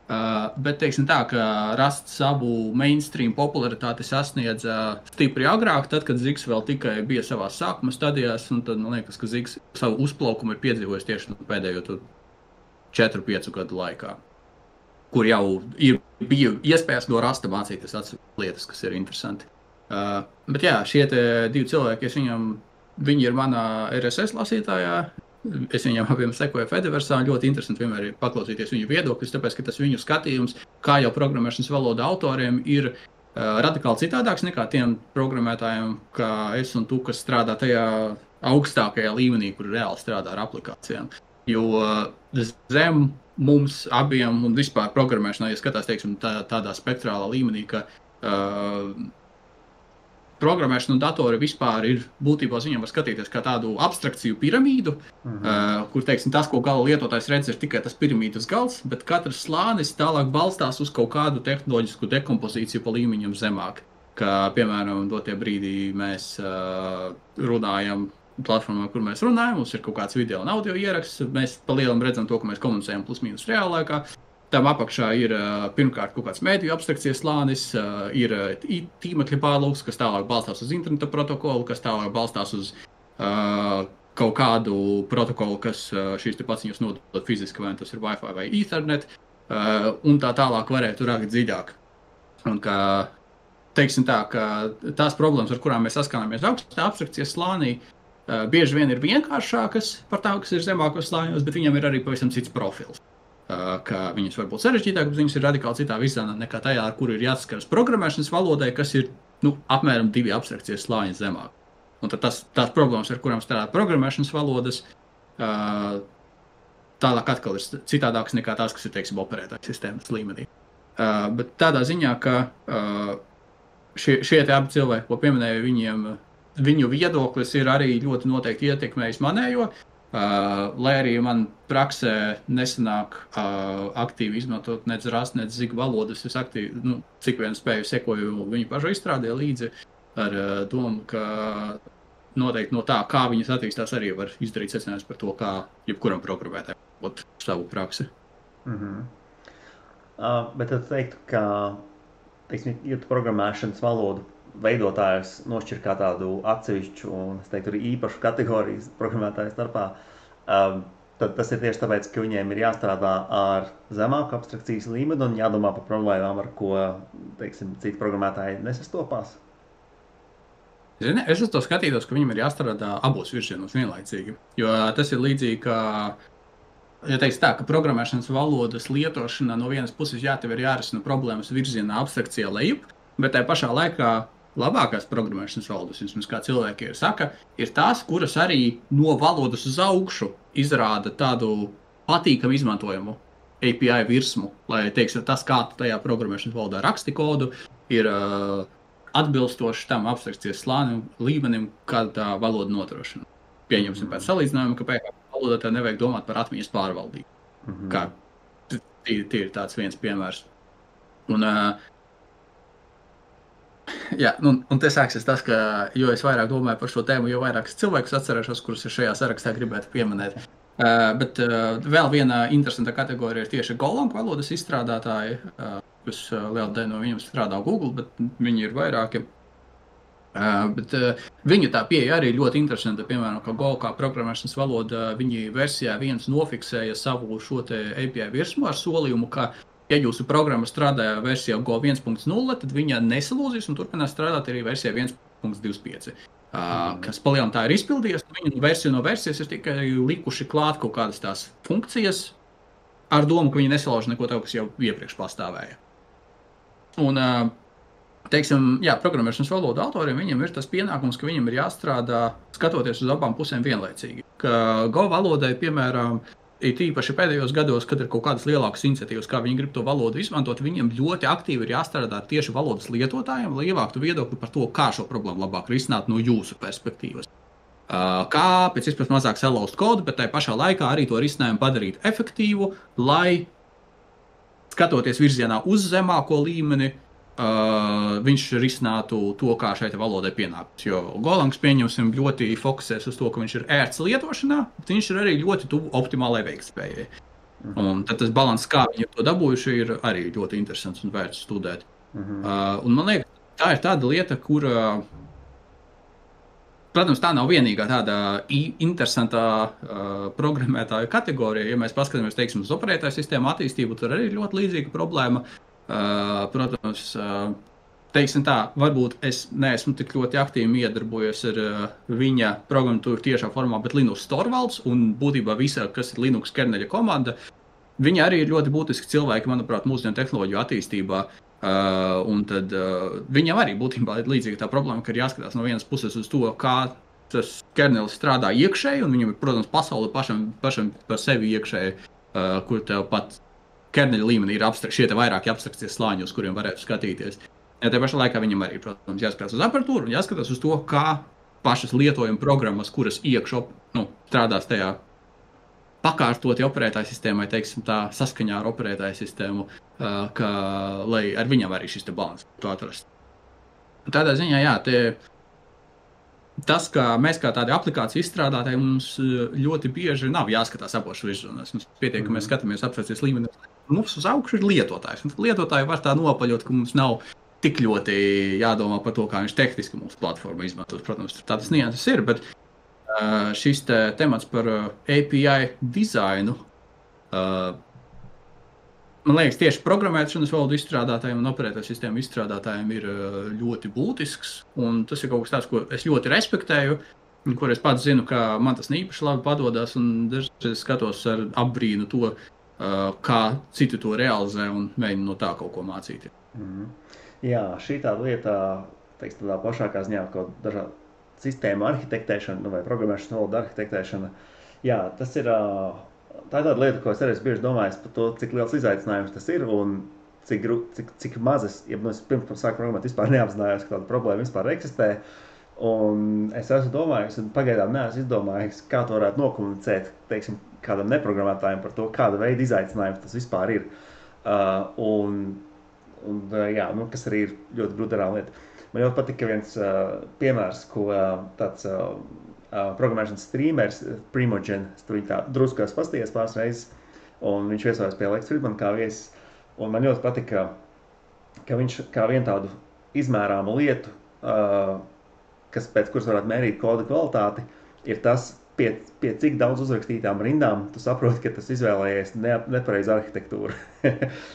Bet teiksim tā, ka Rust savu mainstream popularitāti sasniedza stipri agrāk, tad, kad Zigs vēl tikai bija savās sākuma stadijās, un tad man liekas, ka Zigs savu uzplaukumu ir piedzīvojis tieši pēdējo 4-5 gadu laikā, kur jau bija iespējas no Rusta mācīties lietas, kas ir interesanti. Bet jā, šie divi cilvēki, viņi ir manā RSS lasītājā, es viņam abiem sekoju Fediversā, ļoti interesanti vienmēr ir paklausīties viņu viedokļus, tāpēc, ka tas viņu skatījums, kā jau programmēšanas valoda autoriem, ir radikāli citādāks nekā tiem programmētājiem, kā es un tu, kas strādā tajā augstākajā līmenī, kur reāli strādā ar aplikācijām. Jo zem mums abiem un vispār programmēšanā, ja skatās, teiksim, tādā spektrālā līmenī, ka programmēšana un datori vispār ir būtībā viņam var skatīties kā tādu abstrakciju piramīdu, kur, teiksim, tas, ko gala lietotājs redz, ir tikai tas piramīdas gals, bet katrs slānis tālāk balstās uz kaut kādu tehnoloģisku dekompozīciju pa līmeņam zemāk. Kā, piemēram, dotie brīdī mēs runājam platformā, kur mēs runājam, mums ir kaut kāds video un audio ieraksts, mēs pa lielam redzam to, ka mēs komunicējam plus mīnus reāla laikā. Tam apakšā ir pirmkārt kaut kāds mēdīju abstrakcijas slānis, ir tīmekļa pārlūks, kas tālāk balstās uz interneta protokolu, kas tālāk balstās uz kaut kādu protokolu, kas šīs te paciņas nodod fiziski, vai tas ir Wi-Fi vai Ethernet, un tā tālāk varētu rakt dziļāk. Un kā, teiksim tā, ka tās problēmas, ar kurām mēs saskanamies augstā abstrakcijas slānī, bieži vien ir vienkāršākas par tām, kas ir zemākos slāņos, bet viņam ir arī pavisam cits profils. Ka viņas var būt sarežģītāk, bet viņas ir radikāli citā virzienā nekā tajā, ar kuru ir jāsaskaras programmēšanas valodai, kas ir apmēram 2 abstrakcijas slāņi zemāk. Un tad tās problēmas, ar kurām strādā programmēšanas valodas, tālāk atkal ir citādākas nekā tās, kas ir, teiksim, operētāju sistēmas līmenī. Bet tādā ziņā, ka šie abi cilvēki, ko pieminēju, viņu viedoklis ir arī ļoti noteikti ietekmējis manējo, lai arī man praksē nesanāk aktīvi izmantot nec Rust, nec Zig valodas, es aktīvi, cik vien spēju sekoju viņu pašu izstrādē līdzi ar domu, ka noteikti no tā, kā viņas attīstās, arī var izdarīt secinājums par to, kā jebkuram programmētājam būt savu praksi. Bet tad teiktu, ka, teiksim, ja tu programmēšanas valodu veidotājus nošķir kā tādu atsevišķu un, es teiktu, arī īpašu kategorijas programmētāju starpā, tad tas ir tieši tāpēc, ka viņiem ir jāstrādā ar zemāku abstrakcijas līmeni un jādomā par problēmām, ar ko, teiksim, citi programmētāji nesastopās. Zini, es uz to skatītos, ka viņam ir jāstrādā abos virzienos vienlaicīgi, jo tas ir līdzīgi, ka ja teiks tā, ka programmēšanas valodas lietošana no vienas puses tev ir jārisina problēmas virzienā abstrakcijā lejup, bet tajā pašā laikā labākās programmēšanas valodas, vismaz kā cilvēki saka, ir tās, kuras arī no valodas uz augšu izrāda tādu patīkamu izmantojumu API virsmu, lai teiksim, tas, kā tu tajā programmēšanas valodā raksti kodu, ir atbilstoši tam abstrakcijas slānim līmenim, kāda tā valoda nodrošina. Pieņemsim pēc salīdzinājuma, ka PHP valodā tev nevajag domāt par atmiņas pārvaldību. Kā ir tāds viens piemērs. Un, un te sāksies tas, ka jo es vairāk domāju par šo tēmu, jo vairāk cilvēkus atcerēšos, kurus es šajā sarakstā gribētu pieminēt. Bet vēl viena interesanta kategorija ir tieši Golang valodas izstrādātāji, kas liela daļa no viņiem strādā Google, bet viņi ir vairāki. Bet viņu tā pieeja arī ļoti interesanta, piemēram, ka Go kā programmēšanas valoda, viņi versijā 1 nofiksēja savu šo te API virsmu ar solījumu, ka, ja jūsu programma strādā versijā Go 1.0, tad viņa nesalūzīs un turpinās strādāt arī versijā 1.25. Kas palielam tā ir izpildījies, viņu versiju no versijas ir tikai likuši klāt kaut kādas tās funkcijas ar domu, ka viņi nesalauž neko tev, kas jau iepriekš pastāvēja. Un, teiksim, programmēšanas valodu autoriem viņam ir tas pienākums, ka viņam ir jāstrādā skatoties uz abām pusēm vienlaicīgi. Ka Go valodai, piemēram, ir īpaši pēdējos gados, kad ir kaut kādas lielākas iniciatīvas, kā viņi grib to valodu izmantot, viņiem ļoti aktīvi ir jāstrādā tieši valodas lietotājiem, lai ievāktu viedokli par to, kā šo problēmu labāk risināt no jūsu perspektīvas. Kā pēc iespējas mazāk salauzt kodu, bet tai pašā laikā arī to risinājumu padarīt efektīvu, lai skatoties virzienā uz zemāko līmeni, viņš risinātu to, kā šeit valodai pienāks. Jo Golangs, pieņemsim, ļoti fokusēs uz to, ka viņš ir ērts lietošanā, bet viņš ir arī ļoti tuvu optimālai veiktspējai. Un tad tas balans, kā viņi to dabūjuši, ir arī ļoti interesants un vērts studēt. Un man liekas, tā ir tāda lieta, kura, protams, tā nav vienīgā tāda interesantā programmētāju kategorija. Ja mēs paskatāmies, teiksim, uz operētāju sistēmu attīstību, tur arī ir ļoti līdzīga problēma. Protams, teiksim tā, varbūt es neesmu tik ļoti aktīvi iedarbojies ar viņa programmatūru tiešā formā, bet Linux Torvalds un būtībā visa, kas ir Linux kerneļa komanda, viņi arī ir ļoti būtiski cilvēki, manuprāt, mūsdienu tehnoloģiju attīstībā. Un tad viņam arī būtībā ir līdzīga tā problēma, ka ir jāskatās no vienas puses uz to, kā tas kernelis strādā iekšēji, un viņam ir, protams, pasaule pašam par sevi iekšēji, kur tev pat kerneļa līmenī ir šie vairāki abstrakcijas slāņi, uz kuriem varētu skatīties. Ja te pašā laikā viņam arī, protams, jāskatās uz aparatūru un jāskatās uz to, kā pašas lietojuma programmas, kuras strādās tajā pakārtoti operētāju sistēmai, teiksim tā, saskaņā ar operētāju sistēmu, lai ar viņam arī šis te balans to atrast. Tādā ziņā, tas, ka mēs kā tādi aplikāciju izstrādātāji, mums ļoti bieži nav jāskatās abos virzienos. Mums pietiek, ka mēs skatāmies abstrakcijas līmenī. Mums uz augšu ir lietotājs. Un lietotāji var tā nopaļot, ka mums nav tik ļoti jādomā par to, kā viņš tehniski mūsu platformu izmantos. Protams, tādas nianses ir, bet šis temats par API dizainu, man liekas, tieši programmēšanas valodu izstrādātājiem un operētāju sistēmu izstrādātājiem ir ļoti būtisks. Un tas ir kaut kas tāds, ko es ļoti respektēju, kur es pats zinu, ka man tas īpaši labi padodas, un dažreiz skatos ar apbrīnu to, kā citi to realizē un mēģina no tā kaut ko mācīties. Jā, šī tāda lieta, teiks, tādā plašākā ziņā, kaut dažādu sistēmu arhitektēšana vai programmēšanas valodu arhitektēšana. Jā, tas ir tā ir tāda lieta, ko es arī bieži domāju par to, cik liels izaicinājums tas ir un cik mazas, ja es pirms sāku programmēt, vispār neapzinājos, ka tāda problēma vispār eksistē. Un es esmu domājis, un pagaidām neesmu izdomājis, kā to varētu nokomunicēt, teiksim, kādam neprogrammētājam par to, kāda veida izaicinājums tas vispār ir. Kas arī ir ļoti brutāla lieta. Man ļoti patika viens piemērs, ko tāds programmēšanas streamers, Primogen, viņa tā drusku pasties pāris reizes, un viņš viesojas pie Lex Fridmana kā viesis. Un man ļoti patika, ka viņš kā vienu tādu izmērāmu lietu, pēc kuras varētu mērīt koda kvalitāti, ir tas, pie cik daudz uzrakstītām rindām tu saproti, ka tas izvēlējies nepareizu arhitektūru.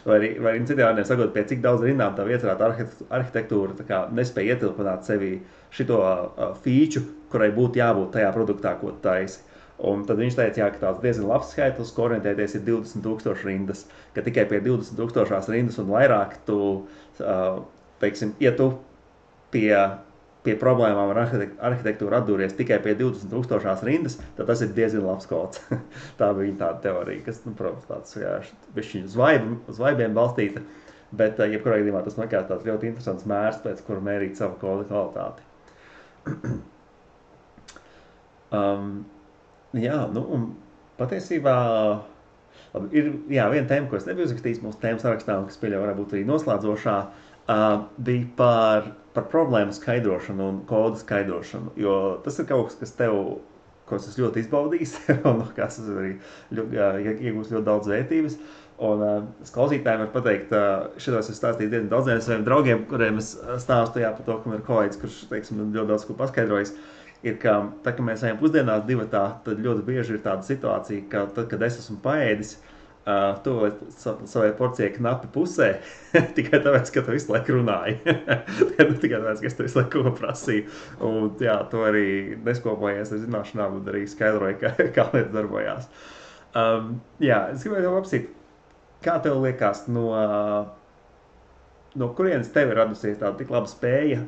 vai citiem vārdiem sakot, pie cik daudz rindām tā iecerēta arhitektūra tā kā nespēja ietilpināt sevī šito feature, kurai būtu jābūt tajā produktā, ko taisi. Un tad viņš teica, jā, ka tāds diezgan labs skaitlis, ko orientēties ir 20,000 rindas, ka tikai pie 20,000 rindas un vairāk tu, teiksim, ja tu pie problēmām ar arhitektūru atdūries tikai pie 20,000 rindas, tad tas ir diezgan labs kods. Tā bija tāda teorija, kas, protams, tāds bišķiņ uz vaibiem balstīta, bet jebkurā gadījumā tas likās tāds ļoti interesants mērs, pēc kura mērīt savu kodu kvalitāti. Jā, nu, un patiesībā ir viena tēma, ko es nebiju uzrakstījis mūsu tēmu sarakstā, un kas pieļauj varētu būt arī noslēdzošā, bija par problēmu skaidrošanu un kodu skaidrošanu, jo tas ir kaut kas tev, ko es ļoti izbaudījis, un kas arī iegūst ļoti daudz vērtības. Un es klausītājiem varu pateikt, šitos es stāstīju diezgan daudziem saviem draugiem, kuriem es stāstu par to, ka man ir kolēģis, kurš, teiksim, ļoti daudz ko paskaidrojis, ir, ka tad, kad mēs ejam pusdienās divatā, tad ļoti bieži ir tāda situācija, ka tad, kad es esmu paēdis, tu savai porcijai knapi pusē, tikai tāpēc, ka tu visu laiku runāji. Tikai tāpēc, ka es tu visu laiku ko prasīju. Un jā, tu arī neskopojies ar zināšanām un arī skaidroji, kā lietas darbojās. Jā, es gribēju tev apsīt, kā tev liekas, no kurienes tev ir radusies tāda tik laba spēja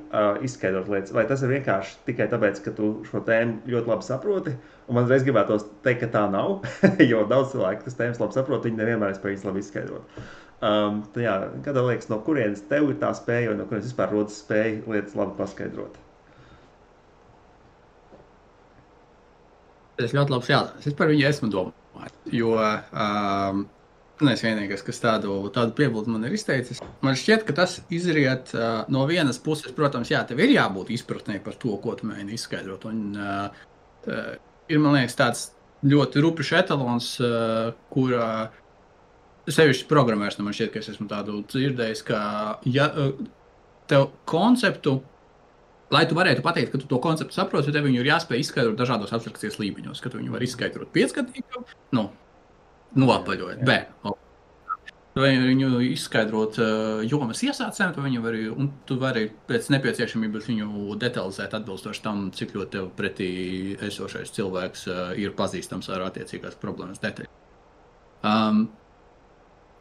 izskaidrot lietas? Vai tas ir vienkārši tikai tāpēc, ka tu šo tēmu ļoti labi saproti? Un man reiz gribētos teikt, ka tā nav, jo daudz cilvēku tas tēmas labi saprot, viņi nevienmēr spēj viņas labi izskaidrot. Tad jā, kā tev liekas, no kurienes tev ir tā spēja un no kurienes vispār rodas spēja lietas labi paskaidrot? Tas ļoti labs jautājums. Es par viņu esmu domājis, jo es vienīgais, kas tādu piebildu man ir izteicis. Man šķiet, ka tas izriet no vienas puses, protams, jā, tev ir jābūt izpratnē par to, ko tu mēģini izskaidrot. Un ir, man liekas, tāds ļoti rupjš etalons, kur sevišķi programmēšana, man šķiet, ka es esmu tādu dzirdējis, ka ja tev konceptu, lai tu varētu pateikt, ka tu to konceptu saproti, tev viņu ir jāspēj izskaidrot dažādos abstrakcijas līmeņos, ka tu viņu var izskaidrot 5-gadīgam, noapaļojot, vai viņu izskaidrot jomas iesācēm, un tu vari pēc nepieciešamības viņu detalizēt atbilstoši tam, cik ļoti tev pretī esošais cilvēks ir pazīstams ar attiecīgās problēmas detaļu.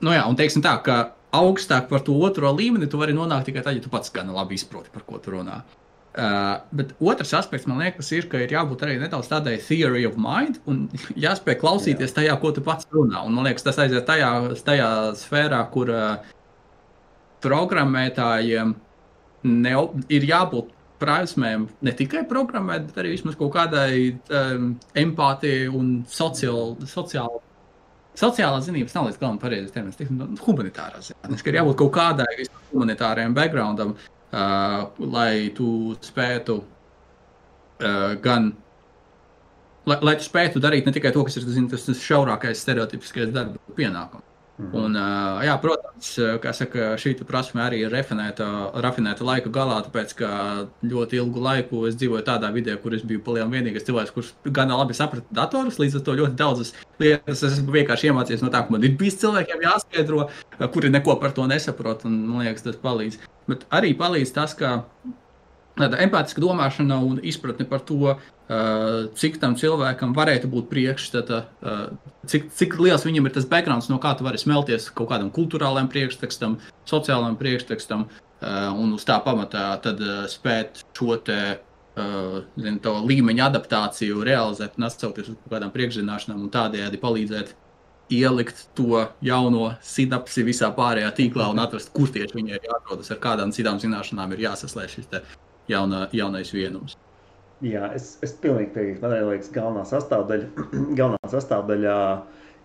Un teiksim tā, ka augstāk par to otro līmeni tu vari nonākt tikai tad, ja tu pats gan labi izproti, par ko tu runā. Bet otrs aspekts, man liekas, ir, ka ir jābūt arī nedaudz tādai theory of mind un jāspēj klausīties tajā, ko tu pats runā. Un man liekas, tas aiziet tajā sfērā, kur programmētājiem ir jābūt prasmēm ne tikai programmēt, bet arī vismaz kaut kādai empātijai un sociālās zinības nav līdz galam pareizes terminas, humanitārās zinātnes, ka ir jābūt kaut kādai humanitārajam backgroundam, lai tu spētu lai tu spētu darīt ne tikai to, kas ir tas šaurākais stereotipiskais darba pienākums. Un, protams, kā saka, šī prasme arī ir rafinēta laika galā, tāpēc, ka ļoti ilgu laiku es dzīvoju tādā vidē, kur es biju palielam vienīgais cilvēks, kurš gan labi saprata datorus, līdz ar to ļoti daudzas lietas es vienkārši iemācījos no tā, ka man ir bijis cilvēkiem jāskaidro, kuri neko par to nesaprot, un man liekas, tas palīdz. Bet arī palīdz tas, ka tāda empātiska domāšana un izpratne par to, cik tam cilvēkam varētu būt priekšstata, cik liels viņam ir tas backgrounds, no kā tu vari smelties kaut kādam kulturālajam priekštekstam, sociālajam priekštekstam, un uz tā pamatā tad spēt šo to līmeņa adaptāciju realizēt un atsaukties uz kaut kādām priekšzināšanām un tādējādi palīdzēt ielikt to jauno sinapsi visā pārējā tīklā un atrast, kur tieši viņai ir jāatrodas, ar kādām citām zināšanām ir jāsaslēš šis jaunais vienums. Jā, es pilnīgi piekrītu. Man liekas, galvenā sastāvdaļa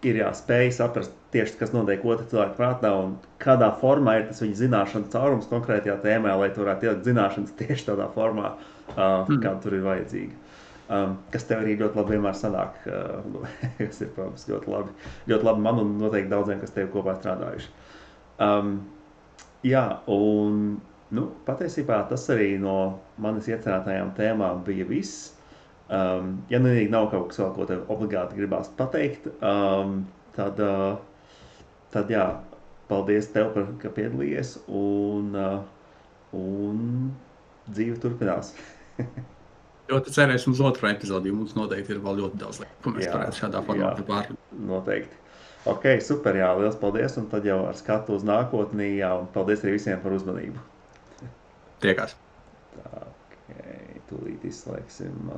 ir spēj saprast tieši, kas notiek otra cilvēka prātā un kādā formā ir tas viņa zināšanas caurums konkrētajā tēmā, lai tu varētu ielikt zināšanas tieši tādā formā, kāda tur ir vajadzīga. Kas tev arī ļoti labi vienmēr sanāk, kas ir, protams, ļoti labi man un noteikti daudziem, kas tev kopā strādājuši. Patiesībā tas arī no manis iecerētajām tēmām bija viss. Ja nav kaut kas vēl, ko tev obligāti gribās pateikt, tad jā, paldies tev, ka piedalījies un dzīve turpinās. Ļoti cerēsim uz otro epizodi, jo mums noteikti ir vēl ļoti daudz lietu, ko mēs varētu šādā formātā pārrunāt. Noteikti. Ok, super, jā, liels paldies, un tad jau ar skatu uz nākotnī, jā, un paldies arī visiem par uzmanību. Tiekās. Tā, ok, tūlīt izslēgsim.